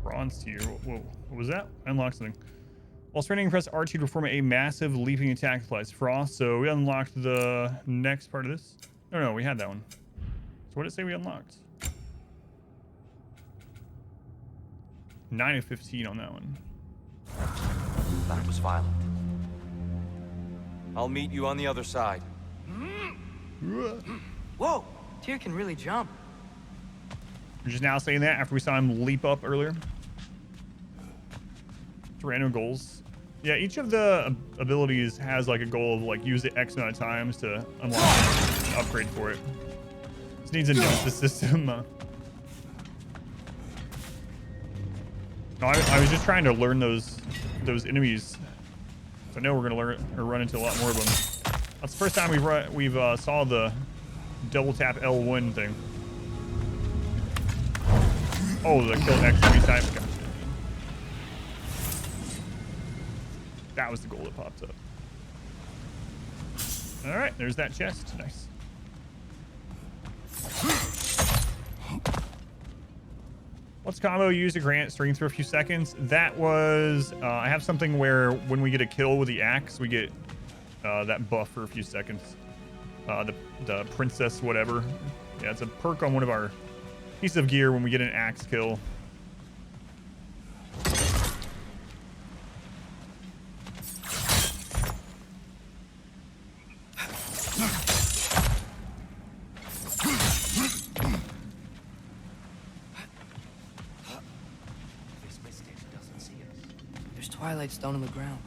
Bronze tier. Whoa, what was that? Unlock something. While sprinting, press R2 to perform a massive leaping attack applies frost. So we unlocked the next part of this. No, we had that one. So what did it say we unlocked? 9 of 15 on that one. That was violent. I'll meet you on the other side. Whoa, Tyr can really jump. You're just now saying that after we saw him leap up earlier. It's random goals. Yeah, each of the abilities has like a goal of like use it X amount of times to unlock an upgrade for it. This needs a nemesis system. No, I was just trying to learn those enemies. So I know we're gonna learn or run into a lot more of them. That's the first time we've saw the double tap L1 thing. Oh, the kill X 3 times. Gotcha. That was the goal that popped up. All right, there's that chest. Nice. What's combo used to grant strength for a few seconds? That was, I have something where when we get a kill with the axe, we get that buff for a few seconds. The princess whatever. Yeah, it's a perk on one of our pieces of gear when we get an axe kill. Twilight stone on the ground.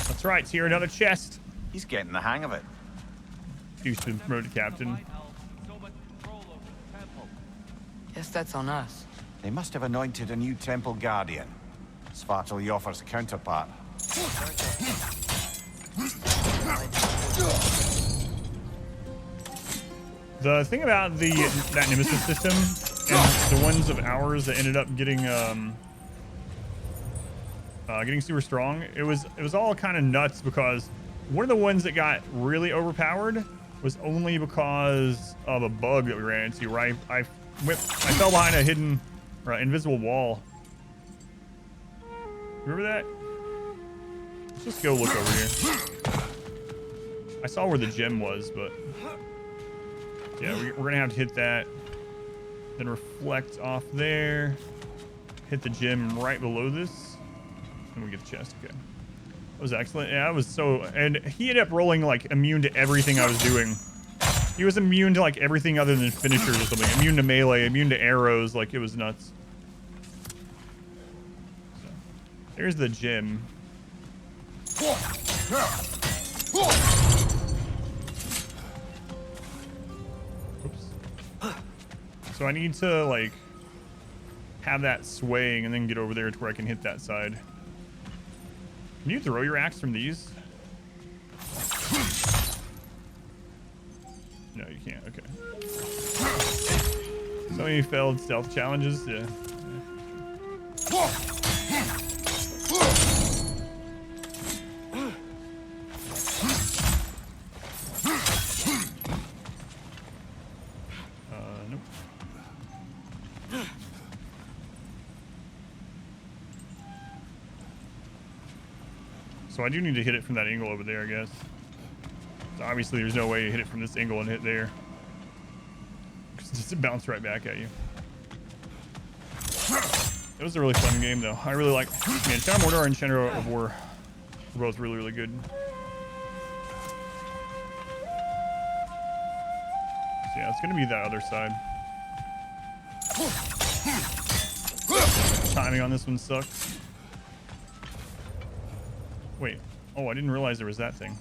That's right, here another chest. He's getting the hang of it. Used to promote to captain. Guess that's on us. They must have anointed a new temple guardian. Svartal offers a counterpart. The thing about that nemesis system and the ones of ours that ended up getting super strong, it was all kind of nuts because one of the ones that got really overpowered was only because of a bug that we ran into. Right, I fell behind a hidden invisible wall. Remember that? Let's just go look over here. I saw where the gem was, but yeah, we're gonna have to hit that, then reflect off there, hit the gem right below this, and we get the chest. Okay, that was excellent. Yeah, I was so, and he ended up rolling like immune to everything I was doing. He was immune to like everything other than finishers or something. Immune to melee, immune to arrows. Like it was nuts. There's the gym. Oops. So I need to like have that swaying and then get over there to where I can hit that side. Can you throw your axe from these? No, you can't. Okay. So many failed stealth challenges. Yeah. Nope. So I do need to hit it from that angle over there, I guess. So obviously there's no way to hit it from this angle and hit there. Because it's just bounce right back at you. It was a really fun game though. I really like, man, Shadow of Mordor and Shadow of War were both really, really good. So yeah, it's gonna be that other side. Timing on this one sucks. Wait. Oh, I didn't realize there was that thing.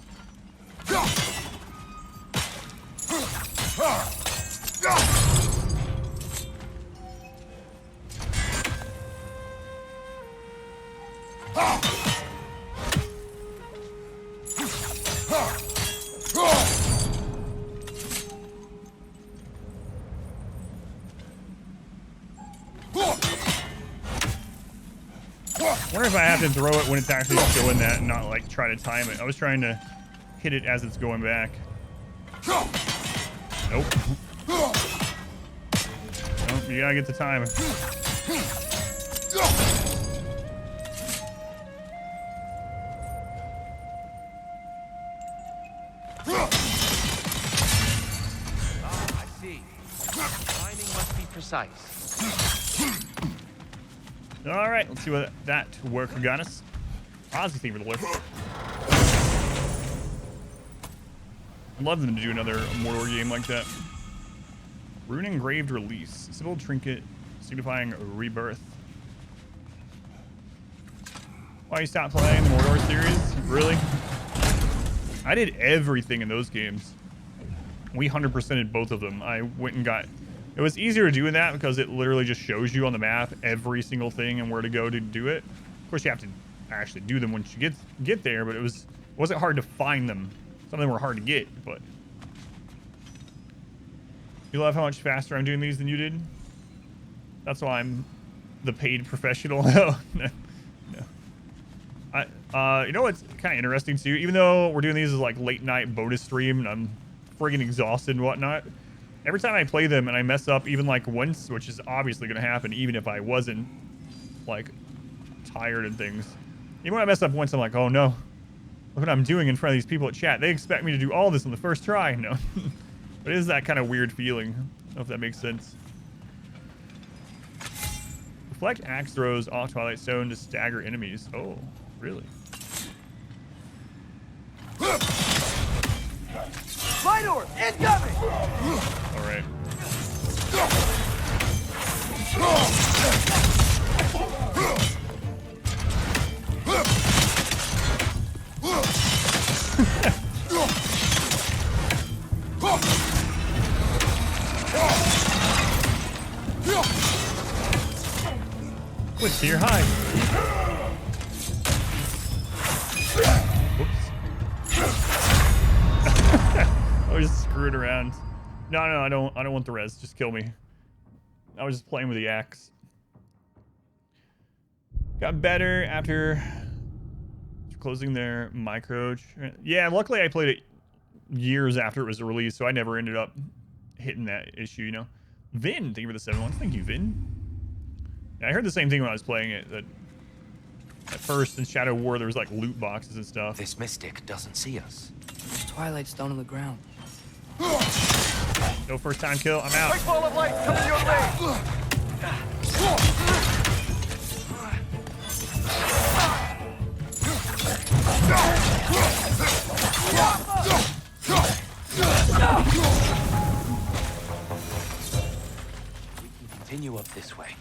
I wonder if I have to throw it when it's actually doing that and not like try to time it. I was trying to hit it as it's going back. Nope. Nope, you gotta get the time. I see. Timing must be precise. All right, let's see what that work got us. Ozzy thing for the lift. I'd love them to do another Mordor game like that. Rune engraved release. Symbol trinket signifying rebirth. Why you stopped playing the Mordor series? Really? I did everything in those games. We 100%ed both of them. I went and got... It was easier to do in that because it literally just shows you on the map every single thing and where to go to do it. Of course, you have to actually do them once you get there, but it wasn't hard to find them. Some of them were hard to get, but... You love how much faster I'm doing these than you did? That's why I'm the paid professional. No. You know what's kind of interesting too? Even though we're doing these as like late night bonus stream and I'm friggin' exhausted and whatnot, every time I play them and I mess up even like once, which is obviously going to happen even if I wasn't like tired and things. Even when I mess up once, I'm like, oh no, look what I'm doing in front of these people at chat. They expect me to do all this on the first try. No. But it is that kind of weird feeling. I don't know if that makes sense. Reflect axe throws off Twilight Stone to stagger enemies. Oh, really? Light orb, incoming! All right. What's here? Hi. Whoops. I was just screwing around. No, I don't want the res. Just kill me. I was just playing with the axe. Got better after closing their micro. Yeah, luckily I played it years after it was released, so I never ended up hitting that issue, you know. Vin, thank you for the 7 months. Thank you, Vin. Yeah, I heard the same thing when I was playing it, that at first in Shadow War there was like loot boxes and stuff. This mystic doesn't see us. There's Twilight Stone on the ground. No first time kill, I'm out. White ball of light coming your way! We can continue up this way.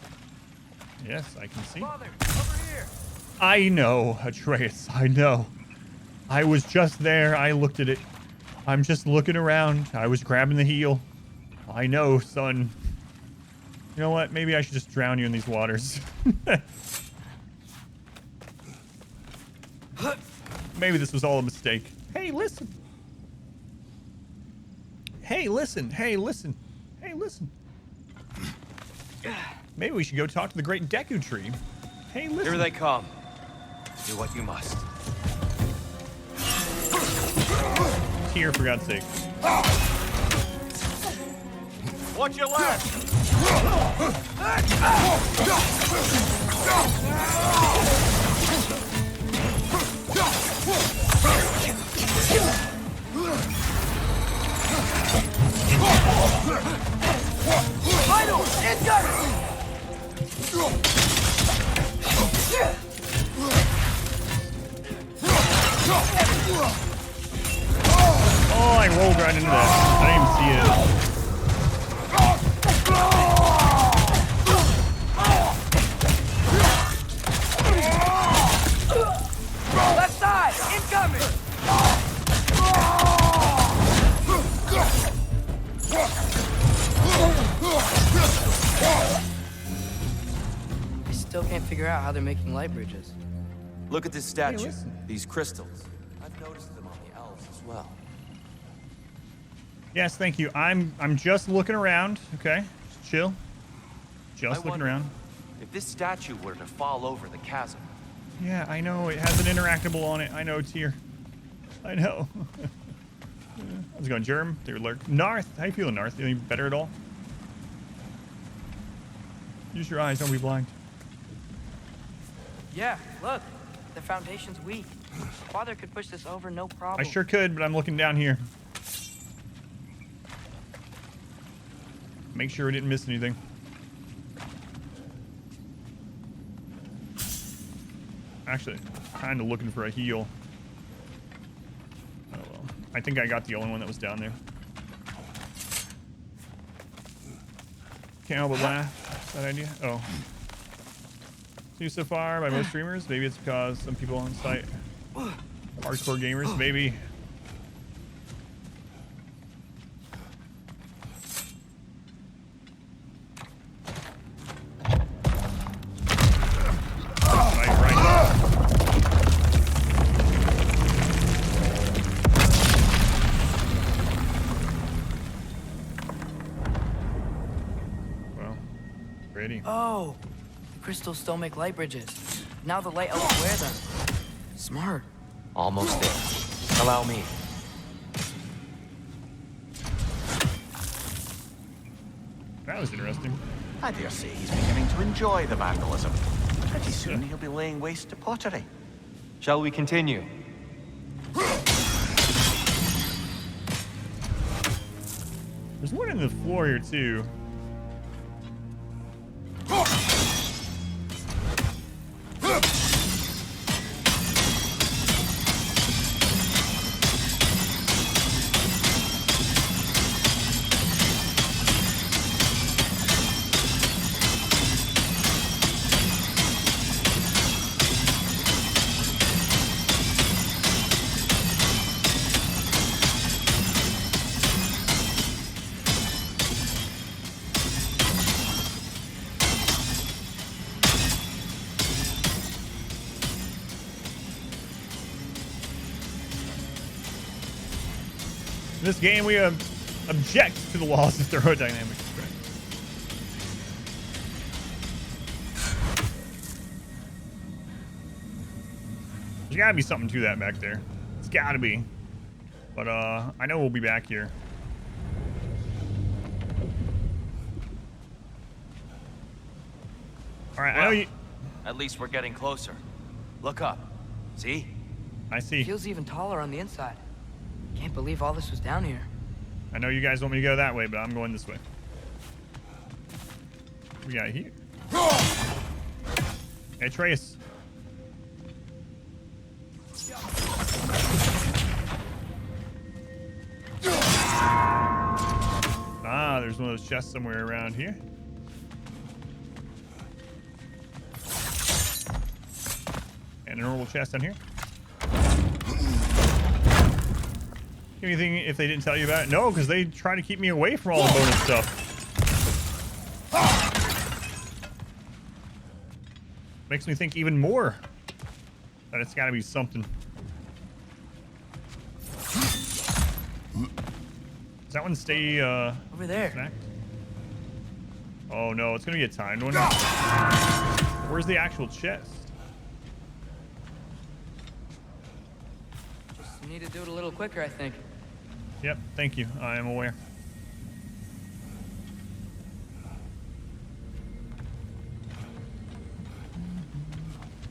Yes, I can see. Father, over here! I know, Atreus, I know. I was just there, I looked at it. I'm just looking around. I was grabbing the heel. I know, son. You know what? Maybe I should just drown you in these waters. Maybe this was all a mistake. Hey, listen. Hey, listen. Hey, listen. Hey, listen. Maybe we should go talk to the great Deku tree. Hey, listen. Here they come. Do what you must. Here, for God's sake. Watch your left! Vital! Incoming! Oh, I rolled right into that. I didn't even see it. Left side! Incoming! I still can't figure out how they're making light bridges. Look at this statue. listen. These crystals. I've noticed them on the elves as well. Yes, thank you. I'm just looking around. Okay, just chill. I Just looking wonder around. If this statue were to fall over the chasm, Yeah, I know. It has an interactable on it. I know, Tier. I know. How's it going, Germ? Dear Lurk. Narth, how you feeling, Narth? Any better at all? Use your eyes, don't be blind. Yeah, look. The foundation's weak. Father could push this over no problem. I sure could, but I'm looking down here. Make sure we didn't miss anything. Actually, kind of looking for a heal. Oh well. I think I got the only one that was down there. Can't help but laugh. That idea. Oh. See so far by most streamers. Maybe it's because some people on site hardcore gamers. Maybe. Oh, the crystals still make light bridges. Now the light elves wear them. Smart. almost there. Allow me. That was interesting. I dare say he's beginning to enjoy the vandalism. Pretty soon he'll be laying waste to pottery. Shall we continue? There's one in the floor here, too. In this game, we object to the laws of thermodynamics. There's gotta be something to that back there. It's gotta be. But I know we'll be back here. All right, well, I know you. At least we're getting closer. Look up. See? I see. Feels even taller on the inside. Can't believe all this was down here. I know you guys want me to go that way, but I'm going this way. What we got here? Hey, Trace. Ah, there's one of those chests somewhere around here. And a normal chest down here. Anything if they didn't tell you about it? No, because they try to keep me away from all the bonus stuff. Makes me think even more that it's got to be something. Does that one stay over there? Snacked? Oh no, it's gonna be a timed one. Where's the actual chest? Just need to do it a little quicker, I think. Yep, thank you. I am aware.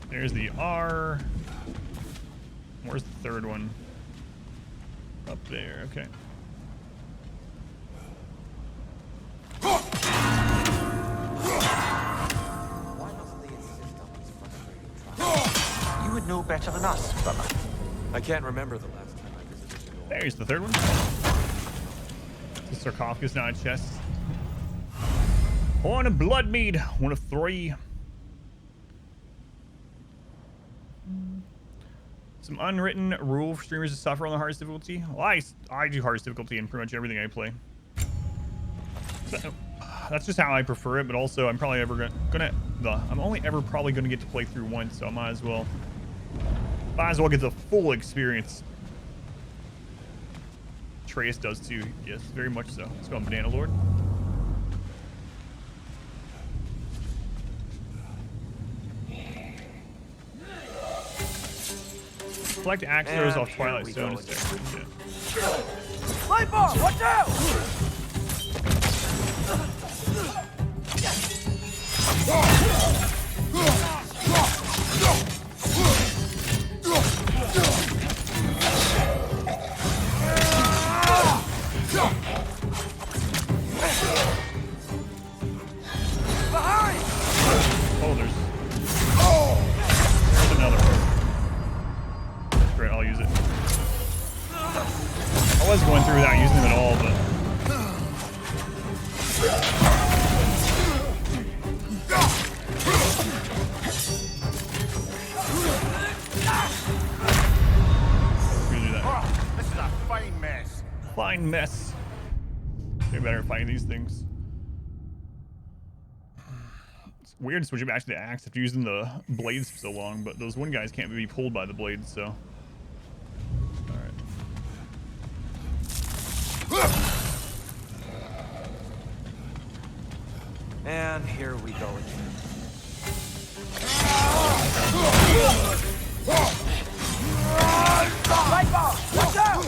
There's the R. Where's the third one? Up there, okay. You would know better than us, brother. I can't remember the last time I visited the door. There's the third one. The sarcophagus, not a chest. Horn of Bloodmead, 1 of 3. Some unwritten rule for streamers to suffer on the hardest difficulty. Well, I do hardest difficulty in pretty much everything I play. So, that's just how I prefer it, but also I'm probably I'm only ever probably gonna get to play through once, so I might as well get the full experience. Atreus does too, yes, very much so. Let's go on, Banana Lord. Collect axe throws off Twilight Stone. Light bar, watch out! Oh, there's another one. That's great, I'll use it. I was going through without using them at all, but This is a fine mess. fine mess. Get better at fighting these things. It's weird switching back to the axe after using the blades for so long, but those one guys can't be pulled by the blades, so. Alright. And here we go again. Light bar, watch out!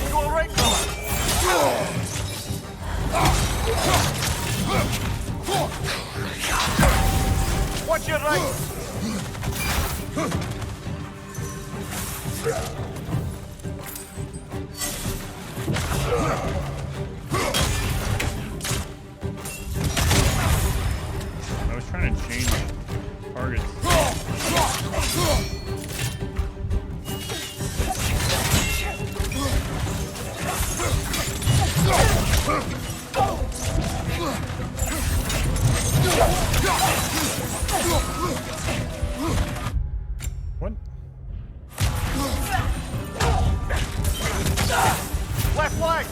You all right, fella? Watch your right. I was trying to change targets. What? Left leg.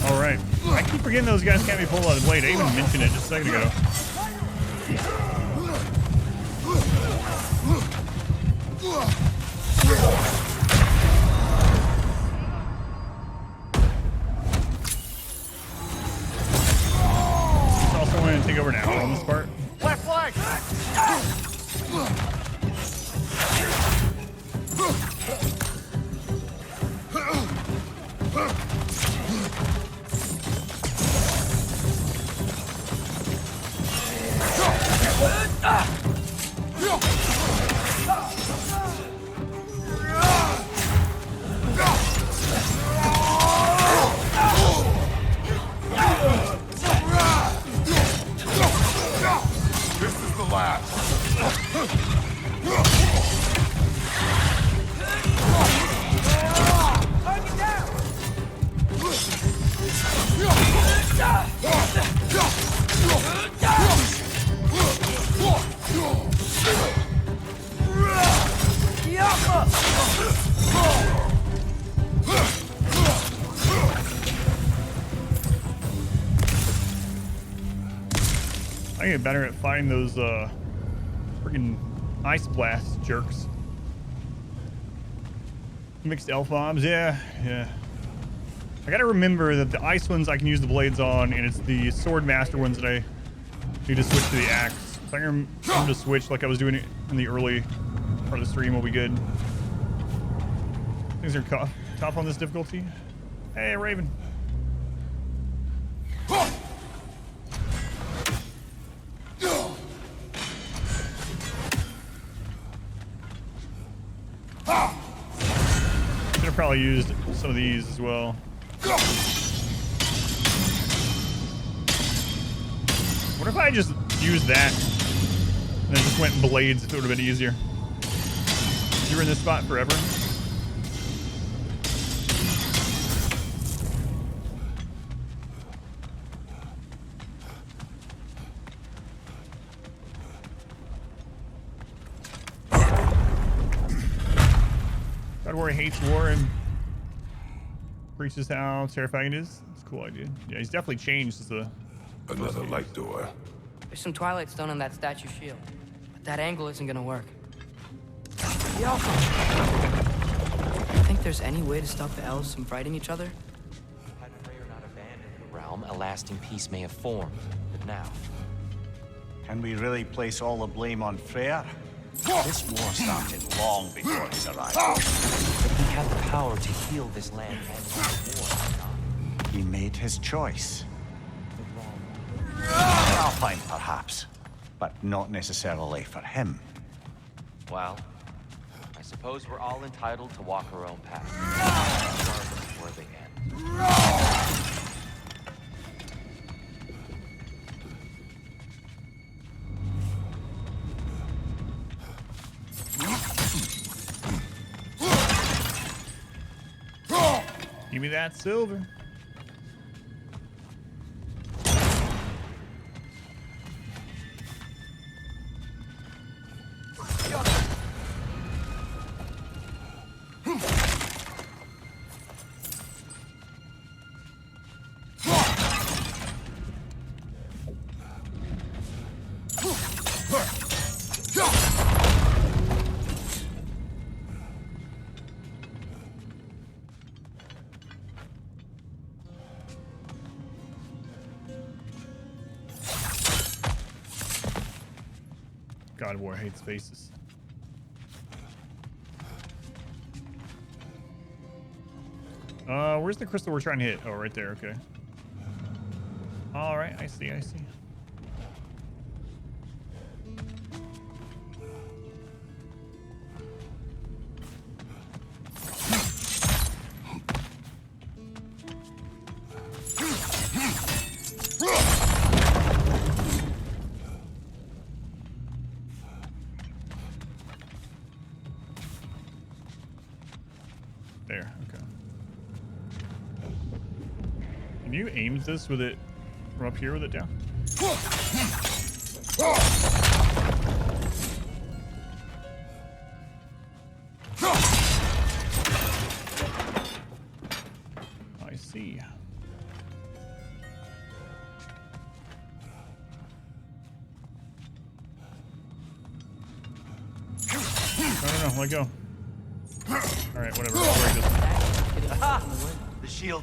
All right. I keep forgetting those guys can't be pulled out of the blade. I even mentioned it just a second ago. It's also wanting to take over now on this part. Left leg. I get better at fighting those freaking ice blast jerks. Mixed elf bombs, yeah. I gotta remember that the ice ones I can use the blades on, and it's the sword master ones that I need to switch to the axe. So I can remember to switch like I was doing it in the early part of the stream will be good. Things are tough on this difficulty. Hey, Raven. Should have probably used some of these as well. What if I just used that and then just went blades? If it would have been easier. You were in this spot forever. God War hates war and preaches how terrifying it is. It's a cool idea. Yeah, he's definitely changed as the... Another light door. There's some Twilight Stone on that statue shield, but that angle isn't gonna work. Yo! Think there's any way to stop the elves from fighting each other? Had Freyr not abandoned the realm, a lasting peace may have formed. But now... Can we really place all the blame on Freyr? This war started long before his arrival. But he had the power to heal this land and win war. He made his choice. Alpine, perhaps, but not necessarily for him. Well, I suppose we're all entitled to walk our own path, regardless of where they end. Give me that silver. God War hates faces. Where's the crystal we're trying to hit? Oh, right there, okay. All right, I see. There, okay. Can you aim this with it from up here with it down? I see. No, let go. All right, whatever. I'll break this one. Aha! The shield.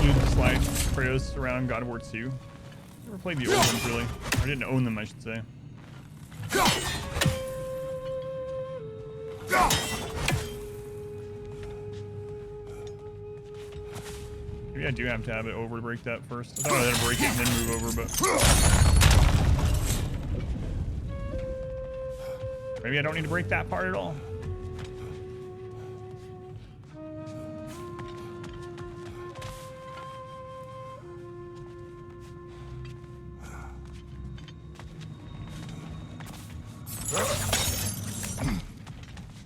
You slide Kratos around God of War 2. Never played the old ones really. I didn't own them, I should say. Maybe I do have to have it over to break that first. I thought I had to break it and then move over, but maybe I don't need to break that part at all.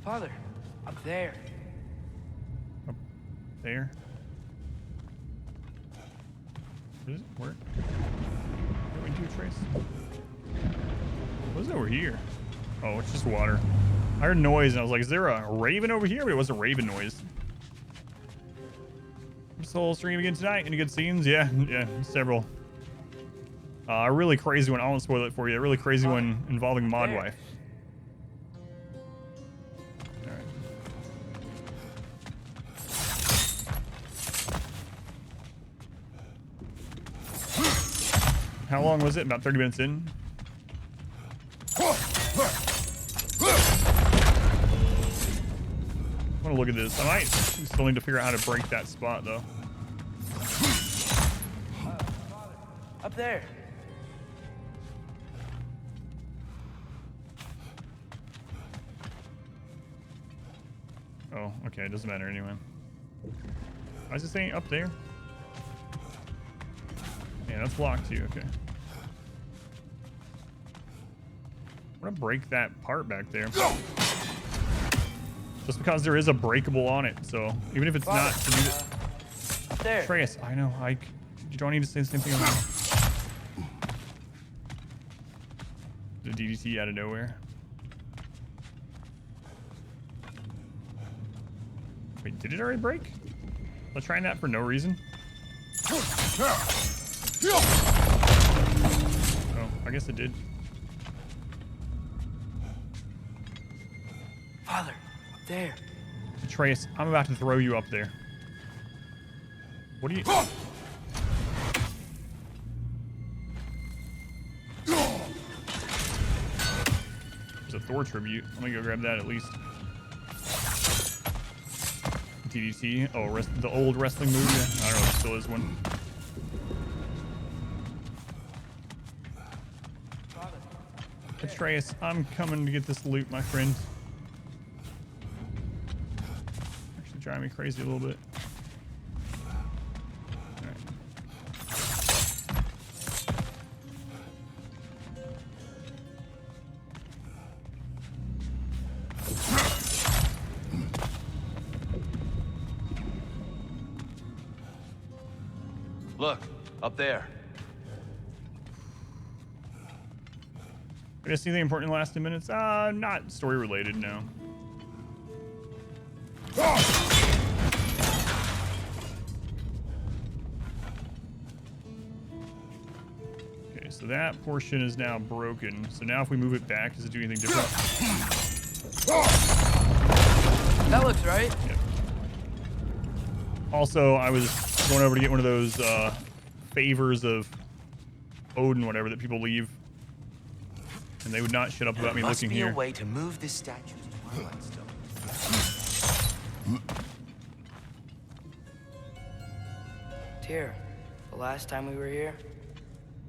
Father, up there. Up there? What is it? Where? Where do we do a trace? What is over here? Oh, it's just water. I heard noise and I was like, is there a raven over here? But it was a raven noise. This whole stream again tonight. Any good scenes? Yeah, several. A really crazy one. I won't spoil it for you. A really crazy one involving Mod Wife. How long was it? About 30 minutes in? I want to look at this. I might still need to figure out how to break that spot, though. Up there. Oh, okay. It doesn't matter anyway. Why is it saying up there? Yeah, that's blocked too. Okay. I'm gonna break that part back there. Just because there is a breakable on it, so even if it's not to do it. Up there. Atreus, I know. You don't need to say the same thing about the DDT out of nowhere. Wait, did it already break? Was I trying that for no reason? Oh, I guess it did. Father, up there. Atreus, I'm about to throw you up there. What are you... There's a Thor tribute. Let me go grab that at least. DDT. Oh, the old wrestling move. Yeah. I don't know if it still is one. Atreus, I'm coming to get this loot, my friend. Actually driving me crazy a little bit. Alright. Look, up there. Did I see anything important in the last 10 minutes? Not story related, no. Okay, so that portion is now broken. So now if we move it back, does it do anything different? That looks right. Yep. Also, I was going over to get one of those favors of Odin, whatever, that people leave. And they would not shut up about me looking here. There must be a way to move this statue to Twilight Stone. Tyr, the last time we were here,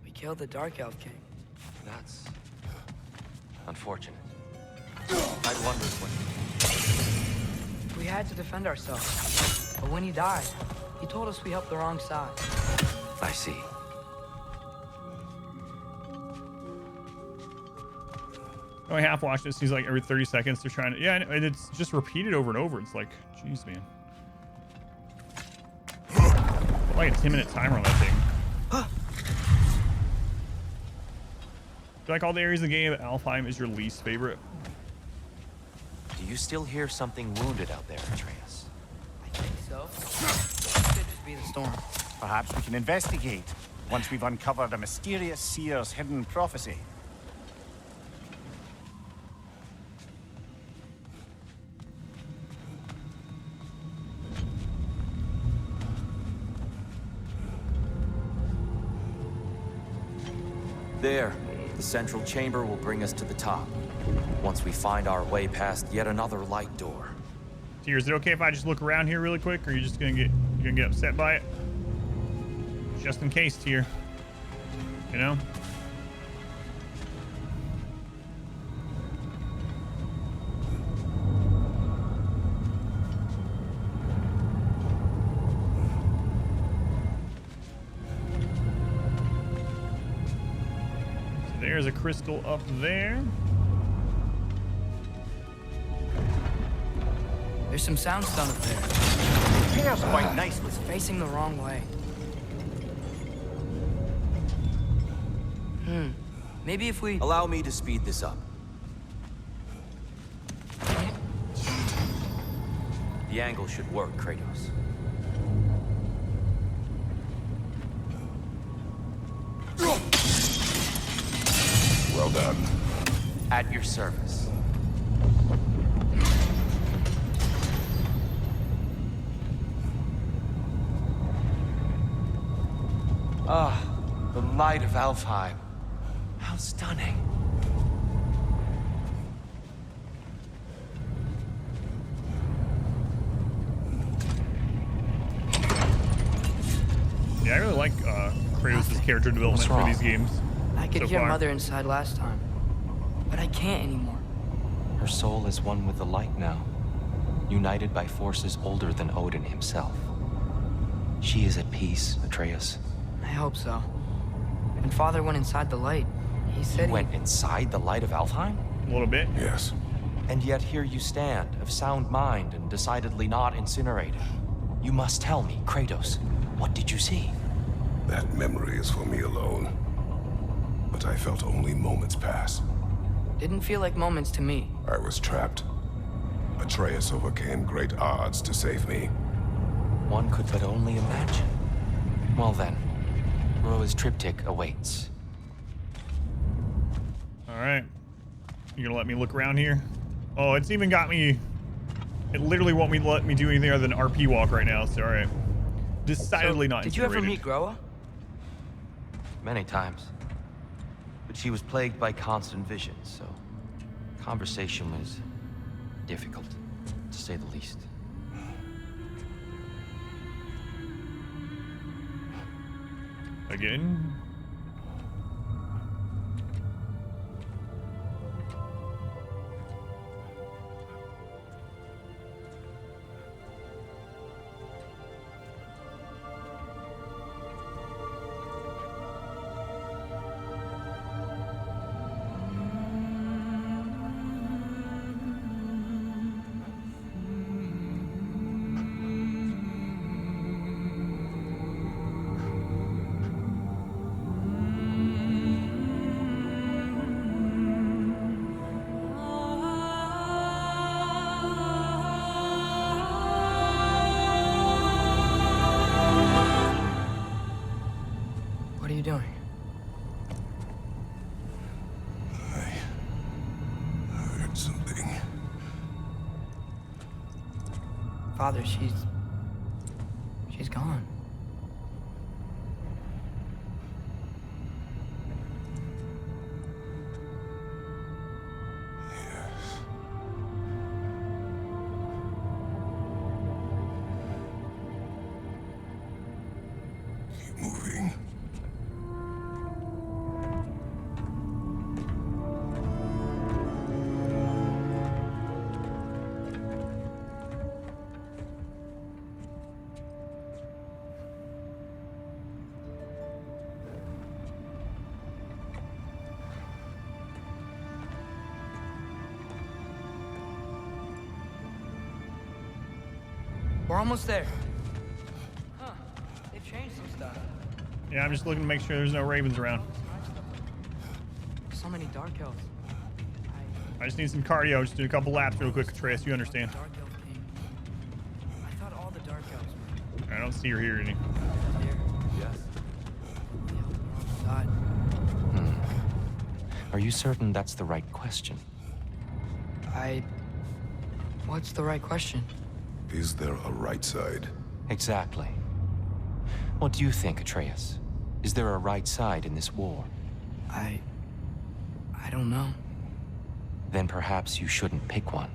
we killed the Dark Elf King. That's unfortunate. I wondered what... We had to defend ourselves. But when he died, he told us we helped the wrong side. I see. Oh, I half watched it. Seems like every 30 seconds they're trying to... Yeah, and it's just repeated over and over. It's like, jeez, man. Like a 10-minute timer on that thing. I feel like all the areas of the game, Alfheim is your least favorite. Do you still hear something wounded out there, Atreus? I think so. Could just be the storm. Perhaps we can investigate once we've uncovered a mysterious seer's hidden prophecy. There, the central chamber will bring us to the top. Once we find our way past yet another light door. Tyr, is it okay if I just look around here really quick, or are you just gonna get upset by it? Just in case, Tyr. You know? There's a crystal up there. There's some soundstone up there. It appears quite nicely. It's facing the wrong way. Maybe if we... Allow me to speed this up. The angle should work, Kratos. Well done. At your service. Ah, the light of Alfheim. How stunning. Yeah, I really like Kratos' character development for these games. I could so hear far. Mother inside last time, but I can't anymore. Her soul is one with the light now, united by forces older than Odin himself. She is at peace, Atreus. I hope so. When Father went inside the light, he said He went inside the light of Alfheim? A little bit. Yes. And yet here you stand, of sound mind and decidedly not incinerated. You must tell me, Kratos, what did you see? That memory is for me alone. But I felt only moments pass. Didn't feel like moments to me. I was trapped. Atreus overcame great odds to save me. One could but only imagine. Well then, Groa's triptych awaits. All right. You gonna let me look around here? Oh, it's even got me. It literally won't let me do anything other than RP walk right now. So all right. Decidedly not. Did you ever meet Groa? Many times. But she was plagued by constant visions, so conversation was difficult, to say the least. Again? What are you doing? I heard something. Father, she's gone. Keep moving. We're almost there. Huh. They've changed some stuff. Yeah, I'm just looking to make sure there's no ravens around. So many dark elves. I just need some cardio. Just do a couple laps real quick, Atreus. You understand? Dark elf king. I thought all the dark elves were I don't see or hear any. here. Yes. The elves were on the side. Are you certain that's the right question? What's the right question? Is there a right side? Exactly. What do you think, Atreus? Is there a right side in this war? I don't know. Then perhaps you shouldn't pick one.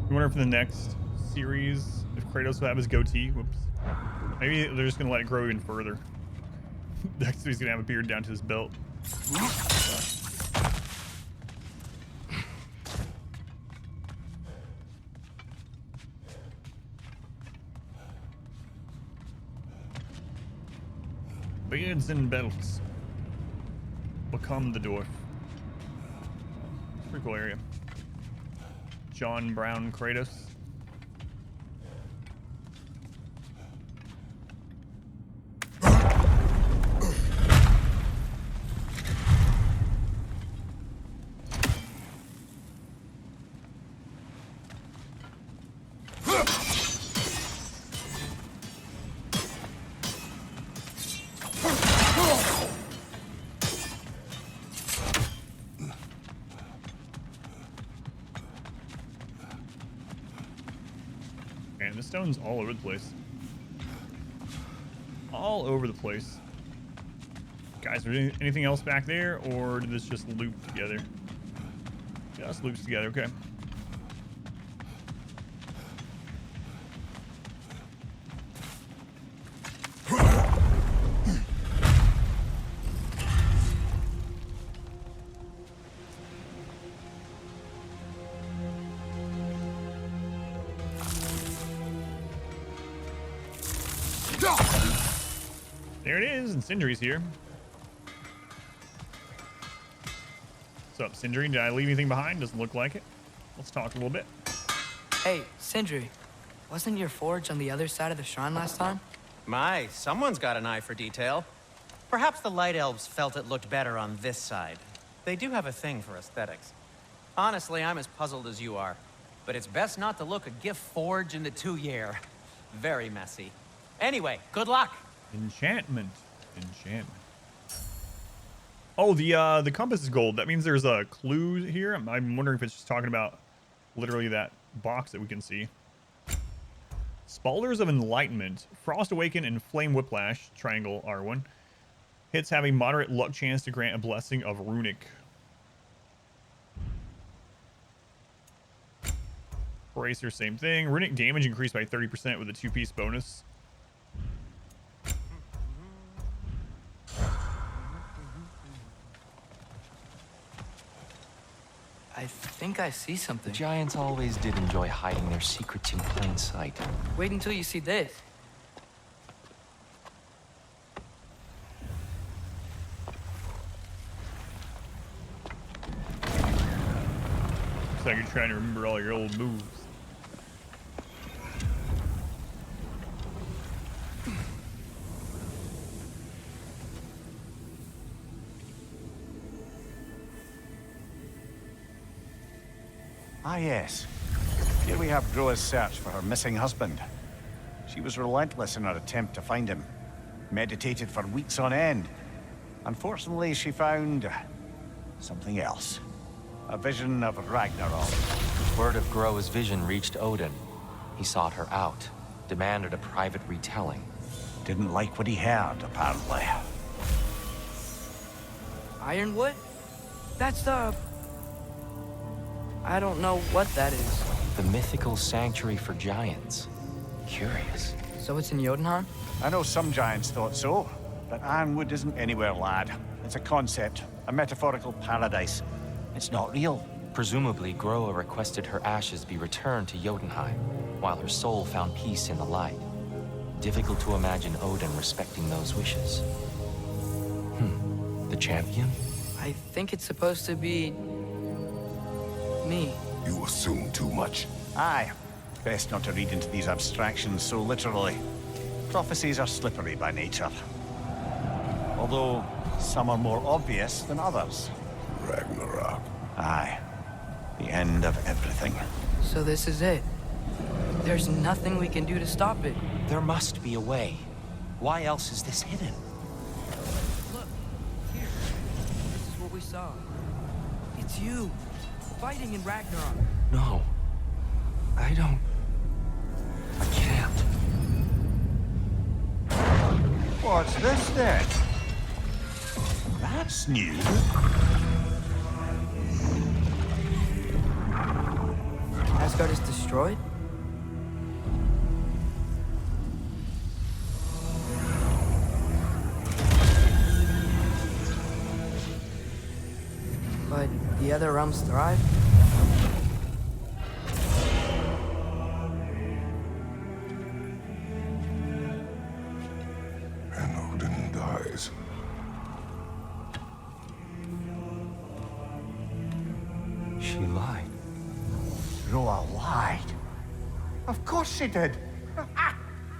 You wonder if in the next series, if Kratos will have his goatee. Whoops. Maybe they're just gonna let it grow even further. Next, he's gonna have a beard down to his belt. Beards and belts. Become the dwarf. It's a pretty cool area. John Brown Kratos. The stone's all over the place. All over the place. Guys, is there anything else back there, or did this just loop together? Just loops together, okay. There it is, and Sindri's here. What's up, Sindri? Did I leave anything behind? Doesn't look like it. Let's talk a little bit. Hey, Sindri, wasn't your forge on the other side of the shrine last time? My, someone's got an eye for detail. Perhaps the Light Elves felt it looked better on this side. They do have a thing for aesthetics. Honestly, I'm as puzzled as you are. But it's best not to look a gift forge in the 2-year. Very messy. Anyway, good luck. Enchantment. Enchantment. Oh, the compass is gold. That means there's a clue here. I'm wondering if it's just talking about literally that box that we can see. Spalders of Enlightenment. Frost Awaken and Flame Whiplash. Triangle R1. Hits have a moderate luck chance to grant a blessing of Runic. Bracer, same thing. Runic damage increased by 30% with a 2-piece bonus. I think I see something. The giants always did enjoy hiding their secrets in plain sight. Wait until you see this. Looks like you're trying to remember all your old moves. Ah, yes. Here we have Groa's search for her missing husband. She was relentless in her attempt to find him. Meditated for weeks on end. Unfortunately, she found something else. A vision of Ragnarok. Word of Groa's vision reached Odin. He sought her out, demanded a private retelling. Didn't like what he heard, apparently. Ironwood? That's the... I don't know what that is. The mythical sanctuary for giants. Curious. So it's in Jotunheim? I know some giants thought so, but Ironwood isn't anywhere, lad. It's a concept, a metaphorical paradise. It's not real. Presumably, Groa requested her ashes be returned to Jotunheim, while her soul found peace in the light. Difficult to imagine Odin respecting those wishes. The champion? I think it's supposed to be... me. You assume too much. Aye. Best not to read into these abstractions so literally. Prophecies are slippery by nature. Although, some are more obvious than others. Ragnarok. Aye. The end of everything. So this is it. There's nothing we can do to stop it. There must be a way. Why else is this hidden? Look, here. This is what we saw. It's you, fighting in Ragnarok. No. I don't... I can't. What's this then? That's new. Asgard is destroyed? But the other realms thrive? And Odin dies. She lied. Groa lied. Of course she did.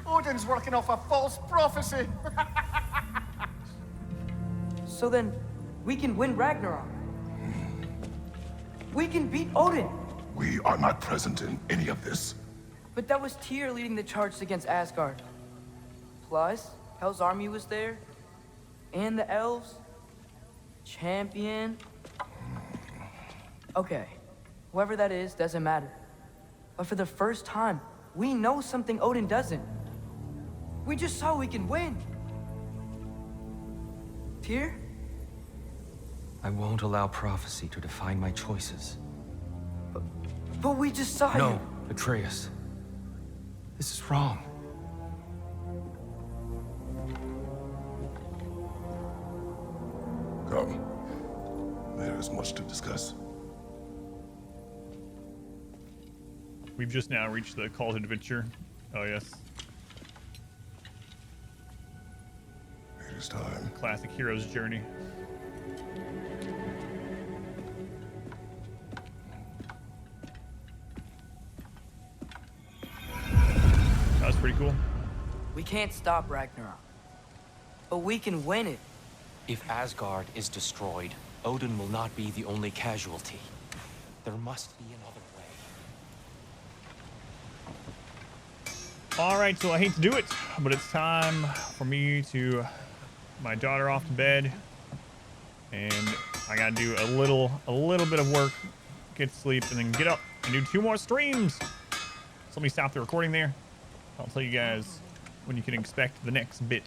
Odin's working off a false prophecy. So then, we can win Ragnarok. We can beat Odin. We are not present in any of this. But that was Tyr leading the charge against Asgard. Plus, Hell's army was there. And the elves. Champion. Okay. Whoever that is doesn't matter. But for the first time, We know something Odin doesn't. We just saw we can win. Tyr? I won't allow prophecy to define my choices. But we just saw No, you. Atreus. This is wrong. Come. There is much to discuss. We've just now reached the call to adventure. Oh, yes. It is time. Classic hero's journey. That was pretty cool. We can't stop Ragnarok. But we can win it. If Asgard is destroyed, Odin will not be the only casualty. There must be another way. All right, so I hate to do it, but it's time for me to my daughter off to bed, and I gotta do a little bit of work, get to sleep, and then get up and do 2 more streams. So let me stop the recording there. I'll tell you guys when you can expect the next bit.